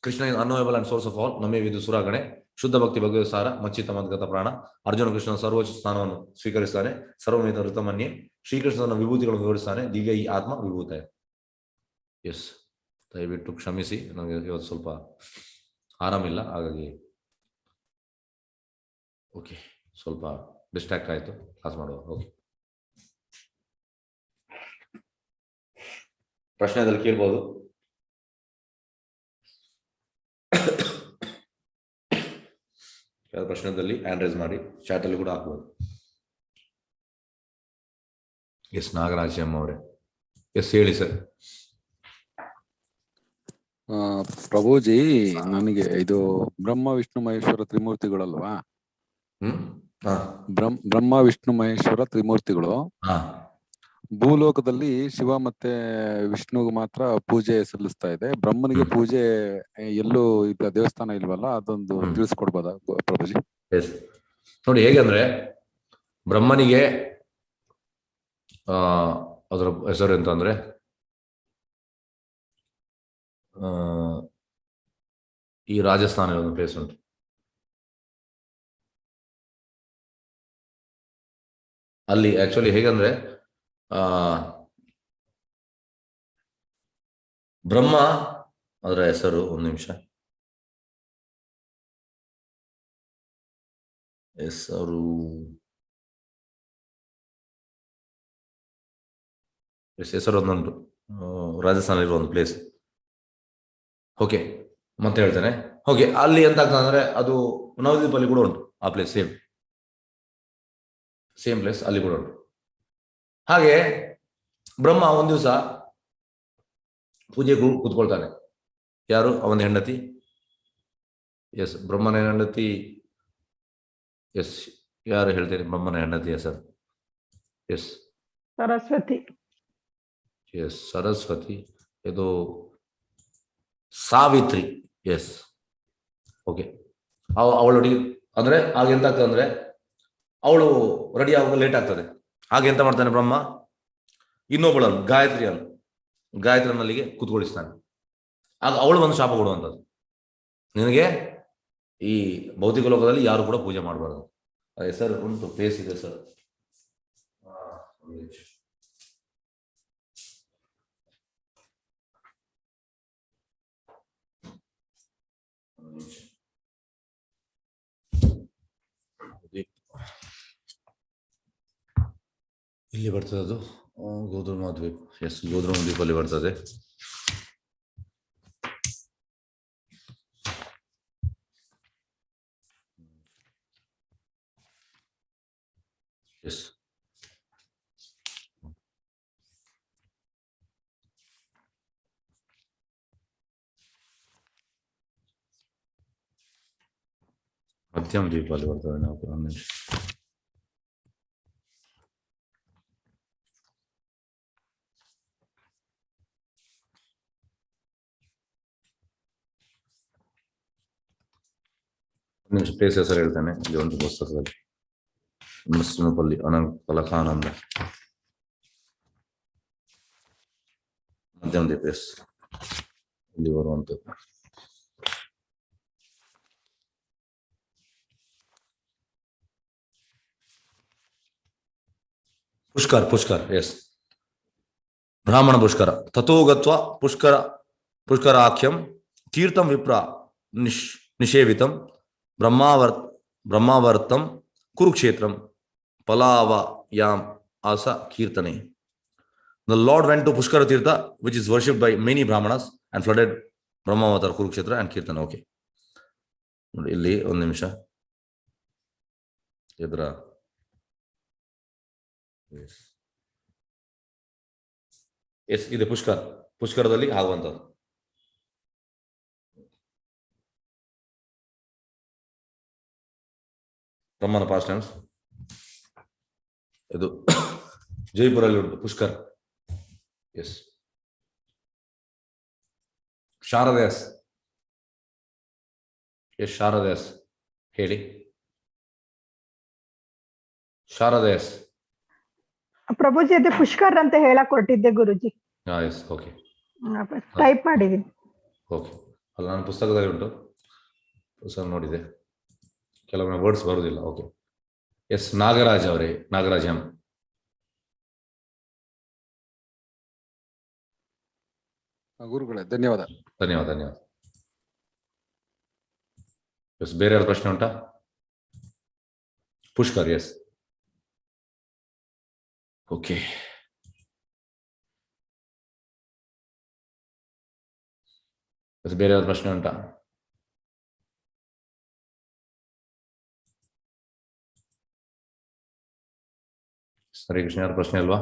ಕೃಷ್ಣ ಇಸ್ ಅನ್ವಯಬಲ್ ಅಂಡ್ ಸೋರ್ಸ್ ಆಫ್ ಆಲ್. ನಮೇ ವಿದು ಸುರಾಗಣೆ ಶುದ್ಧ ಭಕ್ತಿ ಭಗವದ್ ಸಾರ ಮಚ್ಚಿತ ಮದ್ಗತ ಪ್ರಾಣ. ಅರ್ಜುನ ಕೃಷ್ಣನ ಸರ್ವೋಚ್ಚ ಸ್ಥಾನವನ್ನು ಸ್ವೀಕರಿಸ್ತಾನೆ. ಸರ್ವಮೇತ ಋತಮನ್ಯೆ. ಶ್ರೀಕೃಷ್ಣನ ವಿಭೂತಿಗಳನ್ನು ವಿವರಿಸ್ತಾನೆ. ದಿವ್ಯ ಈ ಆತ್ಮ ವಿಭೂತ. ಎಸ್, ದಯವಿಟ್ಟು ಕ್ಷಮಿಸಿ, ನನಗೆ ಇವತ್ತು ಸ್ವಲ್ಪ ಆರಾಮಿಲ್ಲ, ಹಾಗಾಗಿ ಓಕೆ ಸ್ವಲ್ಪ ಡಿಸ್ಟ್ರಾಕ್ಟ್ ಆಯಿತು ಕ್ಲಾಸ್ ಮಾಡುವ. ಓಕೆ, ಪ್ರಶ್ನೆದಲ್ಲಿ ಕೇಳ್ಬೋದು. ಪ್ರಶ್ನೆದಲ್ಲಿ ಹ್ಯಾಂಡ್ ರೈಸ್ ಮಾಡಿ, ಚಾಟ್ ಅಲ್ಲಿ ಕೂಡ ಹಾಕ್ಬೋದು. ಎಸ್, ನಾಗರಾಜ್ ಎಂ ಅವರೇ. ಎಸ್, ಹೇಳಿ ಸರ್. ಪ್ರಭುಜಿ, ನನಗೆ ಇದು ಬ್ರಹ್ಮ ವಿಷ್ಣು ಮಹೇಶ್ವರ ತ್ರಿಮೂರ್ತಿಗಳಲ್ವಾ? ಬ್ರಹ್ಮ ವಿಷ್ಣು ಮಹೇಶ್ವರ ತ್ರಿಮೂರ್ತಿಗಳು ಭೂಲೋಕದಲ್ಲಿ ಶಿವ ಮತ್ತೆ ವಿಷ್ಣುಗೆ ಮಾತ್ರ ಪೂಜೆ ಸಲ್ಲಿಸ್ತಾ ಇದೆ. ಬ್ರಹ್ಮನಿಗೆ ಪೂಜೆ ಎಲ್ಲೂ ಈಗ ದೇವಸ್ಥಾನ ಇಲ್ವಲ್ಲ, ಅದೊಂದು ತಿಳಿಸ್ಕೊಡ್ಬೋದಾ ಪ್ರಭುಜಿ? ಎಸ್ ನೋಡಿ ಹೇಗೆ ಅಂದ್ರೆ ಬ್ರಹ್ಮನಿಗೆ ಅದರ ಹೆಸರು ಎಂತ ಅಂದ್ರೆ ಈ ರಾಜಸ್ಥಾನ ಒಂದು ಪ್ಲೇಸ್ ಉಂಟು, ಅಲ್ಲಿ ಆಕ್ಚುಲಿ ಹೇಗಂದ್ರೆ ಬ್ರಹ್ಮ ಅದರ ಹೆಸರು, ಒಂದು ನಿಮಿಷ, ಹೆಸರು ಹೆಸರು ಒಂದುಂಟು ರಾಜಸ್ಥಾನ ಇರುವ ಒಂದು ಪ್ಲೇಸ್. ಓಕೆ ಮತ್ತೆ ಹೇಳ್ತೇನೆ. ಓಕೆ, ಅಲ್ಲಿ ಎಂತ ಆಗ್ತದೆ ಅಂದ್ರೆ ಅದು ನವದ್ವೀಪಲ್ಲಿ ಕೂಡ ಉಂಟು ಆ ಪ್ಲೇಸ್, ಸೇಮ್ ಪ್ಲೇಸ್ ಅಲ್ಲಿ ಕೂಡ ಉಂಟು. ಹಾಗೆ ಬ್ರಹ್ಮ ಒಂದ್ ದಿವಸ ಪೂಜೆಗೂ ಕೂತ್ಕೊಳ್ತಾನೆ. ಯಾರು? ಅವನ ಹೆಂಡತಿ. ಎಸ್, ಬ್ರಹ್ಮನ ಹೆಂಡತಿ. ಎಸ್, ಯಾರು ಹೇಳ್ತೇನೆ ಬ್ರಹ್ಮನ ಹೆಂಡತಿ ಹೆಸರು? ಎಸ್, ಸರಸ್ವತಿ. ಎಸ್, ಸರಸ್ವತಿ. ಇದು ಸಾವಿತ್ರಿ. S, okay. ಅವಳೊಟ್ಟಿಗೆ ಅಂದ್ರೆ ಆಗ ಎಂತ ಆಗ್ತದೆ ಅಂದ್ರೆ ಅವಳು ರೆಡಿ ಆಗುವಾಗ ಲೇಟ್ ಆಗ್ತದೆ. ಹಾಗೆ ಎಂತ ಮಾಡ್ತಾನೆ ಬ್ರಹ್ಮ, ಇನ್ನೊಬ್ಬಳನ್ನು ಗಾಯತ್ರಿಯನ್ನಲ್ಲಿಗೆ ಕೂತ್ಕೊಳಿಸ್ತಾನೆ. ಆಗ ಅವಳು ಒಂದು ಶಾಪ ಕೊಡುವಂಥದ್ದು, ನಿನಗೆ ಈ ಭೌತಿಕ ಲೋಕದಲ್ಲಿ ಯಾರು ಕೂಡ ಪೂಜೆ ಮಾಡಬಾರ್ದು. ಹೆಸರು ಉಂಟು, ಪ್ಲೇಸ್ ಇದೆ ಸರ್. ಇಲ್ಲಿ ಬರ್ತದೆ ಅದು ಗೋಧರ್ಮ ದ್ವೀಪ. ಎಸ್, ಗೋಧರ್ಮ ದ್ವೀಪಲ್ಲಿ ಬರ್ತದೆ. ಎಸ್, ಮಧ್ಯಮ ದ್ವೀಪಲ್ಲಿ ಬರ್ತದೆ. ನಾವು ಒಂದು ನಿಮಿಷ, ಪ್ಲೇಸ್ ಹೆಸರು ಹೇಳ್ತೇನೆ. ಇಲ್ಲಿ ಒಂದು ಪುಸ್ತಕದಲ್ಲಿ ನರಸಿಂಹಪಲ್ಲಿ ಫಲಕಾನಂದ ಮಧ್ಯಮ ದ್ವೀಪ. ಎಸ್, ಇಲ್ಲಿ ಬರುವಂಥದ್ದು. ಪುಷ್ಕರ. ಎಸ್, ಬ್ರಾಹ್ಮಣ ಪುಷ್ಕರ. ತಥೋಗತ್ವ ಪುಷ್ಕರಾಖ್ಯಂ ತೀರ್ಥಂ ವಿಪ್ರ ನಿಷೇವಿತಂ ಬ್ರಹ್ಮಾವರ್ತಂ ಕುರುಕ್ಷೇತ್ರಂ ಪಲಾವಯಾಂ ಆಸ ಕೀರ್ತನೆ. The Lord went to Pushkara Tirtha, which is worshipped by many Brahmanas, and flooded Brahmavatar, Kurukshetra and Kirtana. Okay. ಇಲ್ಲಿ ಒಂದು ನಿಮಿಷ, ಎದುರ ಎಸ್ ಇದೆ ಪುಷ್ಕರದಲ್ಲಿ ಆಗುವಂಥದ್ದು. ಬ್ರಹ್ಮನ ಪಾಸ್ಟ್ ಟೈಮ್ಸ್ ಇದು ಜೈಪುರಲ್ಲಿ ಉಂಟು ಪುಷ್ಕರ್. ಎಸ್, ಶಾರದಾಸ್. ಎಸ್, ಶಾರದಾಸ್ ಹೇಳಿ. ಶಾರದಾಸ್ ಪ್ರಭುಜಿ, ಅದೇ ಪುಷ್ಕರ್ ಅಂತ ಹೇಳಕ್ ಕೊಟ್ಟಿದ್ದೆ ಗುರುಜಿ. ಎಸ್, ಓಕೆ, ಟೈಪ್ ಮಾಡಿದೀನಿ. ಓಕೆ. ಅಲ್ಲ, ನಾನು ಪುಸ್ತಕದಲ್ಲಿ ಉಂಟು, ಪುಸ್ತಕ ನೋಡಿದೆ, ಕೆಲವೊಮ್ಮೆ ವರ್ಡ್ಸ್ ಬರುವುದಿಲ್ಲ. ಓಕೆ. ಎಸ್, ನಾಗರಾಜ್ ಅವರೇ, ನಾಗರಾಜ್ ಎಂ. ಗುರುಗಳೇ ಧನ್ಯವಾದ. ಧನ್ಯವಾದ. ಎಸ್, ಬೇರೆ ಯಾರು ಪ್ರಶ್ನೆ ಉಂಟಾ? ಪುಷ್ಕರ್. Yes, okay. ಬೇರೆ ಯಾರು ಪ್ರಶ್ನೆ ಉಂಟಾ? ಹರೇ ಕೃಷ್ಣ, ಯಾರು ಪ್ರಶ್ನೆ ಅಲ್ವಾ?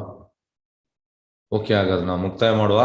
ಓಕೆ, ಹಾಗಾದ್ರೆ ನಾವು ಮುಕ್ತಾಯ ಮಾಡುವ.